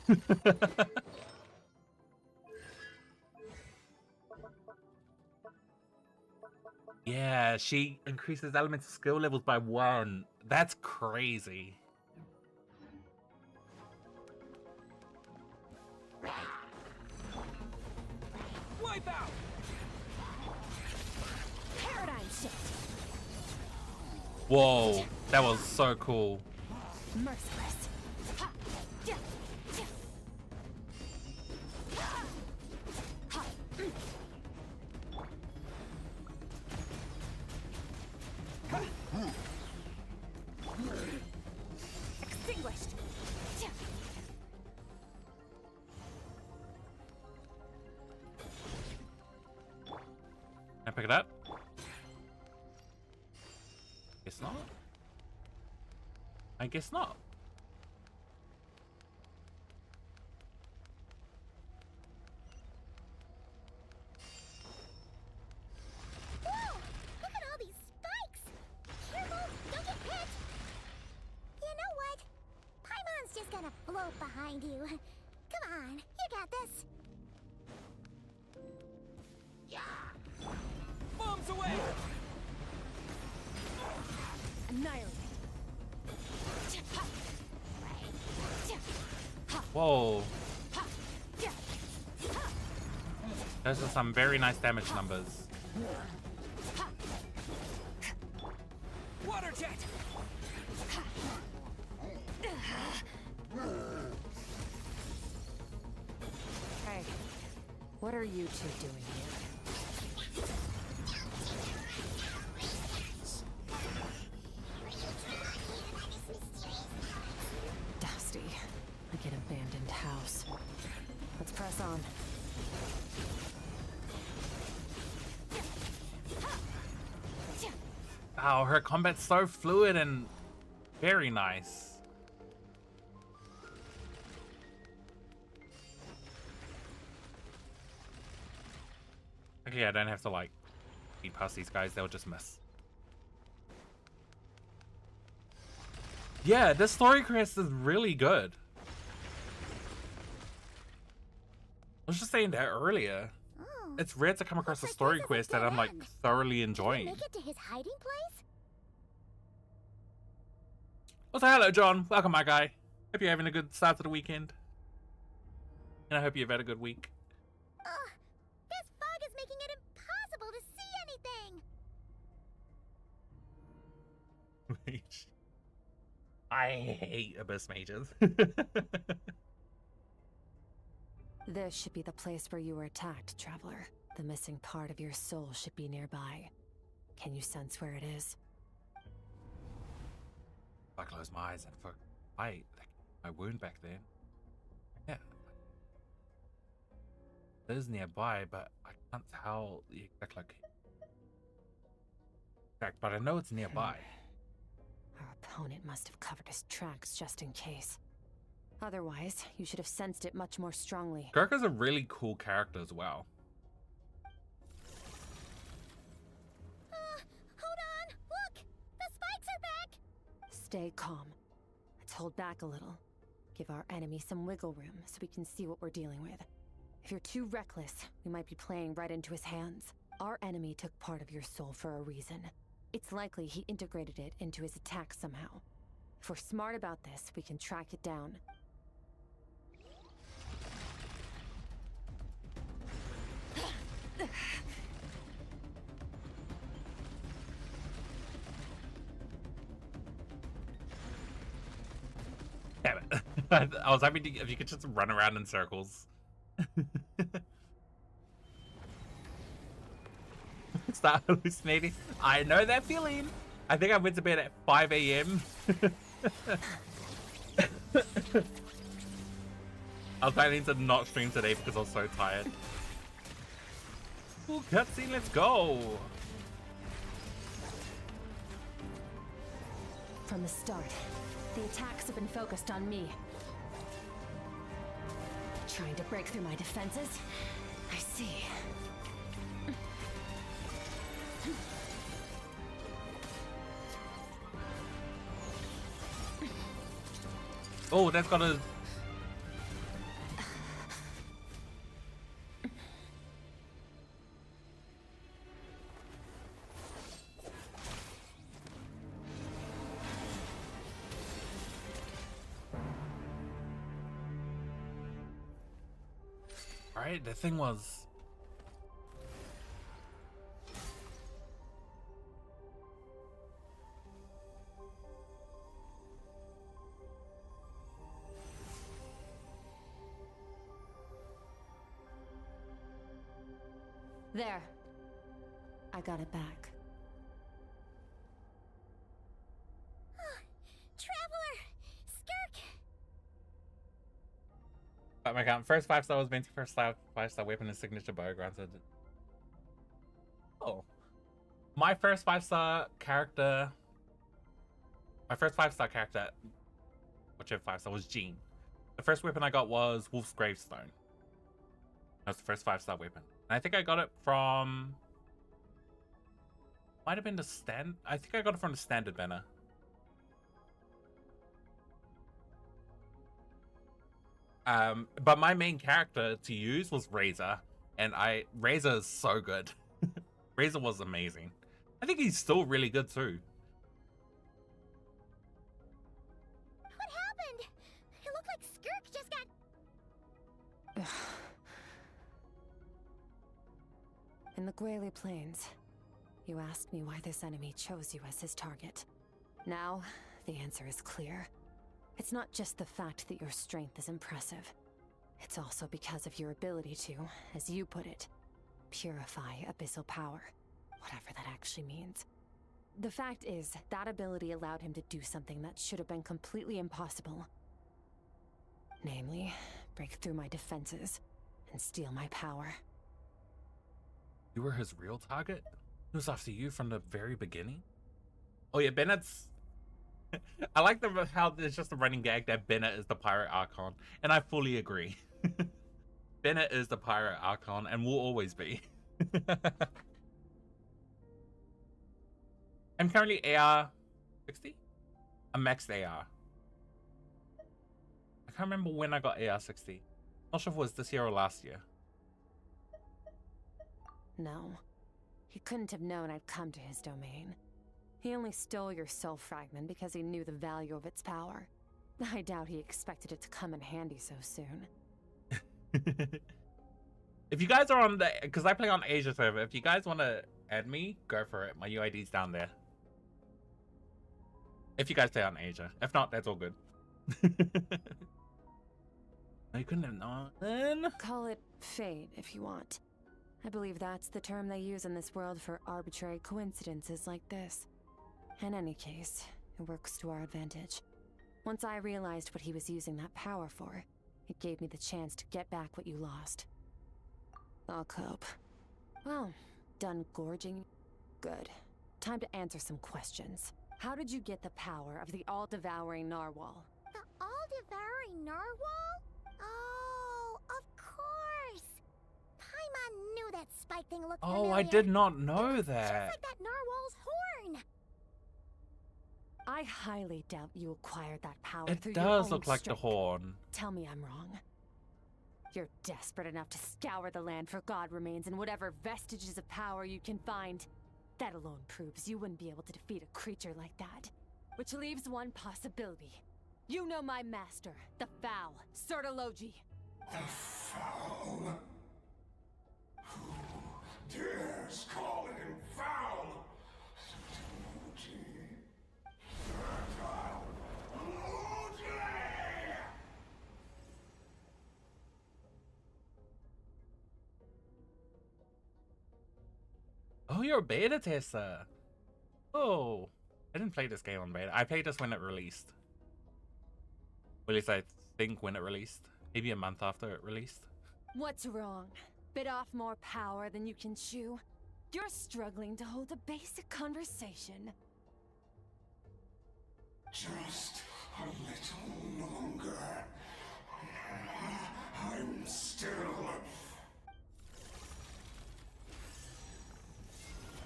Yeah, she increases elemental skill levels by 1. That's crazy. Wipe out! Paradigm shift! Whoa, that was so cool. Merciless! Ha! Ja! Ja! Ha! Extinguished! Ja! Can I pick it up? Guess not. I guess not. Whoa! Look at all these spikes! Careful! Don't get hit! You know what? Paimon's just gonna float behind you. Come on, you got this. Bombs away! Annihilate! Whoa. Those are some very nice damage numbers. Water jet! Hey, what are you two doing here? Dusty, like an abandoned house. Let's press on. Wow, her combat's so fluid and very nice. Okay, I don't have to like beat past these guys, they'll just miss. Yeah, this story quest is really good. I was just saying that earlier. It's rare to come across a story quest that I'm like thoroughly enjoying. Make it to his hiding place? Also, hello, John. Welcome, my guy. Hope you're having a good start to the weekend. And I hope you've had a good week. This fog is making it impossible to see anything. Mage. I hate Abyss Mages. This should be the place where you were attacked, Traveler. The missing part of your soul should be nearby. Can you sense where it is? I close my eyes and for my wound back then. Yeah. It is nearby, but I can't tell the exact location. But I know it's nearby. Our opponent must have covered his tracks just in case. Otherwise, you should have sensed it much more strongly. Skirk is a really cool character as well. Hold on! Look! The spikes are back! Stay calm. Let's hold back a little. Give our enemy some wiggle room so we can see what we're dealing with. If you're too reckless, we might be playing right into his hands. Our enemy took part of your soul for a reason. It's likely he integrated it into his attack somehow. If we're smart about this, we can track it down. Damn it. I was hoping if you could just run around in circles. Start hallucinating. I know that feeling. I think I went to bed at 5 a.m. I was planning to not stream today because I was so tired. Ooh, cutscene, let's go. From the start, the attacks have been focused on me. Trying to break through my defenses? I see. Oh, that's got a... Right, the thing was... There. I got it back. Traveler! Skirk! But my count. First 5-star was Minty, first 5-star weapon and signature bow granted. Oh. My first 5-star character... My first 5-star character, whichever 5-star, was Jean. The first weapon I got was Wolf's Gravestone. That was the first 5-star weapon. And I think I got it from... Might have been the stand... I think I got it from the standard banner. But my main character to use was Razor. And Razor is so good. Razor was amazing. I think he's still really good too. What happened? It looked like Skirk just got In the Guili Plains, you asked me why this enemy chose you as his target. Now, the answer is clear. It's not just the fact that your strength is impressive. It's also because of your ability to, as you put it, purify abyssal power. Whatever that actually means. The fact is, that ability allowed him to do something that should have been completely impossible. Namely, break through my defenses and steal my power. You were his real target? He was after you from the very beginning? Oh yeah, Bennett's... I like how there's just a running gag that Bennett is the Pirate Archon, and I fully agree. Bennett is the Pirate Archon and will always be. I'm currently AR 60? I'm maxed AR. I can't remember when I got AR 60. Not sure if it was this year or last year. No. He couldn't have known I'd come to his domain. He only stole your soul fragment because he knew the value of its power. I doubt he expected it to come in handy so soon. If you guys are on the... Because I play on Asia server. If you guys want to add me, go for it. My UID's down there. If you guys play on Asia. If not, that's all good. I couldn't have known. Call it fate if you want. I believe that's the term they use in this world for arbitrary coincidences like this. In any case, it works to our advantage. Once I realized what he was using that power for, it gave me the chance to get back what you lost. I'll cope. Well, done gorging? Good. Time to answer some questions. How did you get the power of the all-devouring narwhal? The all-devouring narwhal? Oh, of course! Paimon knew that spike thing looked familiar. Oh, I did not know that. Just like that narwhal's horn! I highly doubt you acquired that power It through your does own look like the strength. horn. Tell me I'm wrong. You're desperate enough to scour the land for god remains and whatever vestiges of power you can find. That alone proves you wouldn't be able to defeat a creature like that. Which leaves one possibility. You know my master, the Foul, Sertologi. The Foul? Who dares call him foul? Oh, you're a beta tester. Oh, I didn't play this game on beta. I played this when it released. Or at least I think when it released. Maybe a month after it released. What's wrong? Bit off more power than you can chew? You're struggling to hold a basic conversation. Just a little longer. I'm still...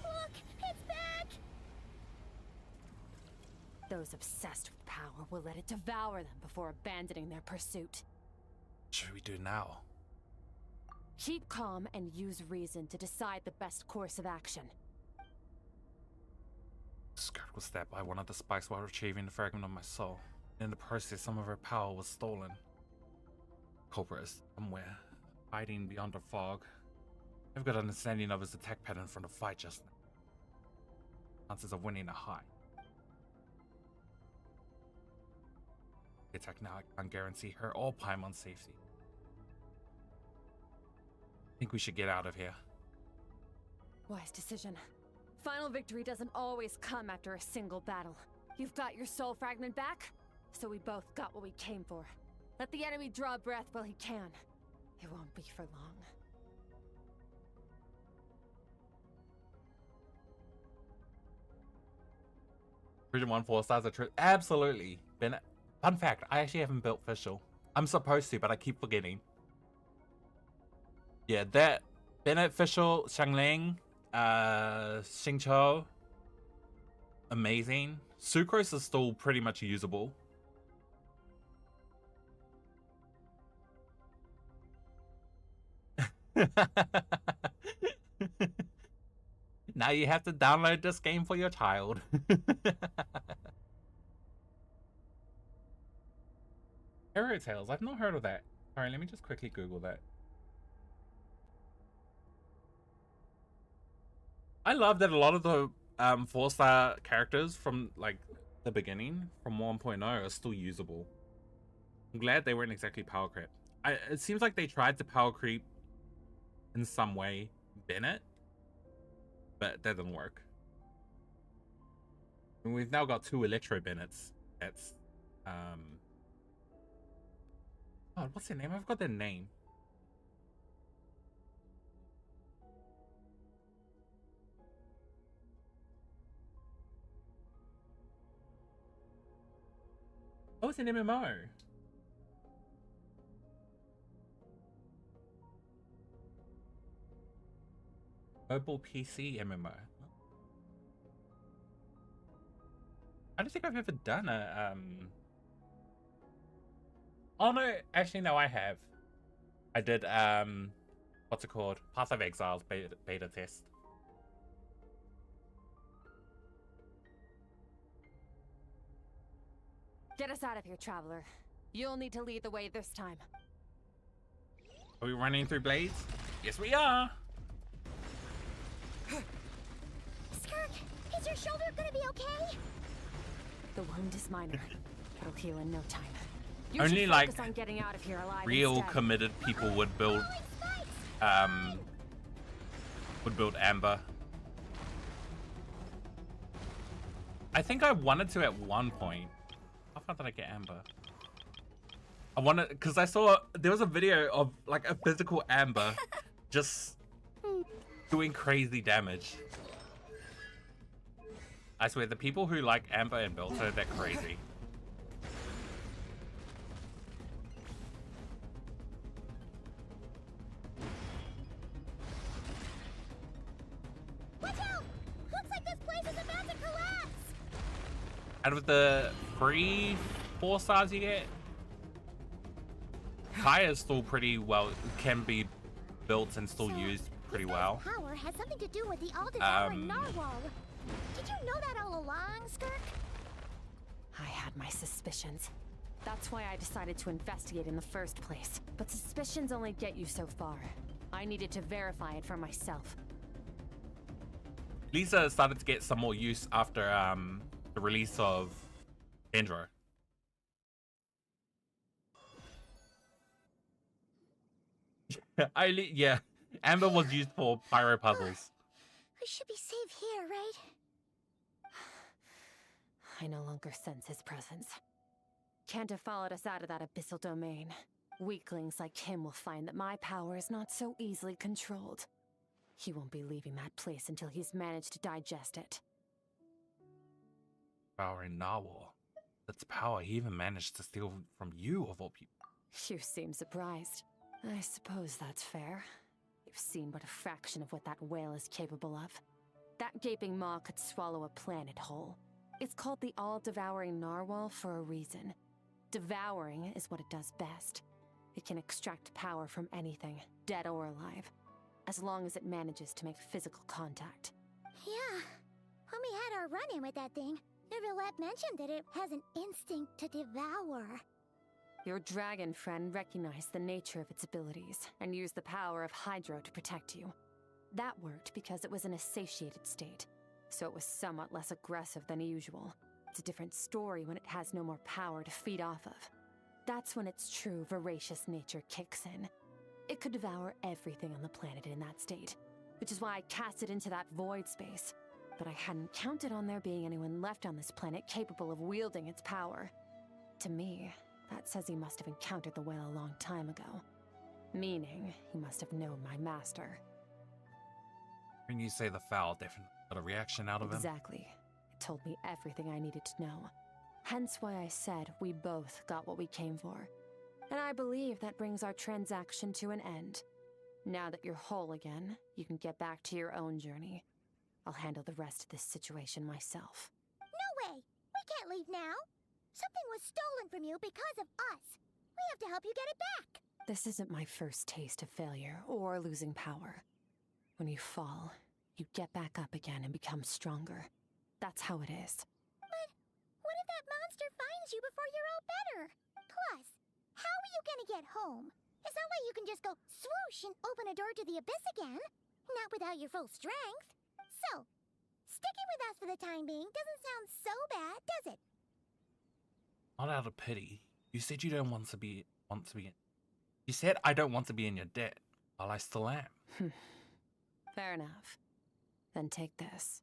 Look! It's back! Those obsessed with power will let it devour them before abandoning their pursuit. What should we do now? Keep calm and use reason to decide the best course of action. Skirk was stabbed by one of the spikes while retrieving the fragment of my soul. In the process, some of her power was stolen. Culprit is somewhere, hiding beyond the fog. I've got an understanding of his attack pattern from the fight just now. Chances of winning are high. The attack now, I can't guarantee her or Paimon's safety. I think we should get out of here. Wise decision. Final victory doesn't always come after a single battle. You've got your soul fragment back, so we both got what we came for. Let the enemy draw breath while he can. It won't be for long. Region 1 4 stars are true. Absolutely. Bennett. Fun fact, I actually haven't built Fischl. I'm supposed to, but I keep forgetting. Yeah, that Bennett, Fischl, Xiangling, Xingqiu, amazing. Sucrose is still pretty much usable. Now you have to download this game for your child. Fairy Tales, I've not heard of that. Alright, let me just quickly Google that. I love that a lot of the 4-star characters from like the beginning from 1.0 are still usable. I'm glad they weren't exactly power creep. It seems like they tried to power creep in some way Bennett, but that didn't work. And we've now got 2 Electro Bennetts. That's oh, what's their name? I've got their name. Oh, it's an MMO. Mobile PC MMO. I don't think I've ever done a oh no, actually no, I have. I did what's it called? Path of Exiles beta test. Get us out of here, traveler. You'll need to lead the way this time. Are we running through blades? Yes, we are. Skirk, is your shoulder gonna be okay? The wound is minor. It'll heal in no time. You Only should like focus on getting out of here alive real instead. committed people would build Amber. I think I wanted to at one point. How far did I get Amber? I wanted, because I saw there was a video of like a physical Amber just doing crazy damage. I swear, the people who like Amber and Belter, they're crazy. Watch out! Looks like this place is about to collapse! Out of the free 4 stars you get, Kaya's still pretty well, can be built and still used pretty well. Power has something to do with the all-devouring narwhal. Did you know that all along, Skirk? I had my suspicions. That's why I decided to investigate in the first place. But suspicions only get you so far. I needed to verify it for myself. Lisa started to get some more use after the release of Dendro. Yeah, Amber was used for pyro puzzles. We should be safe here, right? I no longer sense his presence. Can't have followed us out of that abyssal domain. Weaklings like him will find that my power is not so easily controlled. He won't be leaving that place until he's managed to digest it. Devouring narwhal. That's power he even managed to steal from you, of all people. You seem surprised. I suppose that's fair. You've seen but a fraction of what that whale is capable of. That gaping maw could swallow a planet whole. It's called the all-devouring narwhal for a reason. Devouring is what it does best. It can extract power from anything, dead or alive, as long as it manages to make physical contact. Yeah. When we had our run-in with that thing, Neverlet mentioned that it has an instinct to devour. Your dragon friend recognized the nature of its abilities and used the power of Hydro to protect you. That worked because it was in a satiated state, so it was somewhat less aggressive than usual. It's a different story when it has no more power to feed off of. That's when its true voracious nature kicks in. It could devour everything on the planet in that state, which is why I cast it into that void space. But I hadn't counted on there being anyone left on this planet capable of wielding its power. To me, that says he must have encountered the whale a long time ago. Meaning, he must have known my master. When you say the foul, definitely got a reaction out of him. Exactly. It told me everything I needed to know. Hence why I said we both got what we came for. And I believe that brings our transaction to an end. Now that you're whole again, you can get back to your own journey. I'll handle the rest of this situation myself. No way! We can't leave now! Something was stolen from you because of us. We have to help you get it back. This isn't my first taste of failure or losing power. When you fall, you get back up again and become stronger. That's how it is. But what if that monster finds you before you're all better? Plus, how are you gonna get home? It's not like you can just go swoosh and open a door to the abyss again. Not without your full strength. So, sticking with us for the time being doesn't sound so bad, does it? Not out of pity. You said you don't want to be You said I don't want to be in your debt. Well, I still am. Fair enough. Then take this.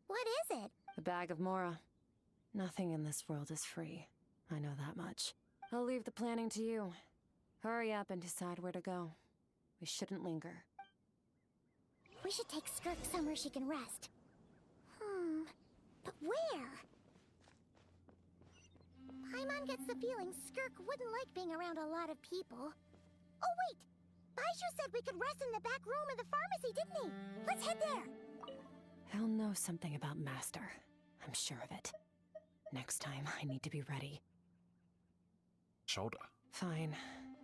What is it? A bag of Mora. Nothing in this world is free. I know that much. I'll leave the planning to you. Hurry up and decide where to go. We shouldn't linger. We should take Skirk somewhere she can rest. But where? Paimon gets the feeling Skirk wouldn't like being around a lot of people. Oh wait! Baizhu said we could rest in the back room of the pharmacy, didn't he? Let's head there! He'll know something about Master. I'm sure of it. Next time, I need to be ready. Shoulder. Fine.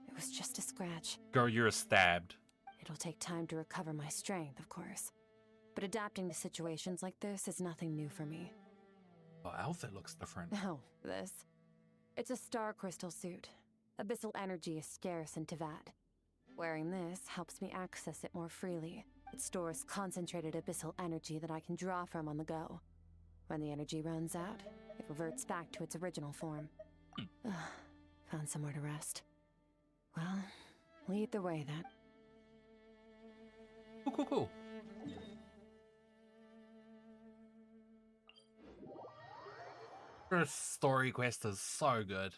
It was just a scratch. Girl, you're stabbed. It'll take time to recover my strength, of course. But adapting to situations like this is nothing new for me. Well, outfit looks different. Oh, this? It's a star crystal suit. Abyssal energy is scarce in Tevat. Wearing this helps me access it more freely. It stores concentrated abyssal energy that I can draw from on the go. When the energy runs out, it reverts back to its original form. Found somewhere to rest. Well, lead the way then. Cool. This story quest is so good.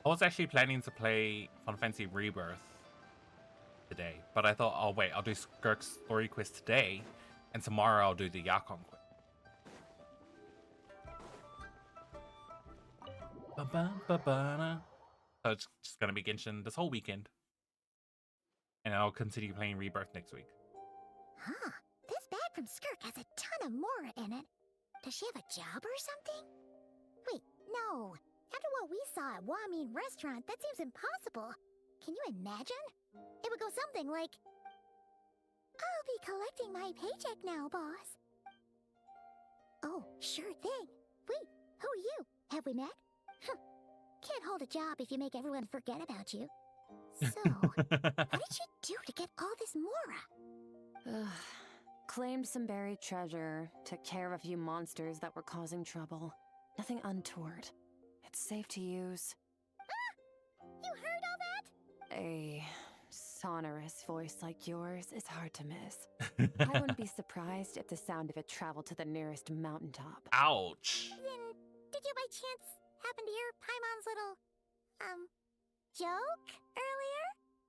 I was actually planning to play Final Fantasy Rebirth today, but I thought, oh wait, I'll do Skirk's story quest today, and tomorrow I'll do the Yakon quest. So it's just gonna be Genshin this whole weekend. And I'll continue playing Rebirth next week. Huh. This bag from Skirk has a ton of Mora in it. Does she have a job or something? Wait, no. After what we saw at Wamin Restaurant, that seems impossible. Can you imagine? It would go something like, I'll be collecting my paycheck now, boss. Oh, sure thing. Wait, who are you? Have we met? Can't hold a job if you make everyone forget about you. So, what did you do to get all this Mora? Claimed some buried treasure, took care of a few monsters that were causing trouble. Nothing untoward. It's safe to use. You heard all that? A sonorous voice like yours is hard to miss. I wouldn't be surprised if the sound of it traveled to the nearest mountaintop. Ouch! Then, did you by chance happen to hear Paimon's little, joke earlier?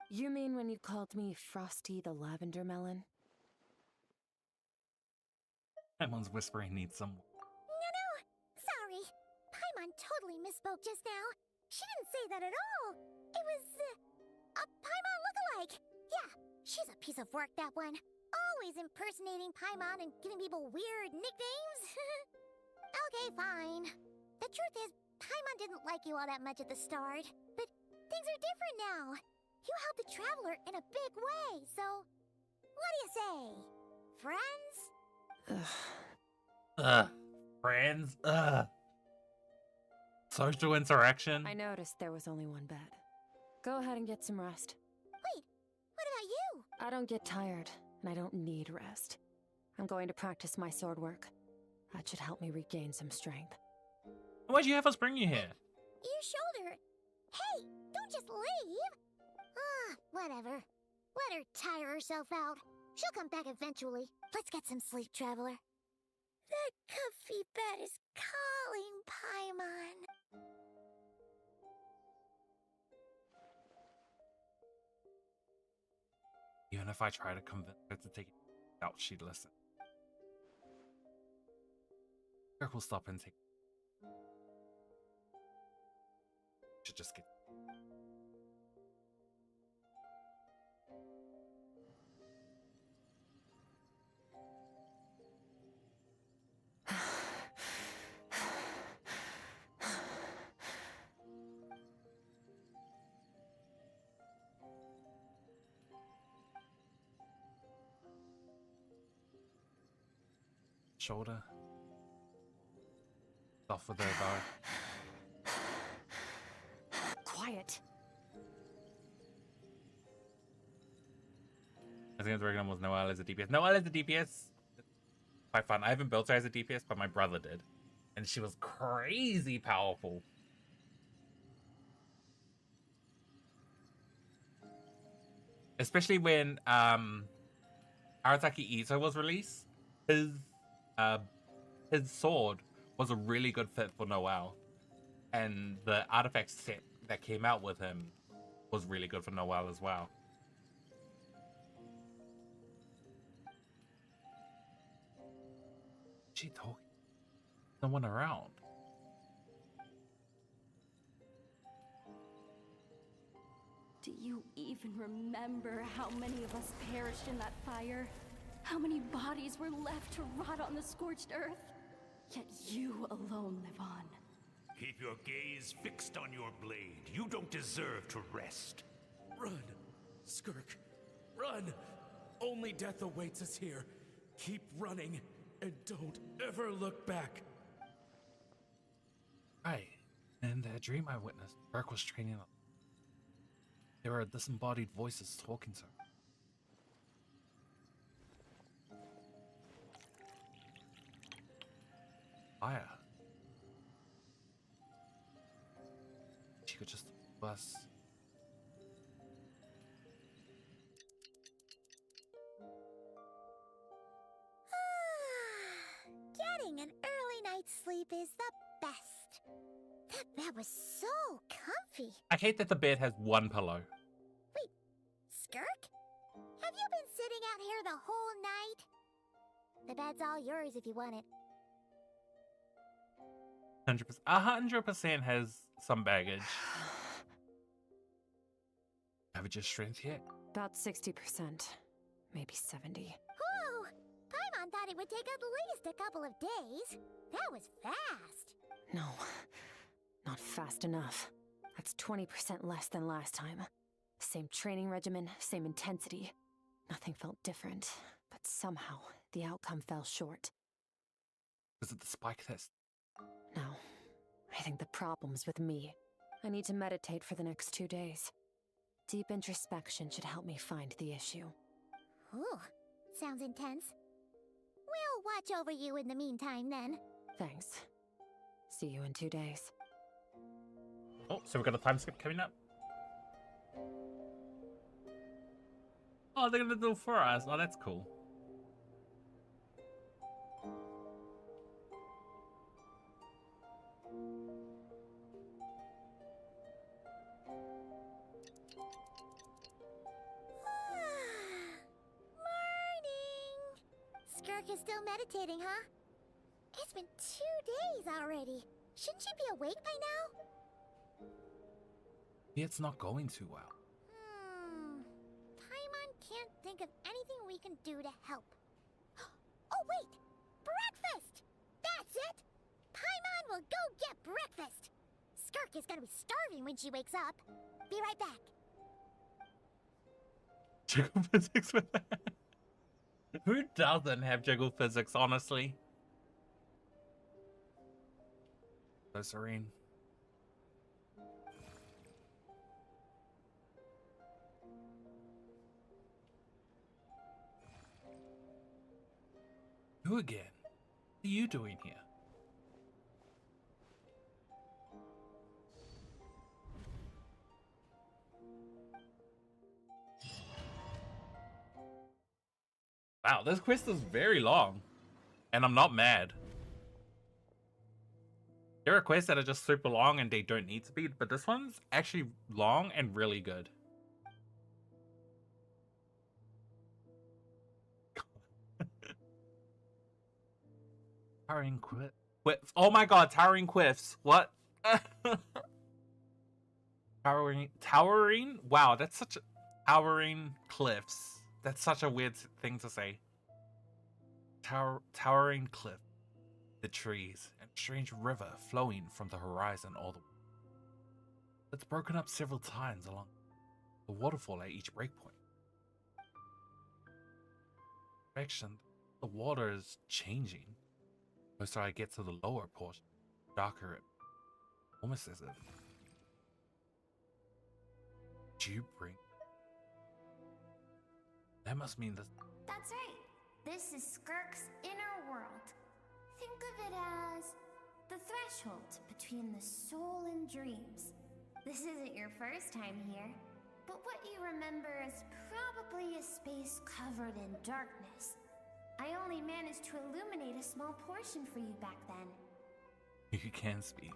You mean when you called me Frosty the Lavender Melon? Paimon's whispering needs some... No. Sorry. Paimon totally misspoke just now. She didn't say that at all. It was, a Paimon lookalike. Yeah, she's a piece of work, that one. Always impersonating Paimon and giving people weird nicknames. Okay, fine. The truth is, Paimon didn't like you all that much at the start, but things are different now. You helped the Traveler in a big way, so what do you say? Friends? Friends? Social interaction? I noticed there was only one bed. Go ahead and get some rest. Wait, what about you? I don't get tired, and I don't need rest. I'm going to practice my sword work. That should help me regain some strength. Why'd you have us bring you here? Your shoulder. Hey, don't just leave. Whatever. Let her tire herself out. She'll come back eventually. Let's get some sleep, Traveler. That comfy bed is calling, Paimon. Even if I try to convince her to take it out, she'd listen. Skirk will stop and take it. Should just get... shoulder. Off with her though. Quiet. I think the original was Noelle as a DPS. Noelle as a DPS, quite fun. I haven't built her as a DPS, but my brother did, and she was crazy powerful. Especially when Arataki Ito was released, his sword was a really good fit for Noelle, and the artifact set that came out with him was really good for Noelle as well. She talking? No one around. Do you even remember how many of us perished in that fire? How many bodies were left to rot on the scorched earth? Yet you alone live on. Keep your gaze fixed on your blade. You don't deserve to rest. Run, Skirk. Run! Only death awaits us here. Keep running, and don't ever look back. Right. In that dream I witnessed, Skirk was training up. There were disembodied voices talking to her. Fire. She could just bust. Getting an early night's sleep is the best. That bed was so comfy. I hate that the bed has one pillow. Wait, Skirk? Have you been sitting out here the whole night? The bed's all yours if you want it. 100% has some baggage. Average strength yet? About 60%. Maybe 70. Whew! Paimon thought it would take at least a couple of days. That was fast. No, not fast enough. That's 20% less than last time. Same training regimen, same intensity. Nothing felt different, but somehow the outcome fell short. Was it the spike test? No, I think the problem's with me. I need to meditate for the next 2 days. Deep introspection should help me find the issue. Ooh, sounds intense. We'll watch over you in the meantime, then. Thanks. See you in 2 days. Oh, so we've got a time skip coming up. Oh, they're gonna do it for us. Oh, that's cool. Morning! Skirk is still meditating, huh? It's been 2 days already. Shouldn't she be awake by now? It's not going too well. Paimon can't think of anything we can do to help. Oh, wait! Breakfast! That's it! Paimon will go get breakfast! Skirk is gonna be starving when she wakes up. Be right back. Jiggle physics with that? Who doesn't have jiggle physics, honestly? So serene. You again? What are you doing here? Wow, this quest is very long. And I'm not mad. There are quests that are just super long and they don't need to be, but this one's actually long and really good. Towering quiffs. Oh my god, towering quiffs. What? Towering? Wow, that's such a... Towering cliffs. That's such a weird thing to say. Towering cliff. The trees and a strange river flowing from the horizon all the way. It's broken up several times along the waterfall at each breakpoint. Direction, the water is changing. The closer I get to the lower portion, the darker it, almost as if you bring. That must mean that. That's right. This is Skirk's inner world. Think of it as the threshold between the soul and dreams. This isn't your first time here, but what you remember is probably a space covered in darkness. I only managed to illuminate a small portion for you back then. You can speak.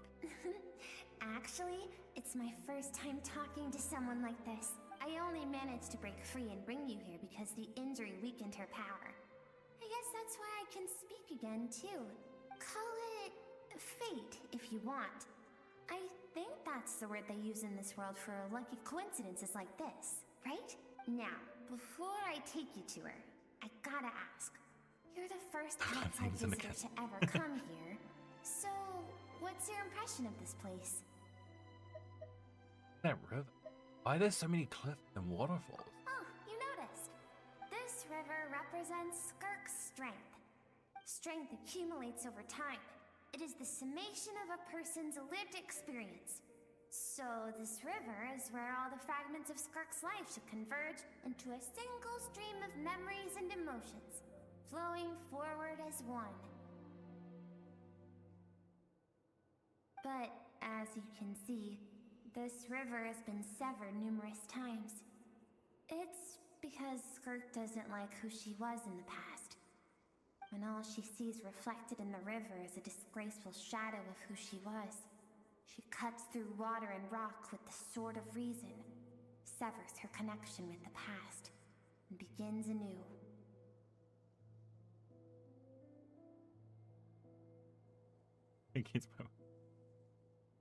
Actually, it's my first time talking to someone like this. I only managed to break free and bring you here because the injury weakened her power. I guess that's why I can speak again, too. Call it fate, if you want. I think that's the word they use in this world for lucky coincidences like this, right? Now, before I take you to her, I gotta ask. You're the first outside visitor to ever come here, so what's your impression of this place? That river. Why are there so many cliffs and waterfalls? Oh, you noticed. This river represents Skirk's strength. Strength accumulates over time. It is the summation of a person's lived experience. So this river is where all the fragments of Skirk's life should converge into a single stream of memories and emotions, flowing forward as one. But as you can see, this river has been severed numerous times. It's because Skirk doesn't like who she was in the past. And all she sees reflected in the river is a disgraceful shadow of who she was. She cuts through water and rock with the sword of reason, severs her connection with the past, and begins anew.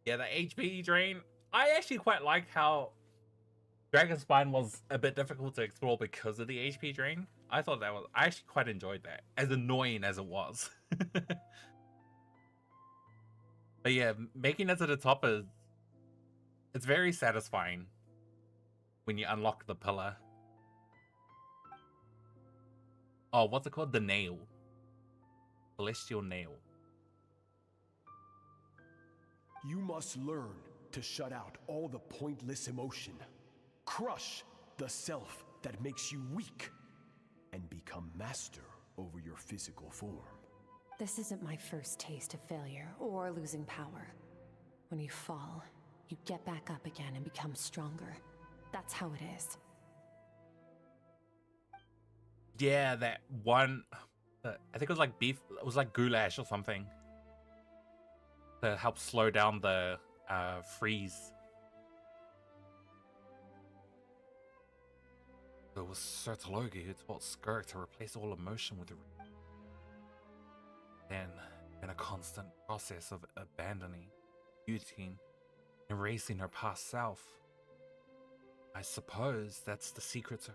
Yeah, the HP drain. I actually quite liked how Dragon Spine was a bit difficult to explore because of the HP drain. I actually quite enjoyed that, as annoying as it was. But yeah, making it to the top it's very satisfying when you unlock the pillar. Oh, what's it called? The nail. Celestial nail. You must learn to shut out all the pointless emotion. Crush the self that makes you weak. And become master over your physical form. This isn't my first taste of failure or losing power. When you fall, you get back up again and become stronger. That's how it is. Yeah, that one. I think it was like beef. It was like goulash or something to help slow down the freeze. It was Sertologi who taught Skirk to replace all emotion with then, in a constant process of abandoning, muting, erasing her past self. I suppose that's the secret to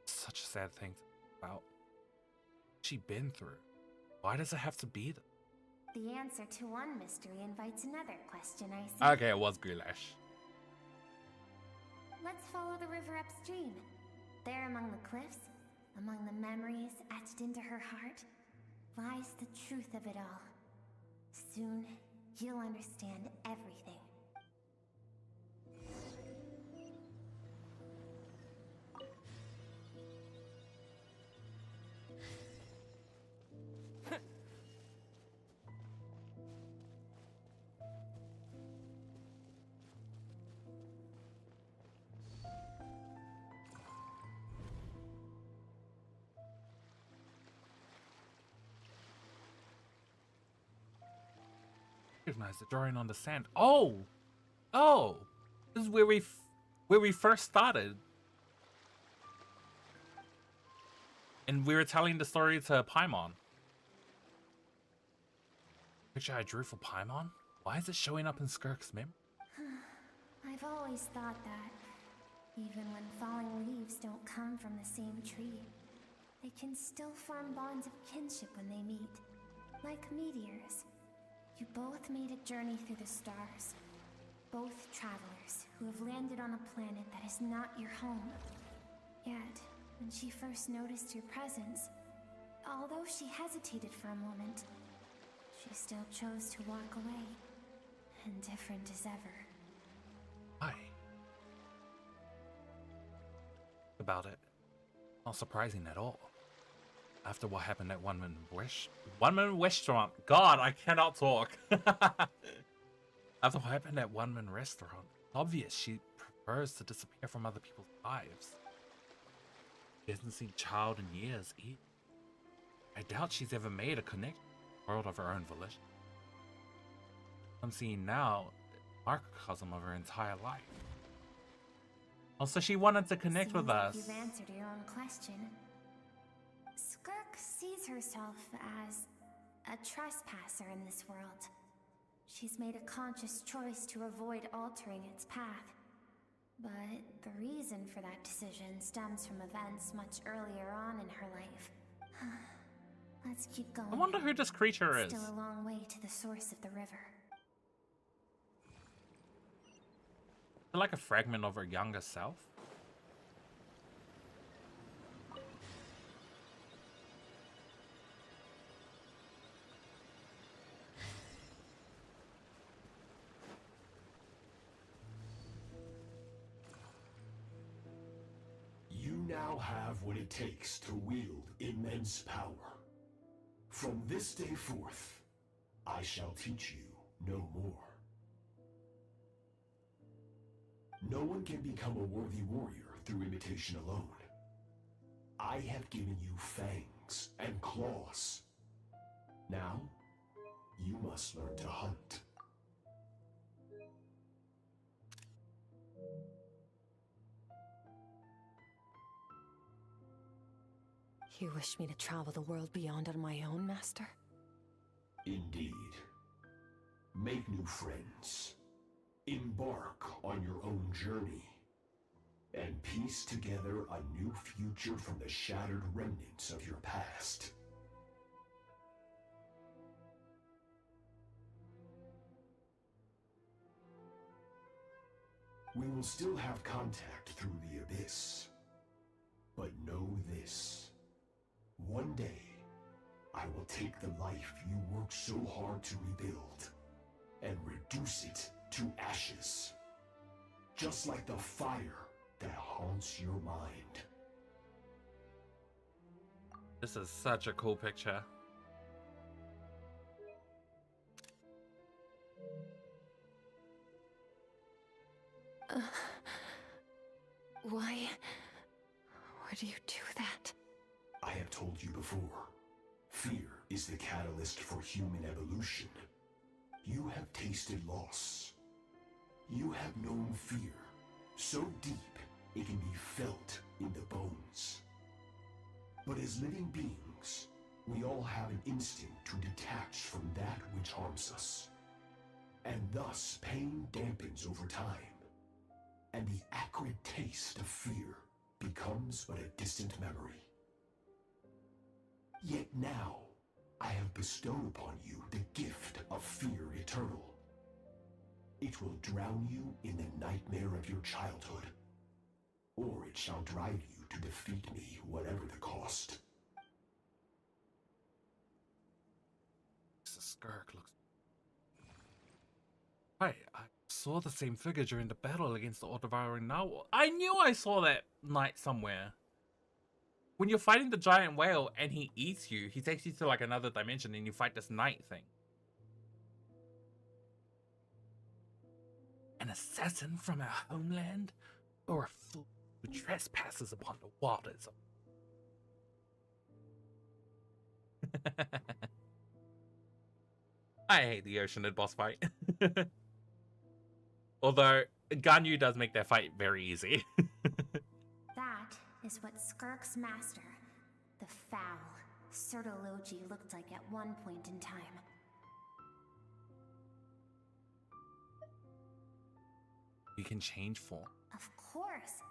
such a sad thing to think about. What's she been through? Why does it have to be that? The answer to one mystery invites another question, I see. Okay, it was goulash. Let's follow the river upstream. There among the cliffs, among the memories etched into her heart, lies the truth of it all. Soon, you'll understand everything. Recognize the drawing on the sand. Oh, this is where we first started, and we were telling the story to Paimon. Picture I drew for Paimon. Why is it showing up in Skirk's memory? I've always thought that, even when falling leaves don't come from the same tree, they can still form bonds of kinship when they meet, like meteors. You both made a journey through the stars. Both travelers who have landed on a planet that is not your home. Yet, when she first noticed your presence, although she hesitated for a moment, she still chose to walk away, indifferent as ever. Why? About it. Not surprising at all. After what happened at One Man Restaurant. God, I cannot talk. After what happened at One Man Restaurant, obvious she prefers to disappear from other people's lives. She hasn't seen child in years either. I doubt she's ever made a connection with the world of her own volition. I'm seeing now a microcosm of her entire life. Also, she wanted to connect with us. You've answered your own question. Skirk sees herself as a trespasser in this world. She's made a conscious choice to avoid altering its path. But the reason for that decision stems from events much earlier on in her life. Let's keep going. I wonder who this creature is. Still a long way to the source of the river. Like a fragment of her younger self. You now have what it takes to wield immense power. From this day forth, I shall teach you no more. No one can become a worthy warrior through imitation alone. I have given you fangs and claws. Now, you must learn to hunt. You wish me to travel the world beyond on my own, Master? Indeed. Make new friends. Embark on your own journey. And piece together a new future from the shattered remnants of your past. We will still have contact through the abyss. But know this. One day, I will take the life you worked so hard to rebuild and reduce it to ashes. Just like the fire that haunts your mind. This is such a cool picture. Why would you do that? I have told you before, fear is the catalyst for human evolution. You have tasted loss. You have known fear, so deep it can be felt in the bones. But as living beings, we all have an instinct to detach from that which harms us. And thus pain dampens over time, and the acrid taste of fear becomes but a distant memory. Yet now, I have bestowed upon you the gift of fear eternal. It will drown you in the nightmare of your childhood, or it shall drive you to defeat me, whatever the cost. Skirk looks... I saw the same figure during the battle against the all-devouring narwhal. I knew I saw that knight somewhere. When you're fighting the giant whale and he eats you, he takes you to like another dimension and you fight this knight thing. An assassin from our homeland? Or a fool who trespasses upon the waters of... I hate the ocean at boss fight. Although, Ganyu does make that fight very easy. That is what Skirk's master, the foul Sertologi, looked like at one point in time. You can change form. Of course.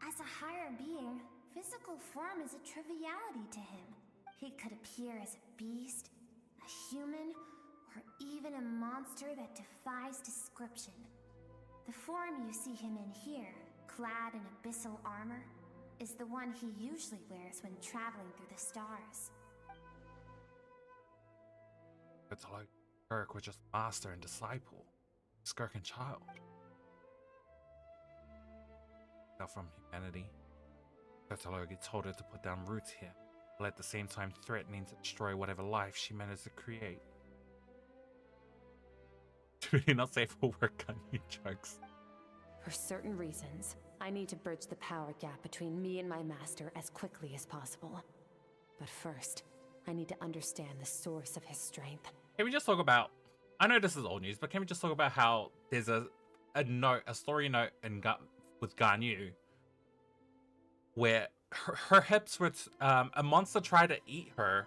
As a higher being, physical form is a triviality to him. He could appear as a beast, a human, or even a monster that defies description. The form you see him in here, clad in abyssal armor, is the one he usually wears when traveling through the stars. It's like Skirk were just master and disciple. Skirk and child. Fell from humanity. Bertologi told her to put down roots here, while at the same time threatening to destroy whatever life she managed to create. It's really not safe for work on you, Chugs. For certain reasons, I need to bridge the power gap between me and my master as quickly as possible. But first, I need to understand the source of his strength. Can we just talk about, I know this is old news, but can we just talk about how there's a story note with Ganyu where her hips were, a monster tried to eat her,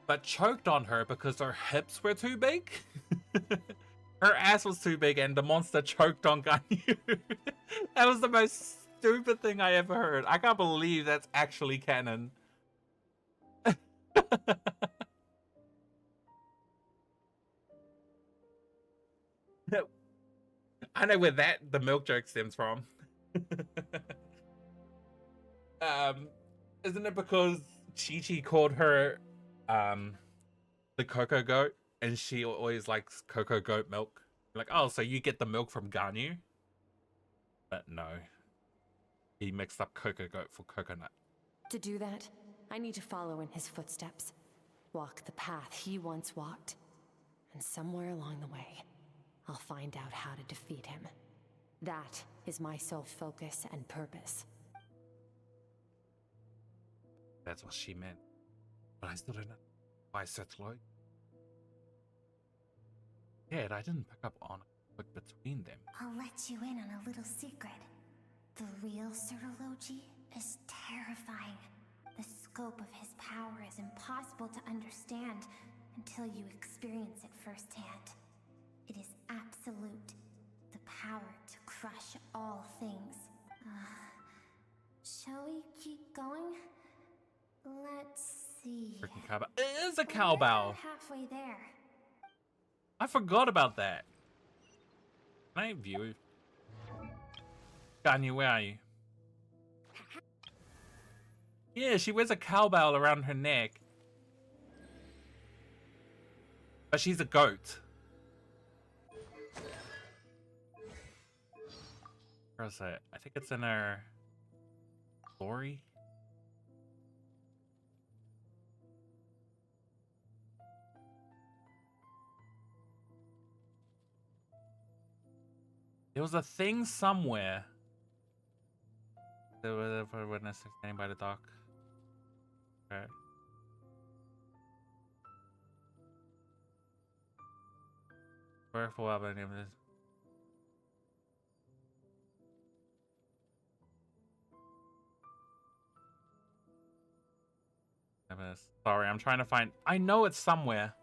but choked on her because her hips were too big? Her ass was too big and the monster choked on Ganyu. That was the most stupid thing I ever heard. I can't believe that's actually canon. I know where the milk joke stems from. Isn't it because Chi-Chi called her the cocoa goat and she always likes cocoa goat milk? Like, oh, so you get the milk from Ganyu? But no. He mixed up cocoa goat for coconut. To do that, I need to follow in his footsteps. Walk the path he once walked. And somewhere along the way, I'll find out how to defeat him. That is my sole focus and purpose. That's what she meant. But I still don't know why such like. Yeah, I didn't pick up on it between them. I'll let you in on a little secret. The real Serology is terrifying. The scope of his power is impossible to understand until you experience it firsthand. It is absolute. The power to crush all things. Shall we keep going? Let's see. Freaking cowbell. It is a cowbell. We're halfway there. I forgot about that. Can I view it? Ganyu, where are you? Yeah, she wears a cowbell around her neck. But she's a goat. Where is it? I think it's in her story. There was a thing somewhere. There was a witness standing by the dock. Okay. Where for what name is? Sorry, I'm trying to find. I know it's somewhere.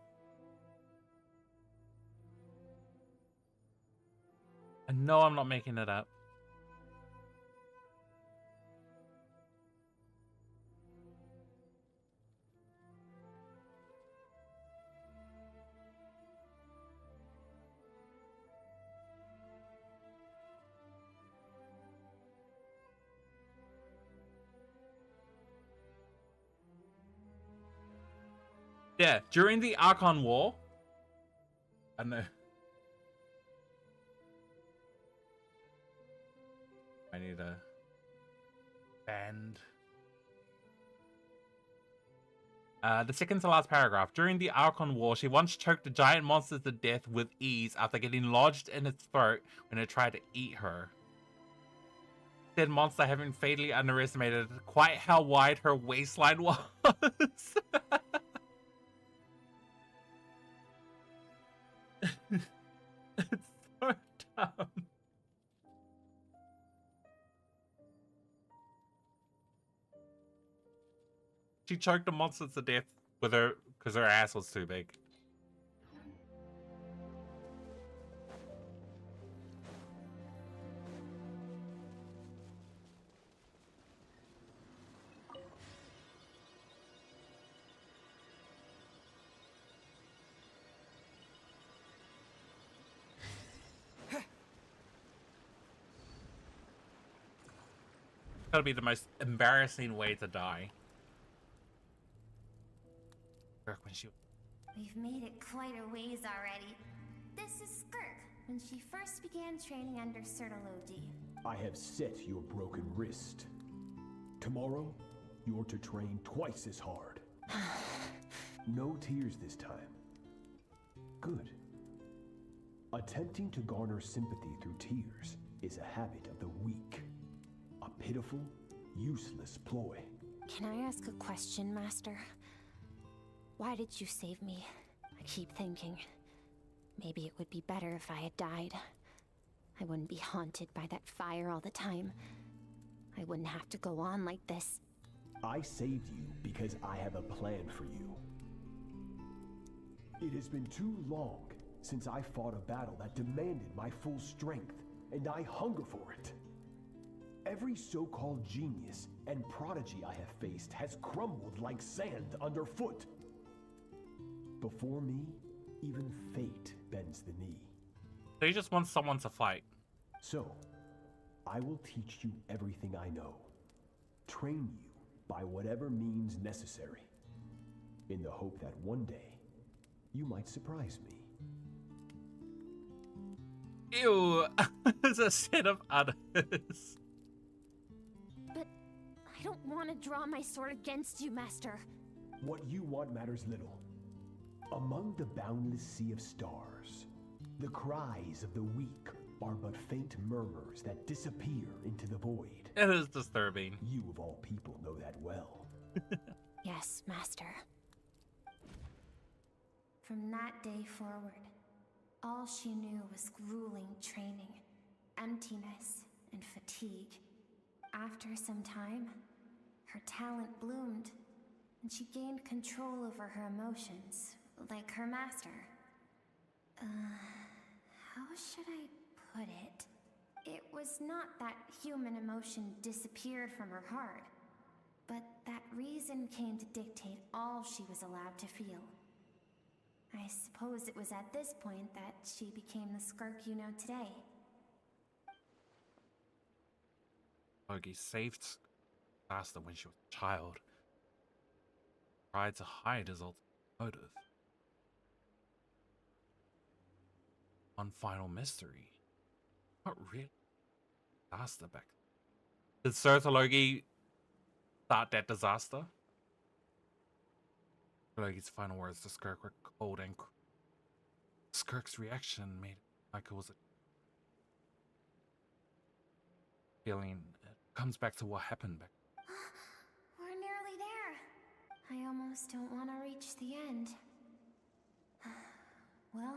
I know I'm not making it up. Yeah, during the Archon War. I know. I need a band. The second to last paragraph. During the Archon War, she once choked a giant monster to death with ease after getting lodged in its throat when it tried to eat her. Said monster having fatally underestimated quite how wide her waistline was. It's so dumb. She choked a monster to death with her because her ass was too big. That'll be the most embarrassing way to die. When she We've made it quite a ways already. This is Skirk, when she first began training under Sertologi. I have set your broken wrist. Tomorrow, you're to train twice as hard. No tears this time. Good. Attempting to garner sympathy through tears is a habit of the weak. A pitiful, useless ploy. Can I ask a question, Master? Why did you save me? I keep thinking, maybe it would be better if I had died. I wouldn't be haunted by that fire all the time. I wouldn't have to go on like this. I saved you because I have a plan for you. It has been too long since I fought a battle that demanded my full strength, and I hunger for it. Every so-called genius and prodigy I have faced has crumbled like sand underfoot. Before me, even fate bends the knee. They just want someone to fight. So, I will teach you everything I know. Train you by whatever means necessary, in the hope that one day, you might surprise me. Ew, there's a set of others. But I don't want to draw my sword against you, Master. What you want matters little. Among the boundless sea of stars, the cries of the weak are but faint murmurs that disappear into the void. It is disturbing. You of all people know that well. Yes, Master. From that day forward, all she knew was grueling training, emptiness, and fatigue. After some time, her talent bloomed, and she gained control over her emotions, like her master. How should I put it? It was not that human emotion disappeared from her heart, but that reason came to dictate all she was allowed to feel. I suppose it was at this point that she became the Skirk you know today. Logie saved Asta when she was a child. Tried to hide his ultimate motive. One final mystery. Not really. Disaster back. Did Sertologi start that disaster? Logie's final words to Skirk were cold and Skirk's reaction made it like it was a feeling. It comes back to what happened back. We're nearly there. I almost don't want to reach the end. Well,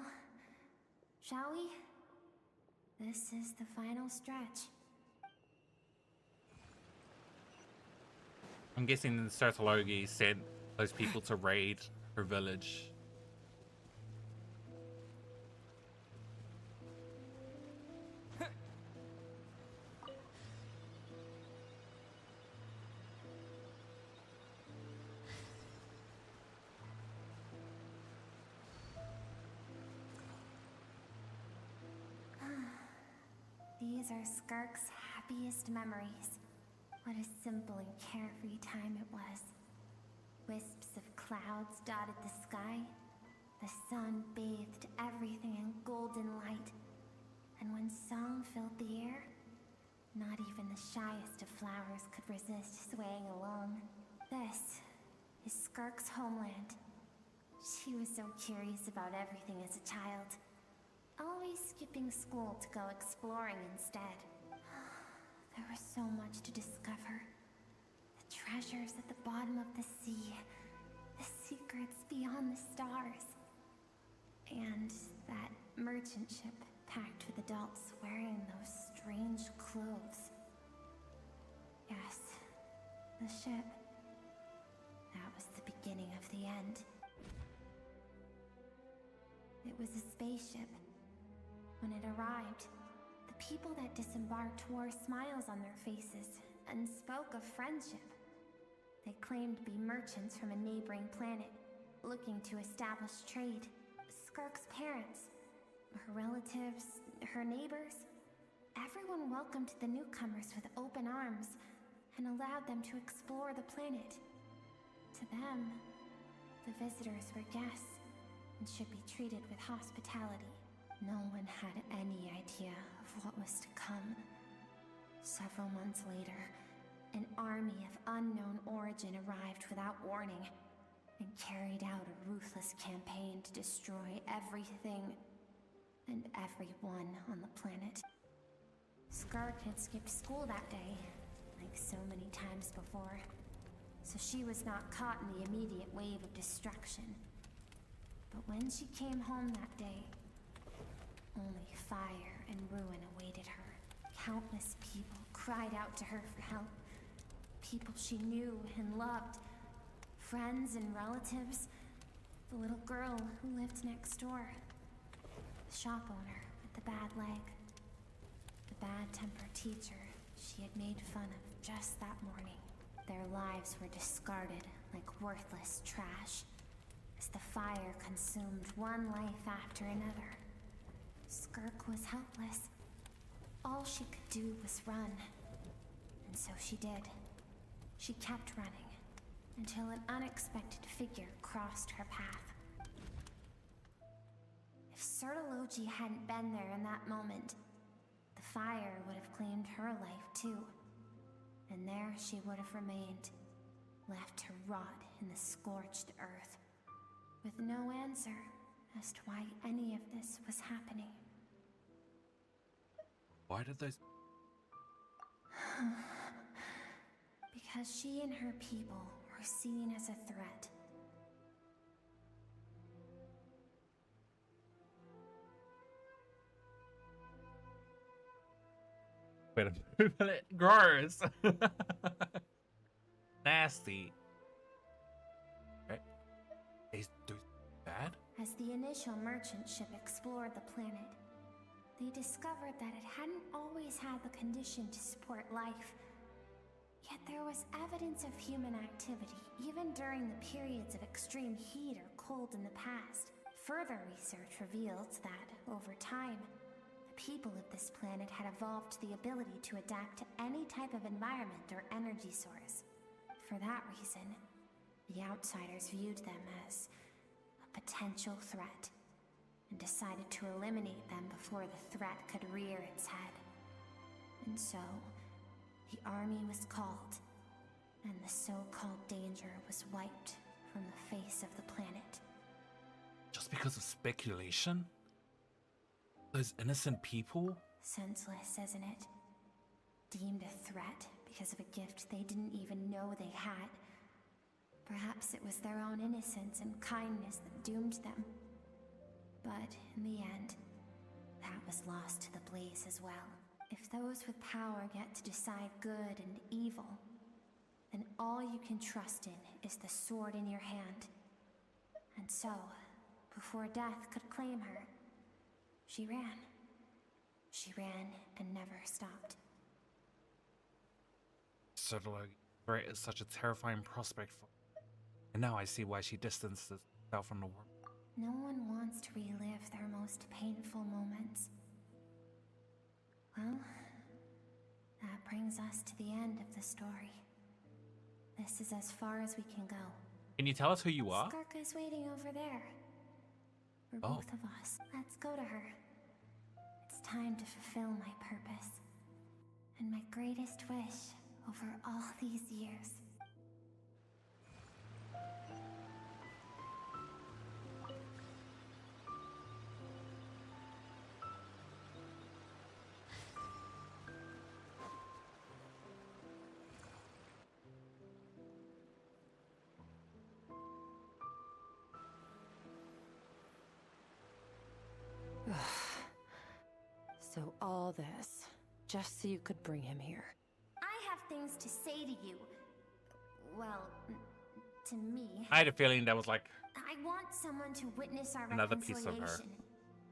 shall we? This is the final stretch. I'm guessing Sertologi sent those people to raid her village. These are Skirk's happiest memories. What a simple and carefree time it was. Wisps of clouds dotted the sky. The sun bathed everything in golden light. And when song filled the air, not even the shyest of flowers could resist swaying along. This is Skirk's homeland. She was so curious about everything as a child. Always skipping school to go exploring instead. There was so much to discover. The treasures at the bottom of the sea. The secrets beyond the stars. And that merchant ship packed with adults wearing those strange clothes. Yes, the ship. That was the beginning of the end. It was a spaceship. When it arrived, the people that disembarked wore smiles on their faces and spoke of friendship. They claimed to be merchants from a neighboring planet, looking to establish trade. Skirk's parents, her relatives, her neighbors, everyone welcomed the newcomers with open arms and allowed them to explore the planet. To them, the visitors were guests, and should be treated with hospitality. No one had any idea of what was to come. Several months later, an army of unknown origin arrived without warning and carried out a ruthless campaign to destroy everything and everyone on the planet. Skirk had skipped school that day, like so many times before, so she was not caught in the immediate wave of destruction. But when she came home that day, only fire and ruin awaited her. Countless people cried out to her for help. People she knew and loved. Friends and relatives. The little girl who lived next door. The shop owner with the bad leg. The bad-tempered teacher she had made fun of just that morning. Their lives were discarded like worthless trash as the fire consumed one life after another. Skirk was helpless. All she could do was run. And so she did. She kept running until an unexpected figure crossed her path. If Sertology hadn't been there in that moment, the fire would have claimed her life too. And there she would have remained, left to rot in the scorched earth, with no answer as to why any of this was happening. Why did those... Because she and her people were seen as a threat. Wait a minute. Gross. Nasty. Right? Is bad? As the initial merchant ship explored the planet, they discovered that it hadn't always had the condition to support life. Yet there was evidence of human activity, even during the periods of extreme heat or cold in the past. Further research revealed that, over time, the people of this planet had evolved the ability to adapt to any type of environment or energy source. For that reason, the outsiders viewed them as a potential threat, and decided to eliminate them before the threat could rear its head. And so, the army was called, and the so-called danger was wiped from the face of the planet. Just because of speculation? Those innocent people? Senseless, isn't it? Deemed a threat because of a gift they didn't even know they had. Perhaps it was their own innocence and kindness that doomed them. But in the end, that was lost to the blaze as well. If those with power get to decide good and evil, then all you can trust in is the sword in your hand. And so, before death could claim her, she ran. She ran and never stopped. Certainly, Great is such a terrifying prospect for her. And now I see why she distanced herself from the world. No one wants to relive their most painful moments. Well, that brings us to the end of the story. This is as far as we can go. Can you tell us who you are? Skirk is waiting over there. For both of us. Let's go to her. It's time to fulfill my purpose. And my greatest wish over all these years. So all this, just so you could bring him here. I have things to say to you. Well, to me. I had a feeling that was like I want someone to witness our another piece of her. reconciliation,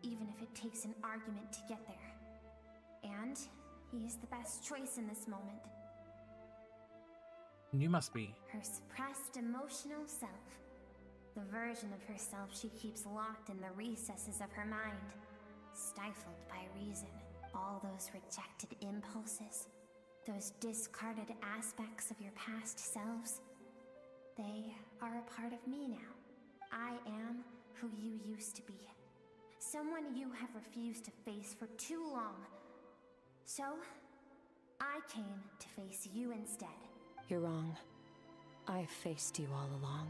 even if it takes an argument to get there. And he is the best choice in this moment. You must be. Her suppressed emotional self. The version of herself she keeps locked in the recesses of her mind. Stifled by reason. All those rejected impulses. Those discarded aspects of your past selves. They are a part of me now. I am who you used to be. Someone you have refused to face for too long. So, I came to face you instead. You're wrong. I've faced you all along.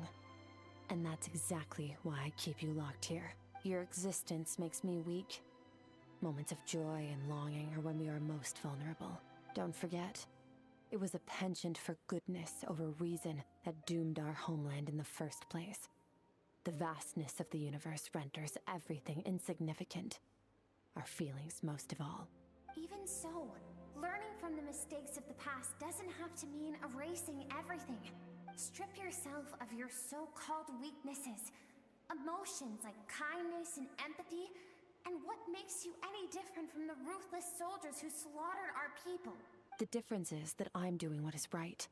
And that's exactly why I keep you locked here. Your existence makes me weak. Moments of joy and longing are when we are most vulnerable. Don't forget, it was a penchant for goodness over reason that doomed our homeland in the first place. The vastness of the universe renders everything insignificant. Our feelings most of all. Even so, learning from the mistakes of the past doesn't have to mean erasing everything. Strip yourself of your so-called weaknesses. Emotions like kindness and empathy, and what makes you any different from the ruthless soldiers who slaughtered our people? The difference is that I'm doing what is right,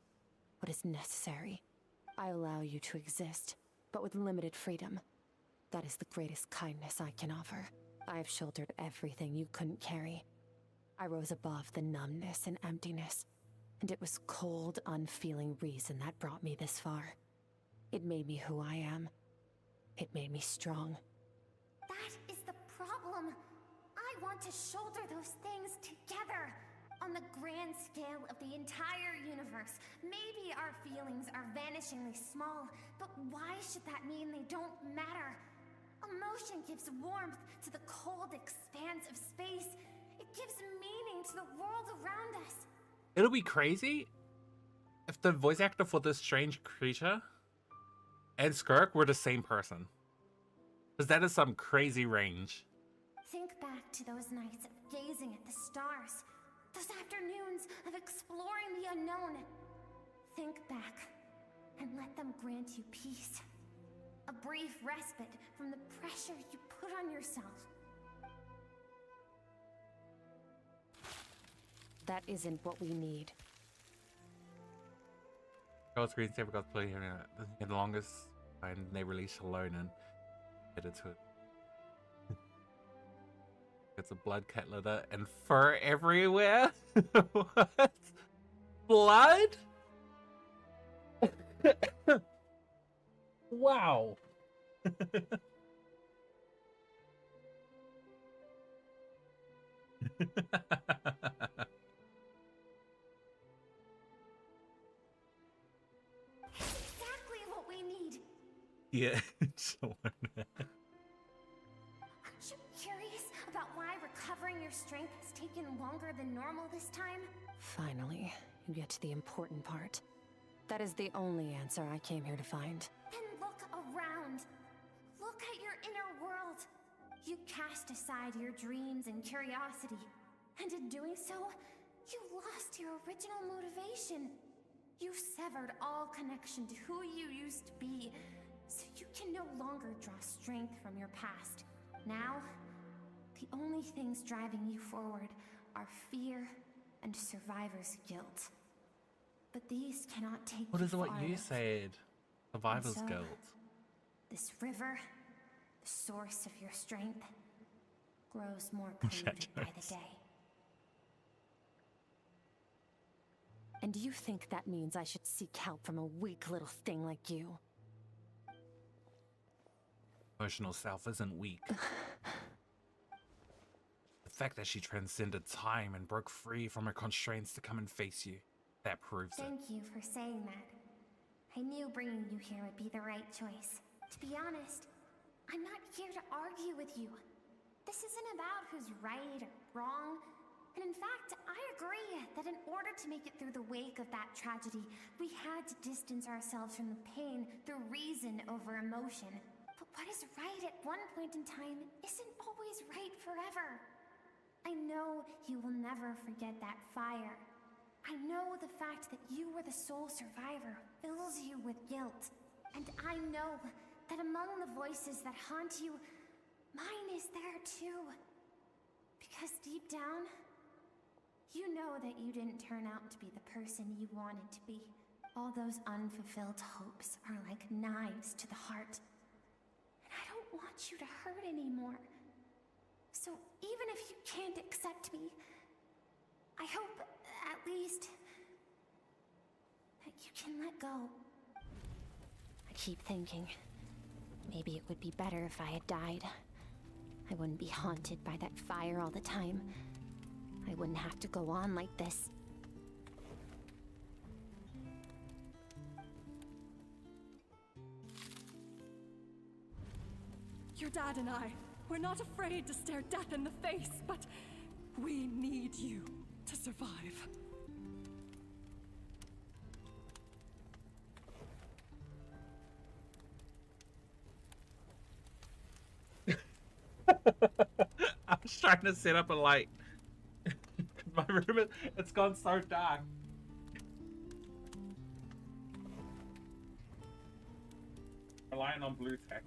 what is necessary. I allow you to exist, but with limited freedom. That is the greatest kindness I can offer. I have shouldered everything you couldn't carry. I rose above the numbness and emptiness, and it was cold, unfeeling reason that brought me this far. It made me who I am. It made me strong. That is the problem. I want to shoulder those things together. On the grand scale of the entire universe, maybe our feelings are vanishingly small, but why should that mean they don't matter? Emotion gives warmth to the cold expanse of space. It gives meaning to the world around us. It'll be crazy if the voice actor for this strange creature and Skirk were the same person. Because that is some crazy range. Think back to those nights of gazing at the stars. Those afternoons of exploring the unknown. Think back and let them grant you peace. A brief respite from the pressure you put on yourself. That isn't what we need. Girl screensaver got playing in the longest and they released alone and headed to it. It's a blood cat litter and fur everywhere. What? Blood? Wow. Exactly what we need. Yeah. Aren't you curious about why recovering your strength has taken longer than normal this time? Finally, you get to the important part. That is the only answer I came here to find. Then look around. Look at your inner world. You cast aside your dreams and curiosity. And in doing so, you lost your original motivation. You severed all connection to who you used to be, so you can no longer draw strength from your past. Now, the only things driving you forward are fear and survivor's guilt. But these cannot take What you is what far you enough. said? Survivor's And so, guilt. This river, the source of your strength, grows more polluted by the day. And you think that means I should seek help from a weak little thing like you? Emotional self isn't weak. The fact that she transcended time and broke free from her constraints to come and face you, that proves it. Thank you for saying that. I knew bringing you here would be the right choice. To be honest, I'm not here to argue with you. This isn't about who's right or wrong. And in fact, I agree that in order to make it through the wake of that tragedy, we had to distance ourselves from the pain through reason over emotion. But what is right at one point in time isn't always right forever. I know you will never forget that fire. I know the fact that you were the sole survivor fills you with guilt. And I know that among the voices that haunt you, mine is there too. Because deep down, you know that you didn't turn out to be the person you wanted to be. All those unfulfilled hopes are like knives to the heart. And I don't want you to hurt anymore. So even if you can't accept me, I hope, at least, that you can let go. I keep thinking, Maybe it would be better if I had died. I wouldn't be haunted by that fire all the time. I wouldn't have to go on like this. Your dad and I, we're not afraid to stare death in the face, but we need you to survive. I was trying to set up a light. My room, it's gone so dark. Relying on blue tech.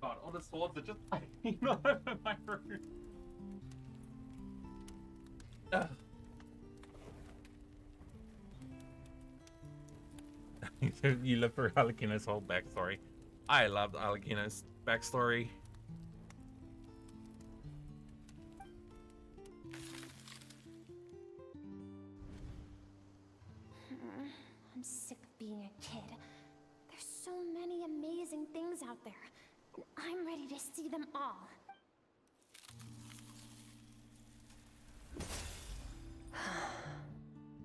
God, all the swords are just hanging all over my room. Ugh. You live for Alakina's whole backstory. I loved Alakina's backstory. I'm sick of being a kid. There's so many amazing things out there, and I'm ready to see them all.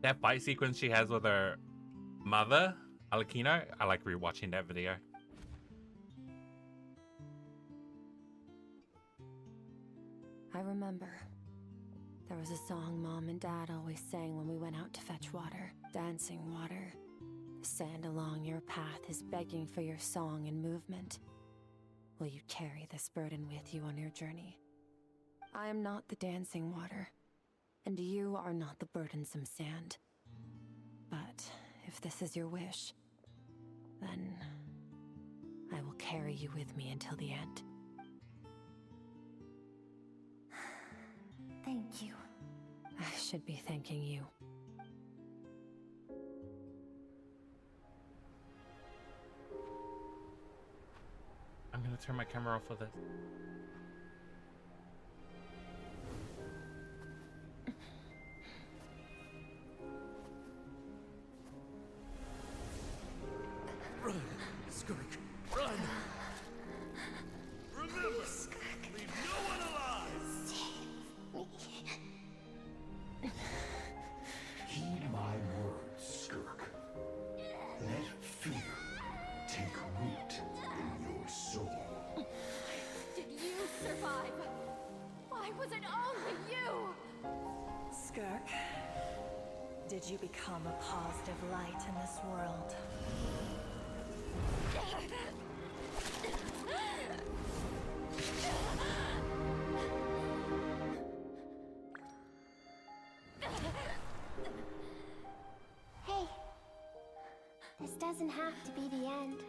That fight sequence she has with her mother, Alakina, I like rewatching that video. I remember. There was a song Mom and Dad always sang when we went out to fetch water. Dancing water. The sand along your path is begging for your song and movement. Will you carry this burden with you on your journey? I am not the dancing water, and you are not the burdensome sand. But if this is your wish, then I will carry you with me until the end. Thank you. I should be thanking you. I'm gonna turn my camera off for this. Run, Skirk, run! Remember, leave no one alive! Heed my words, Skirk. Let fear take root in your soul. Did you survive? Why was it only you? Skirk, did you become a positive light in this world? Hey, this doesn't have to be the end.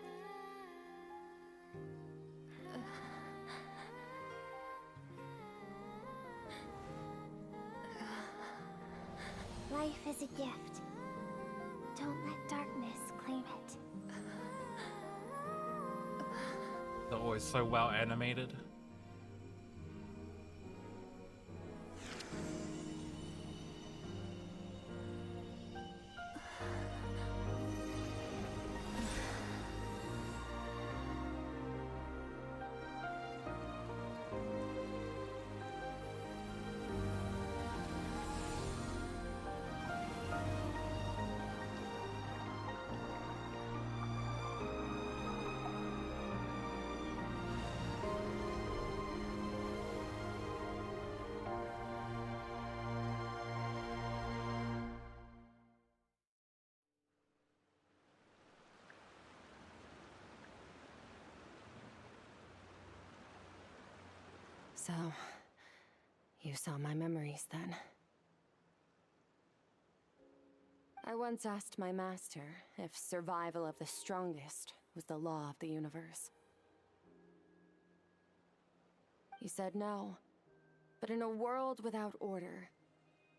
Life is a gift. Don't let darkness claim it. They're always so well animated. So, you saw my memories then. I once asked my master if survival of the strongest was the law of the universe. He said no, but in a world without order,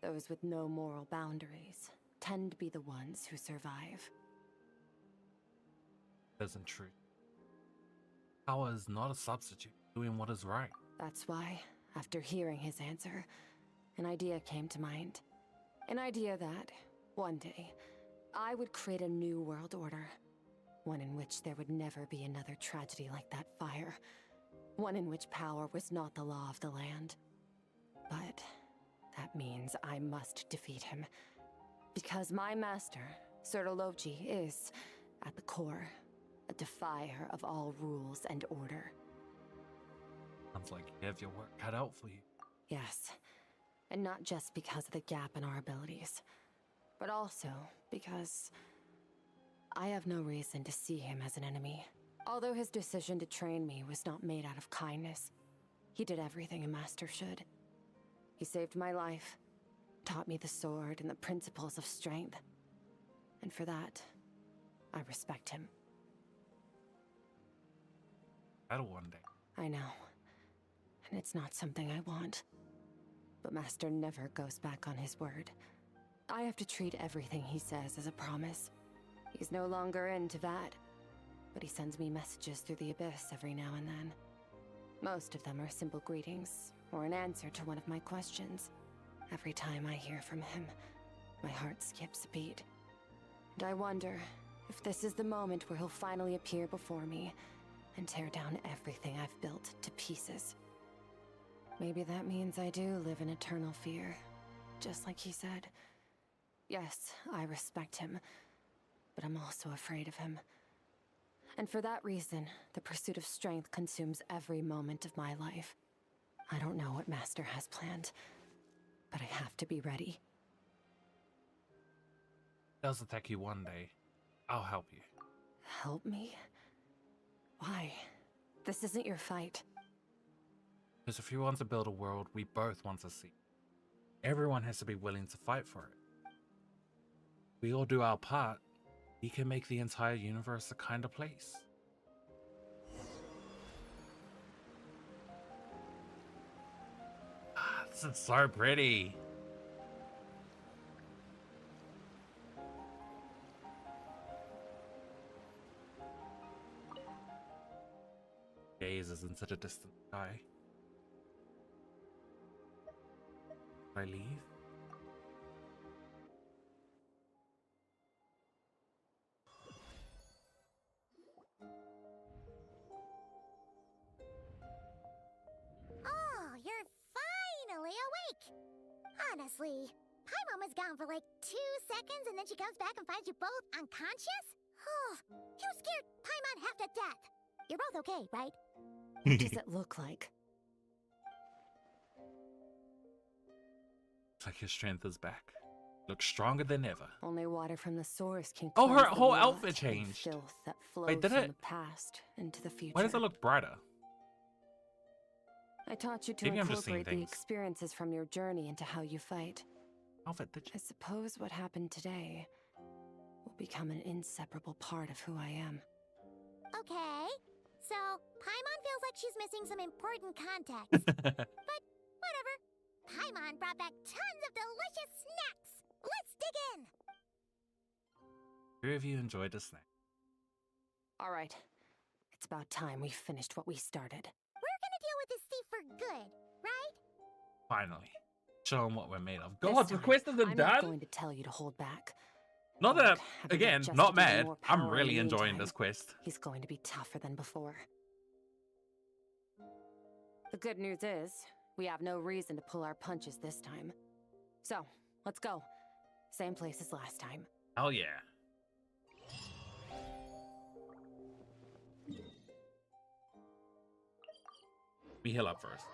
those with no moral boundaries tend to be the ones who survive. Isn't true. Power is not a substitute for doing what is right. That's why, after hearing his answer, an idea came to mind. An idea that, one day, I would create a new world order. One in which there would never be another tragedy like that fire. One in which power was not the law of the land. But that means I must defeat him. Because my master, Sertologi, is, at the core, a defier of all rules and order. Sounds like you have your work cut out for you. Yes, and not just because of the gap in our abilities, but also because I have no reason to see him as an enemy. Although his decision to train me was not made out of kindness, he did everything a master should. He saved my life, taught me the sword and the principles of strength. And for that, I respect him. Battle one day. I know. And it's not something I want. But Master never goes back on his word. I have to treat everything he says as a promise. He's no longer into that. But he sends me messages through the abyss every now and then. Most of them are simple greetings, or an answer to one of my questions. Every time I hear from him, my heart skips a beat. And I wonder if this is the moment where he'll finally appear before me and tear down everything I've built to pieces. Maybe that means I do live in eternal fear, just like he said. Yes, I respect him, but I'm also afraid of him. And for that reason, the pursuit of strength consumes every moment of my life. I don't know what Master has planned, but I have to be ready. If does attack you one day, I'll help you. Help me? Why? This isn't your fight. Because if you want to build a world we both want to see, everyone has to be willing to fight for it. We all do our part, we can make the entire universe a kinder place. Ah, this is so pretty. Gazes into the distant sky. I leave? Oh, you're finally awake! Honestly, Paimon was gone for like 2 seconds and then she comes back and finds you both unconscious? Oh, you scared Paimon half to death! You're both okay, right? What does it look like? It's like his strength is back. Looks stronger than ever. Only water from the source can Oh, her cleanse the whole rot outfit and changed. filth that flows Wait, did from it? the past into the future. Why does it look brighter? I taught you to Maybe I'm just seeing incorporate the things. experiences from your journey into how you fight. Outfit did I suppose what happened today will become an inseparable part of who I am. Okay, so Paimon feels like she's missing some important context. But whatever. Paimon brought back tons of delicious snacks. Let's dig in. Who of you enjoyed the snack? All right. It's about time we finished what we started. We're gonna deal with this thief for good, right? Finally. Show him what we're made of. This God, the time, quest isn't I'm not done? going to tell you to hold back. Not Look, that, having again, just not to gain mad. more I'm power in really the enjoying meantime, this quest. He's going to be tougher than before. The good news is, we have no reason to pull our punches this time. So, let's go. Same place as last time. Hell yeah. We heal up first.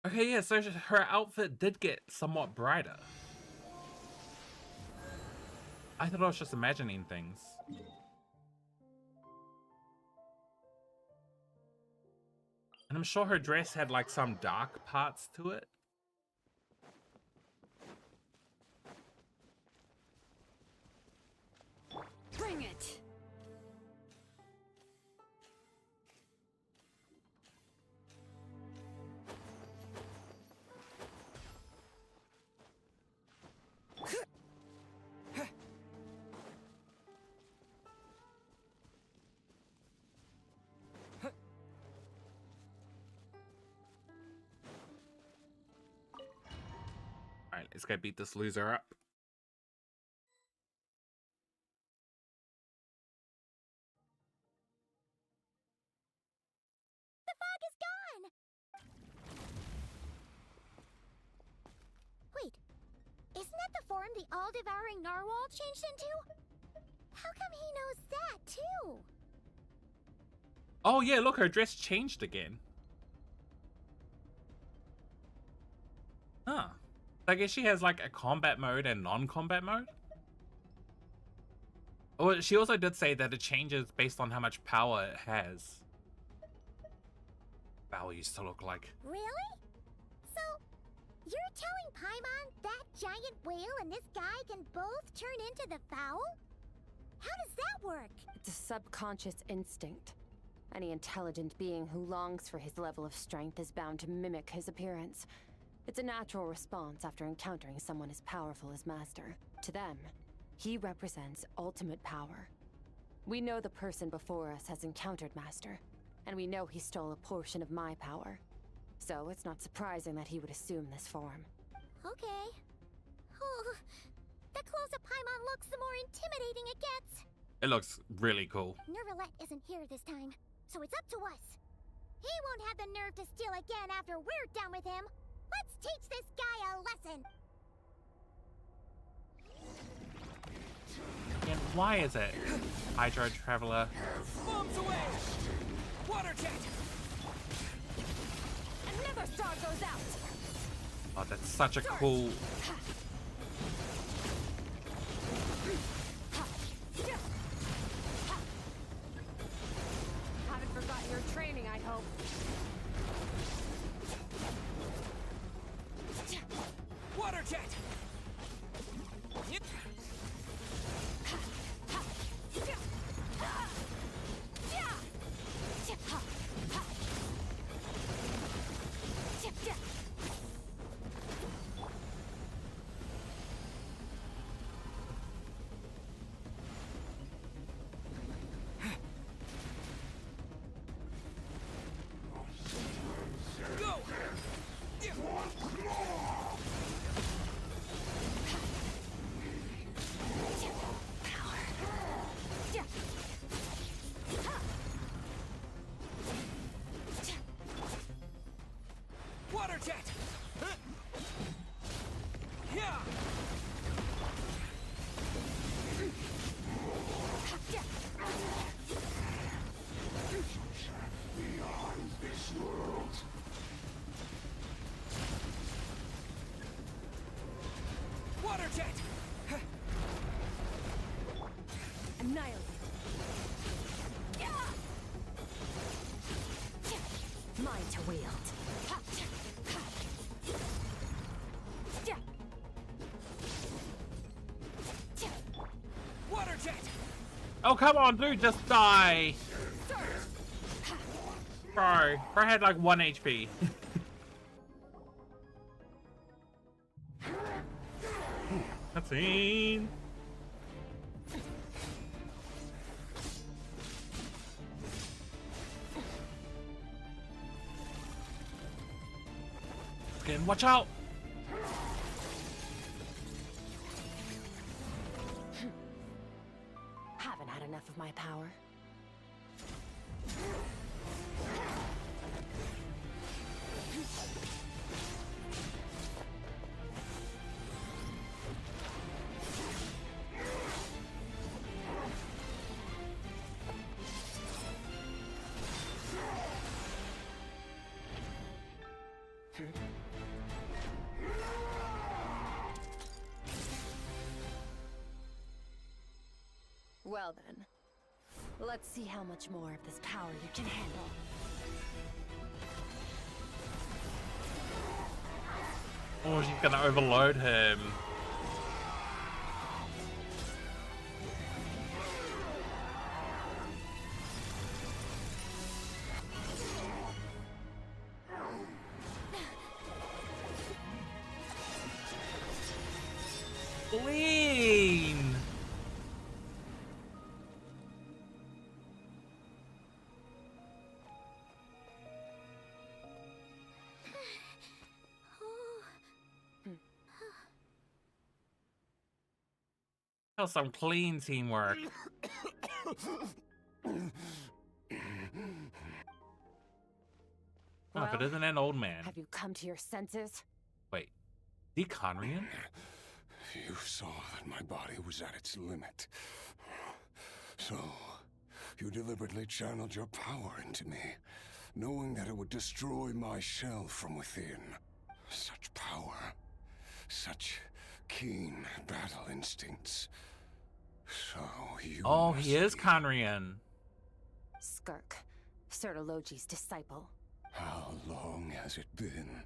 Okay, yeah, so her outfit did get somewhat brighter. I thought I was just imagining things. And I'm sure her dress had like some dark parts to it. Bring it! Alright, let's go beat this loser up. The fog is gone! Wait, isn't that the form the all-devouring narwhal changed into? How come he knows that, too? Oh yeah, look, her dress changed again. Huh. I guess she has like a combat mode and non-combat mode. Oh, she also did say that it changes based on how much power it has. Val used to look like. Really? So, you're telling Paimon that giant whale and this guy can both turn into the fowl? How does that work? It's a subconscious instinct. Any intelligent being who longs for his level of strength is bound to mimic his appearance. It's a natural response after encountering someone as powerful as Master. To them, he represents ultimate power. We know the person before us has encountered Master, and we know he stole a portion of my power. So it's not surprising that he would assume this form. Okay. Oh, the closer Paimon looks, the more intimidating it gets. It looks really cool. Nervalette isn't here this time, so it's up to us. He won't have the nerve to steal again after we're done with him. Let's teach this guy a lesson! And why is it? Hydro Traveler. Bombs away! Water jet! Another star goes out! Oh, that's such a cool... Haven't forgotten your training, I hope. Water jet! Water jet! Yeah! Beyond this world. Water jet! Annihilate! Mine to wield. Water jet! Oh, come on, dude, just die. Bro had like 1 HP. Cutscene. Again, watch out. Haven't had enough of my power. Well then, let's see how much more of this power you can handle. Oh, she's gonna overload him. Clean. That's some clean teamwork. Oh, if it isn't an old man. Have you come to your senses? Wait, the Conrian? You saw that my body was at its limit. So, you deliberately channeled your power into me, knowing that it would destroy my shell from within. Such power. Such keen battle instincts. So you Oh, he is Conrian. Skirk, Sertologi's disciple. How long has it been?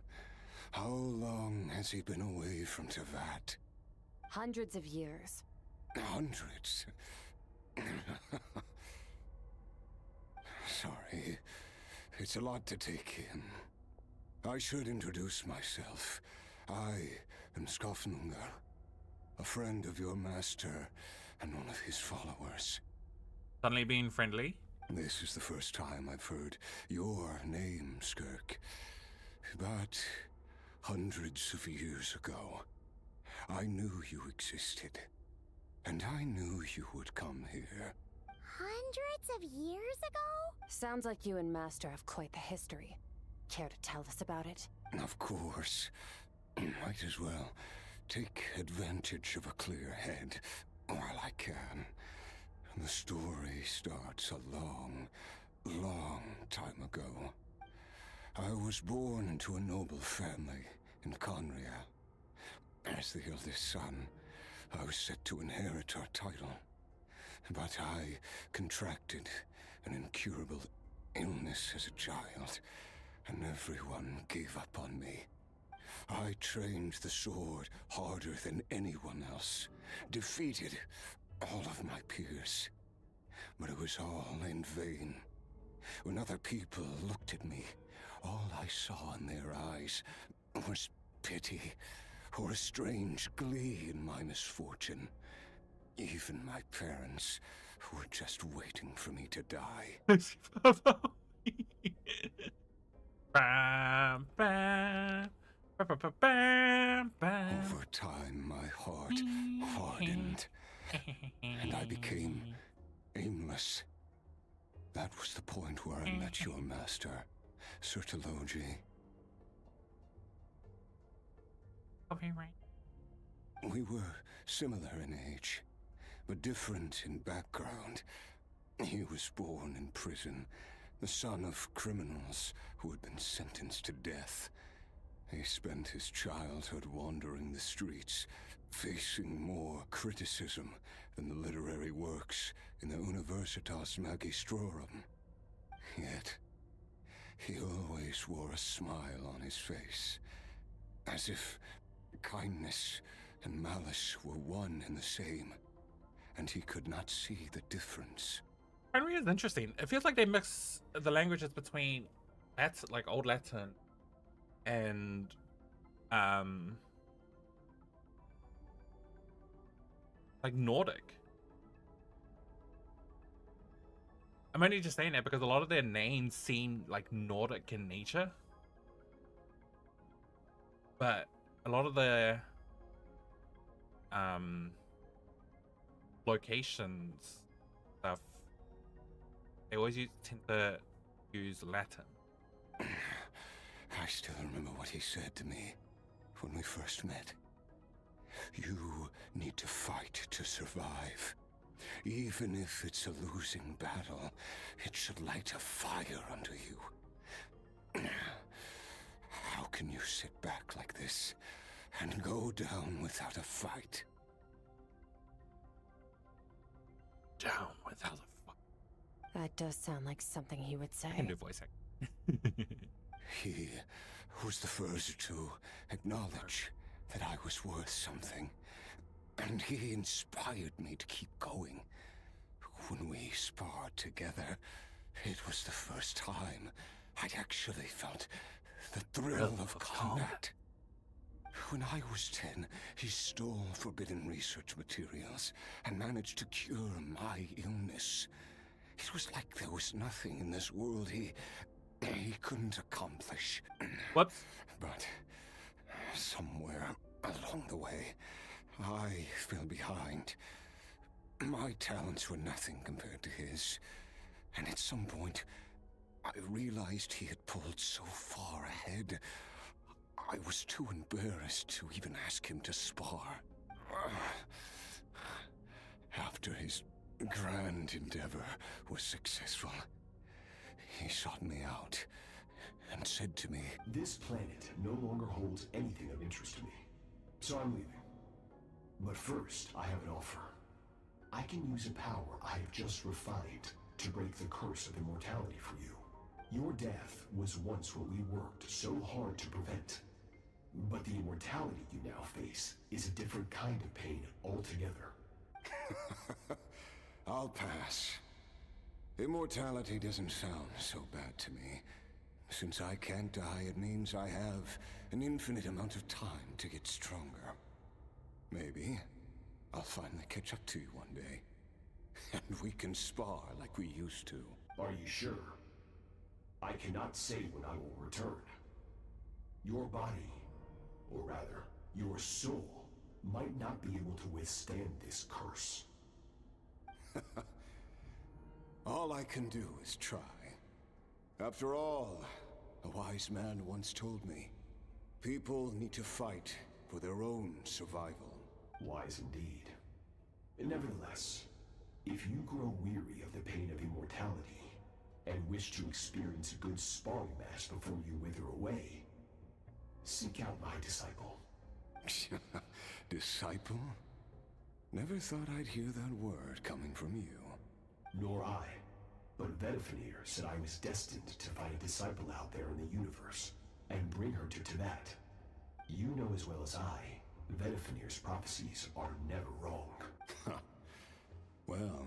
How long has he been away from Tevat? Hundreds of years. Hundreds? Sorry. It's a lot to take in. I should introduce myself. I am Skofnungar, a friend of your master and one of his followers. Suddenly being friendly? This is the first time I've heard your name, Skirk. But hundreds of years ago, I knew you existed. And I knew you would come here. Hundreds of years ago? Sounds like you and Master have quite the history. Care to tell us about it? Of course. Might as well take advantage of a clear head while I can. The story starts a long, long time ago. I was born into a noble family in Conria. As the eldest son, I was set to inherit our title. But I contracted an incurable illness as a child, and everyone gave up on me. I trained the sword harder than anyone else, defeated all of my peers. But it was all in vain. When other people looked at me, all I saw in their eyes was pity, or a strange glee in my misfortune. Even my parents were just waiting for me to die. Over time, my heart hardened, and I became aimless. That was the point where I met your master, Sertologi. We were similar in age, but different in background. He was born in prison, the son of criminals who had been sentenced to death. He spent his childhood wandering the streets, facing more criticism than the literary works in the Universitas Magistrorum. Yet, he always wore a smile on his face, as if kindness and malice were one and the same, and he could not see the difference. Conrian is interesting. It feels like they mix the languages between Latin, like Old Latin, and like Nordic. I'm only just saying that because a lot of their names seem like Nordic in nature, but a lot of the locations stuff, they always tend to use Latin. I still remember what he said to me when we first met. You need to fight to survive. Even if it's a losing battle, it should light a fire under you. How can you sit back like this and go down without a fight? Down without a fight. That does sound like something he would say. I can do voice acting. He was the first to acknowledge that I was worth something. And he inspired me to keep going. When we sparred together, it was the first time I'd actually felt the thrill of combat. When I was 10, he stole forbidden research materials and managed to cure my illness. It was like there was nothing in this world he couldn't accomplish. Whoops. But somewhere along the way, I fell behind. My talents were nothing compared to his. And at some point, I realized he had pulled so far ahead, I was too embarrassed to even ask him to spar. After his grand endeavor was successful, he sought me out and said to me, "This planet no longer holds anything of interest to me, so I'm leaving. But first, I have an offer. I can use a power I have just refined to break the curse of immortality for you. Your death was once what we worked so hard to prevent. But the immortality you now face is a different kind of pain altogether." I'll pass. Immortality doesn't sound so bad to me. Since I can't die, it means I have an infinite amount of time to get stronger. Maybe I'll finally catch up to you one day. And we can spar like we used to. Are you sure? I cannot say when I will return. Your body, or rather, your soul, might not be able to withstand this curse. All I can do is try. After all, a wise man once told me, people need to fight for their own survival. Wise indeed. Nevertheless, if you grow weary of the pain of immortality, and wish to experience a good sparring match before you wither away, seek out my disciple. Disciple? Never thought I'd hear that word coming from you. Nor I. But Vedifenir said I was destined to find a disciple out there in the universe, and bring her to Tibet. You know as well as I, Vedifenir's prophecies are never wrong. Well,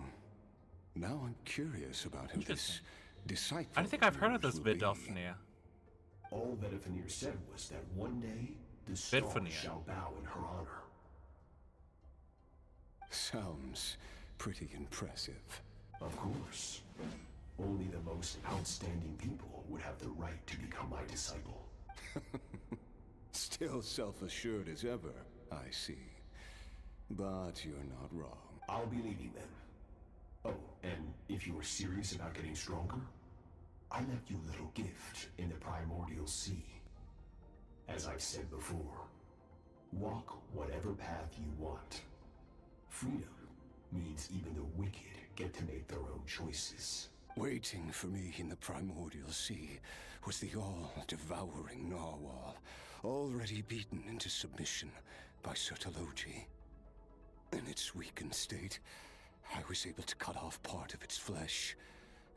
now I'm curious about who this disciple I don't think I've heard of this will be. Vedifenir. All Vedifenir said was that one day, the stars Vedifenir. shall bow in her honor. Sounds pretty impressive. Of course. Only the most outstanding people would have the right to become my disciple. Still self-assured as ever, I see. But you're not wrong. I'll be leaving then. Oh, and if you are serious about getting stronger, I left you a little gift in the primordial sea. As I've said before, walk whatever path you want. Freedom means even the wicked get to make their own choices. Waiting for me in the primordial sea was the all-devouring narwhal, already beaten into submission by Sertologi. In its weakened state, I was able to cut off part of its flesh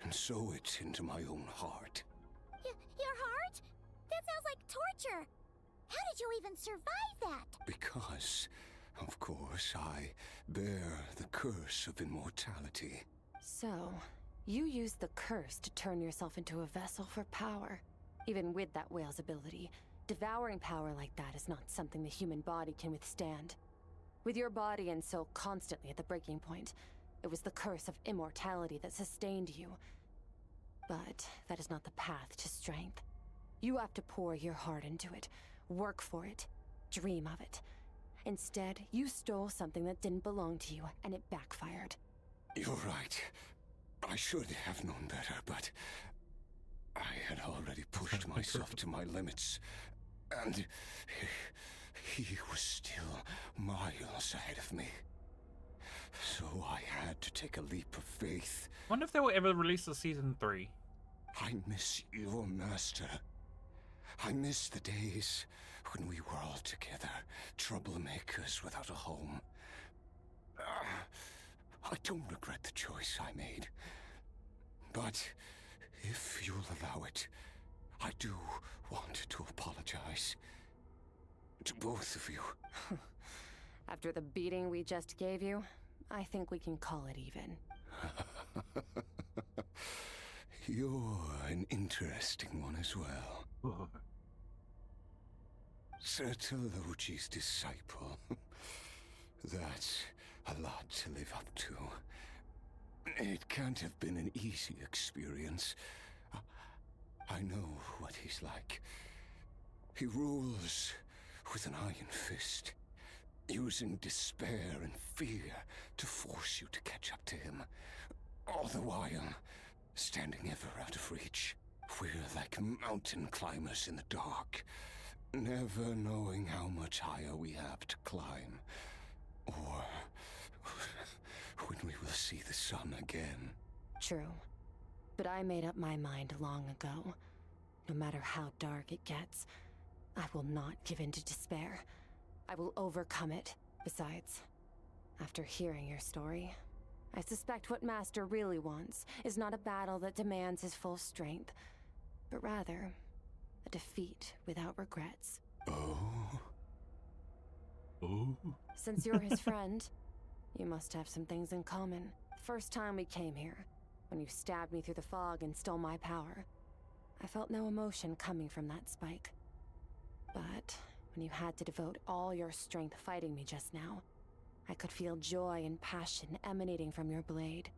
and sew it into my own heart. Your heart? That sounds like torture. How did you even survive that? Because, of course, I bear the curse of immortality. So, you used the curse to turn yourself into a vessel for power. Even with that whale's ability, devouring power like that is not something the human body can withstand. With your body and soul constantly at the breaking point, it was the curse of immortality that sustained you. But that is not the path to strength. You have to pour your heart into it, work for it, dream of it. Instead, you stole something that didn't belong to you, and it backfired. You're right. I should have known better, but I had already pushed myself to my limits, and he was still miles ahead of me. So I had to take a leap of faith. Wonder if they will ever release a season 3. I miss your master. I miss the days when we were all together, troublemakers without a home. I don't regret the choice I made. But if you'll allow it, I do want to apologize. To both of you. After the beating we just gave you, I think we can call it even. You're an interesting one as well. Sertologi's disciple. That's a lot to live up to. It can't have been an easy experience. I know what he's like. He rules with an iron fist, using despair and fear to force you to catch up to him, all the while standing ever out of reach. We're like mountain climbers in the dark, never knowing how much higher we have to climb, or when we will see the sun again. True. But I made up my mind long ago. No matter how dark it gets, I will not give in to despair. I will overcome it. Besides, after hearing your story, I suspect what Master really wants is not a battle that demands his full strength, but rather a defeat without regrets. Oh? Since you're his friend, you must have some things in common. First time we came here, when you stabbed me through the fog and stole my power, I felt no emotion coming from that spike. But when you had to devote all your strength fighting me just now, I could feel joy and passion emanating from your blade.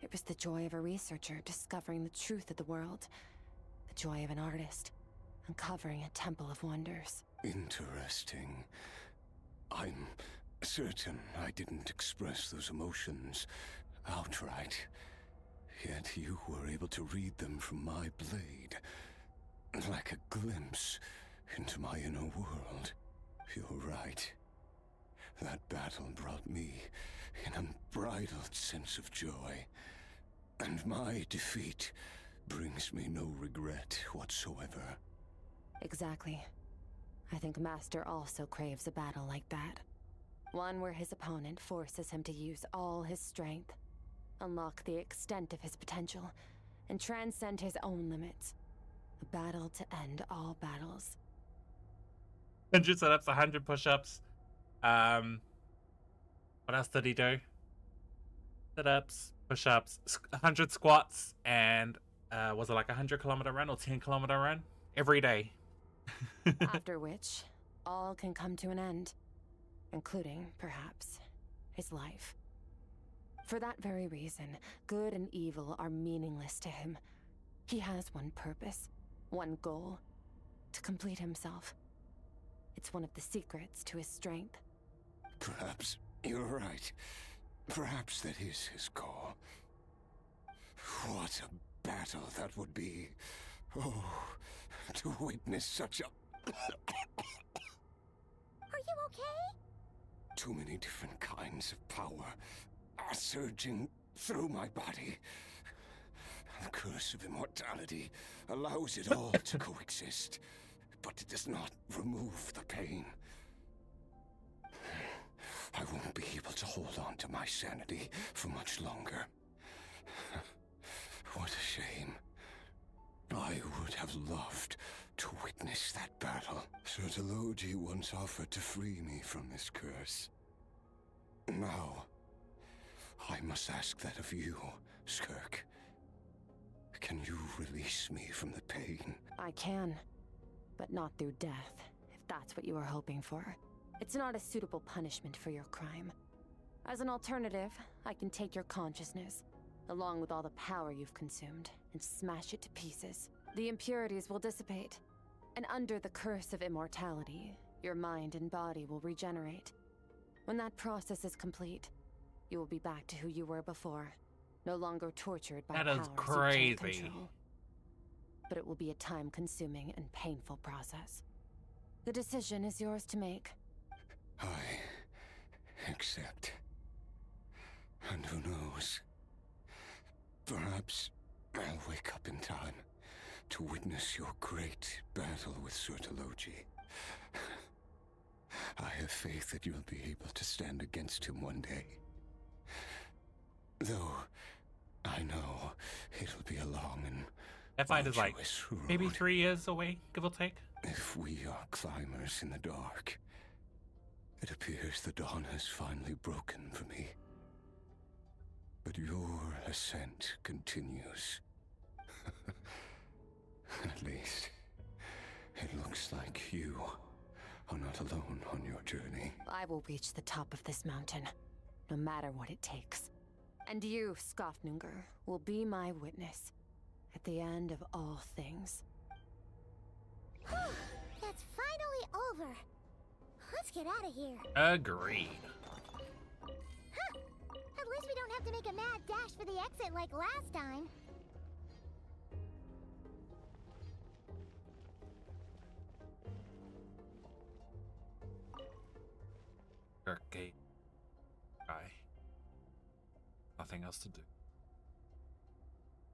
It was the joy of a researcher discovering the truth of the world. The joy of an artist uncovering a temple of wonders. Interesting. I'm certain I didn't express those emotions outright. Yet you were able to read them from my blade, like a glimpse into my inner world. You're right. That battle brought me an unbridled sense of joy, and my defeat brings me no regret whatsoever. Exactly. I think Master also craves a battle like that. One where his opponent forces him to use all his strength, unlock the extent of his potential, and transcend his own limits. A battle to end all battles. 100 sit-ups, 100 push-ups. What else did he do? Sit-ups, push-ups, 100 squats, and was it like a 100-kilometer run or 10-kilometer run? Every day. After which, all can come to an end. Including, perhaps, his life. For that very reason, good and evil are meaningless to him. He has one purpose, one goal: to complete himself. It's one of the secrets to his strength. Perhaps you're right. Perhaps that is his call. What a battle that would be. Oh, to witness such a... Are you okay? Too many different kinds of power are surging through my body. The curse of immortality allows it all to coexist, but it does not remove the pain. I won't be able to hold on to my sanity for much longer. What a shame. I would have loved to witness that battle. Sertologi once offered to free me from this curse. Now, I must ask that of you, Skirk. Can you release me from the pain? I can, but not through death, if that's what you are hoping for. It's not a suitable punishment for your crime. As an alternative, I can take your consciousness, along with all the power you've consumed, and smash it to pieces. The impurities will dissipate, and under the curse of immortality, your mind and body will regenerate. When that process is complete, you will be back to who you were before, no longer tortured by That is powers you crazy. can't control. But it will be a time-consuming and painful process. The decision is yours to make. I accept. And who knows? Perhaps I'll wake up in time to witness your great battle with Sertologi. I have faith that you'll be able to stand against him one day. Though I know it'll be a long and That fight is like arduous road. maybe 3 years away, give or take. If we are climbers in the dark, it appears the dawn has finally broken for me. But your ascent continues. At least, it looks like you are not alone on your journey. I will reach the top of this mountain, no matter what it takes. And you, Skirk, will be my witness at the end of all things. That's finally over. Let's get out of here. Agreed. Huh. At least we don't have to make a mad dash for the exit like last time. Skirk. Bye. Nothing else to do.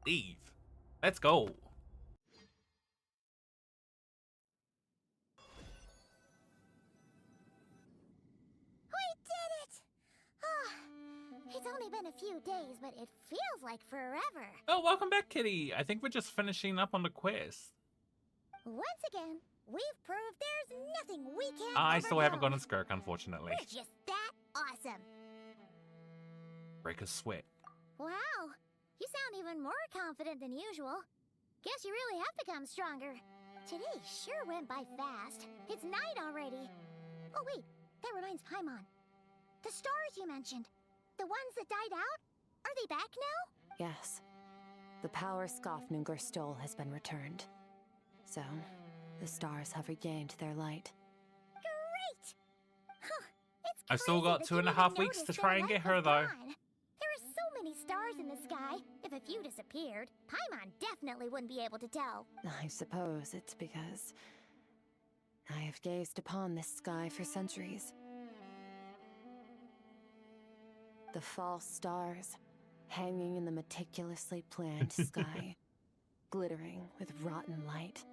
Leave. Let's go. We did it! It's only been a few days, but it feels like forever. Oh, welcome back, Kitty. I think we're just finishing up on the quiz. Once again, we've proved there's nothing we can't I still haven't overcome. gone to Skirk, unfortunately. We're just that awesome. Break a sweat. Wow, you sound even more confident than usual. Guess you really have become stronger. Today sure went by fast. It's night already. Oh wait, that reminds Paimon. The stars you mentioned, the ones that died out, are they back now? Yes. The power Skirk stole has been returned. So, the stars have regained their light. Great! Huh, it's I've still crazy got that you 2.5 even weeks to noticed try their and get light her, was though. gone. There are so many stars in the sky. If a few disappeared, Paimon definitely wouldn't be able to tell. I suppose it's because I have gazed upon this sky for centuries. The false stars hanging in the meticulously planned sky, glittering with rotten light.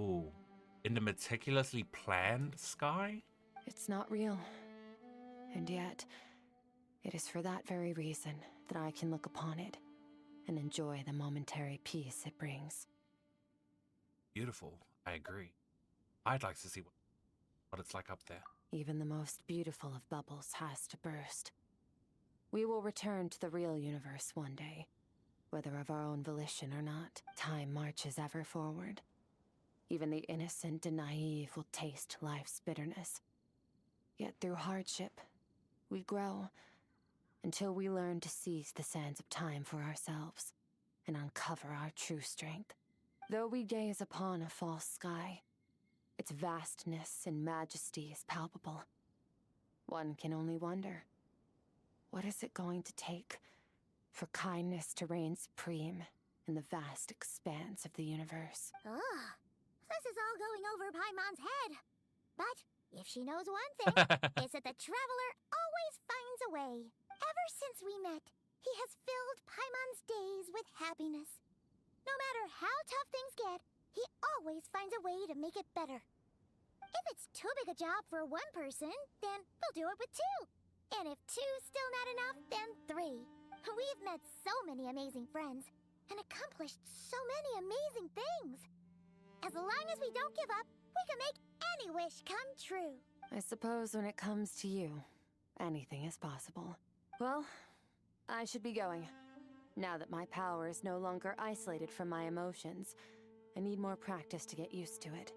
Ooh. In the meticulously planned sky? It's not real. And yet, it is for that very reason that I can look upon it and enjoy the momentary peace it brings. Beautiful. I agree. I'd like to see what it's like up there. Even the most beautiful of bubbles has to burst. We will return to the real universe one day, whether of our own volition or not. Time marches ever forward. Even the innocent and naive will taste life's bitterness. Yet through hardship, we grow until we learn to seize the sands of time for ourselves and uncover our true strength. Though we gaze upon a false sky, its vastness and majesty is palpable. One can only wonder, what is it going to take for kindness to reign supreme in the vast expanse of the universe? Ugh, this is all going over Paimon's head. But if she knows one thing, it's that the traveler always finds a way. Ever since we met, he has filled Paimon's days with happiness. No matter how tough things get, he always finds a way to make it better. If it's too big a job for one person, then we'll do it with two. And if two's still not enough, then three. We've met so many amazing friends and accomplished so many amazing things. As long as we don't give up, we can make any wish come true. I suppose when it comes to you, anything is possible. Well, I should be going. Now that my power is no longer isolated from my emotions, I need more practice to get used to it.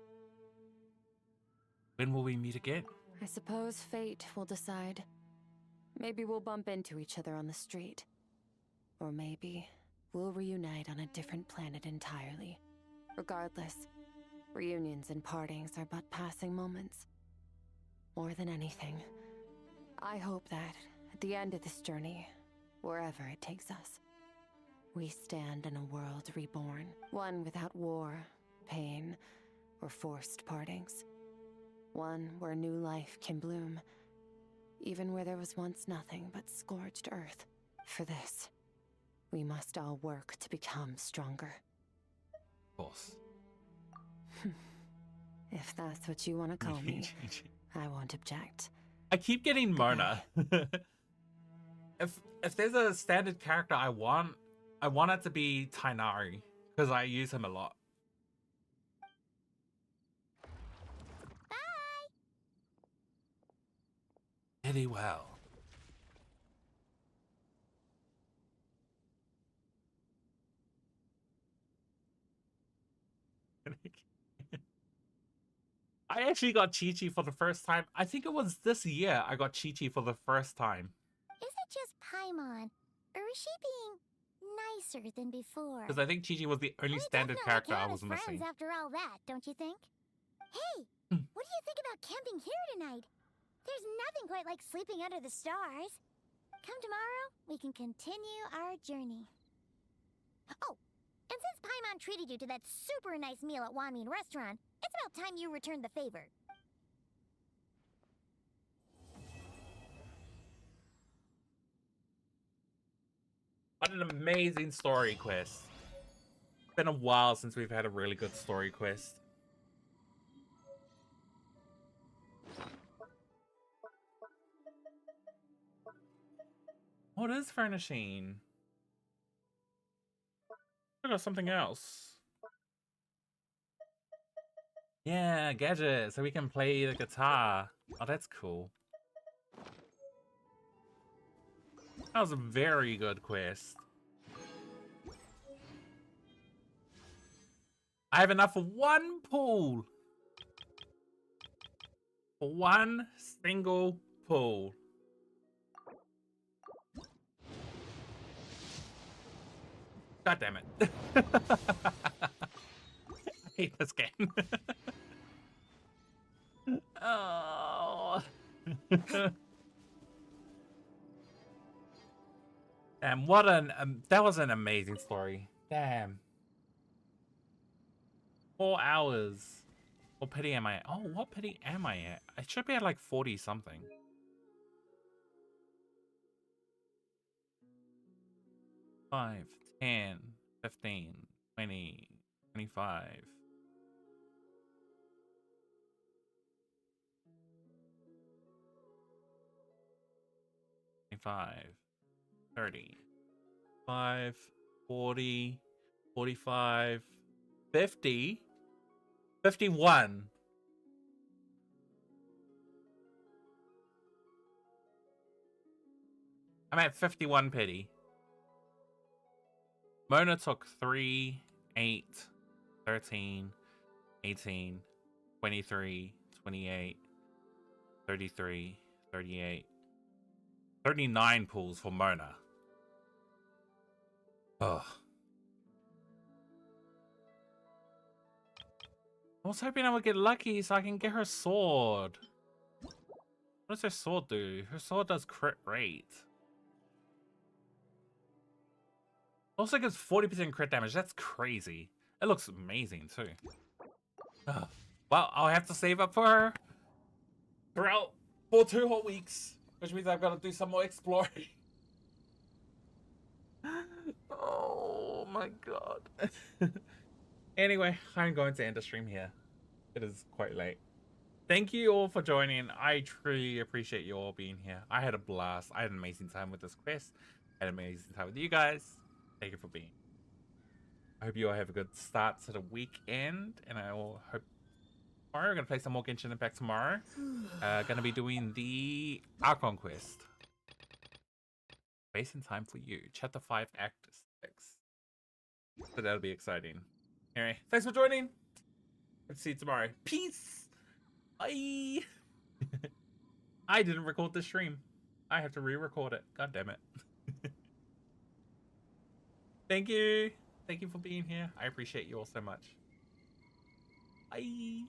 When will we meet again? I suppose fate will decide. Maybe we'll bump into each other on the street. Or maybe we'll reunite on a different planet entirely. Regardless, reunions and partings are but passing moments. More than anything, I hope that at the end of this journey, wherever it takes us, we stand in a world reborn. One without war, pain, or forced partings. One where new life can bloom, even where there was once nothing but scorched earth. For this, we must all work to become stronger. Of course. If that's what you want to call me, I won't object. I keep getting Myrna. If there's a standard character I want, I want it to be Tainari because I use him a lot. Very well. I actually got Chi-Chi for the first time. I think it was this year I got Chi-Chi for the first time. Is it just Paimon? Or is she being nicer than before? Because I think Chi-Chi was the only We standard definitely character I count was as friends missing. after all that, don't you think? Hey, what do you think about camping here tonight? There's nothing quite like sleeping under the stars. Come tomorrow, we can continue our journey. Oh, and since Paimon treated you to that super nice meal at Wanmin Restaurant, it's about time you returned the favor. What an amazing story quest. It's been a while since we've had a really good story quest. What is furnishing? I got something else. Yeah, gadget, so we can play the guitar. Oh, that's cool. That was a very good quest. I have enough for one pool. For one single pool. God damn it. I hate this game. Oh. Damn, what an that was an amazing story. Damn. 4 hours. What pity am I at? Oh, what pity am I at? I should be at like 40 something. Five, 10, 15, 20, 25. 25, 30, 5, 40, 45, 50, 51. I'm at 51 pity. Mona took 3, 8, 13, 18, 23, 28, 33, 38, 39 pulls for Mona. Ugh. I was hoping I would get lucky so I can get her sword. What does her sword do? Her sword does crit rate. Also gives 40% crit damage. That's crazy. It looks amazing too. Ugh. Well, I'll have to save up for her throughout for 2 whole weeks, which means I've got to do some more exploring. Oh my god. Anyway, I'm going to end the stream here. It is quite late. Thank you all for joining. I truly appreciate you all being here. I had a blast. I had an amazing time with this quest. I had an amazing time with you guys. Thank you for being. I hope you all have a good start to the weekend, and I will hope tomorrow we're gonna play some more Genshin Impact tomorrow. Gonna be doing the Archon quest. Space and Time for You, Chapter 5, Act 6. So that'll be exciting. Anyway, thanks for joining. Let's see you tomorrow. Peace. Bye. I didn't record the stream. I have to re-record it. God damn it. Thank you. Thank you for being here. I appreciate you all so much. Bye.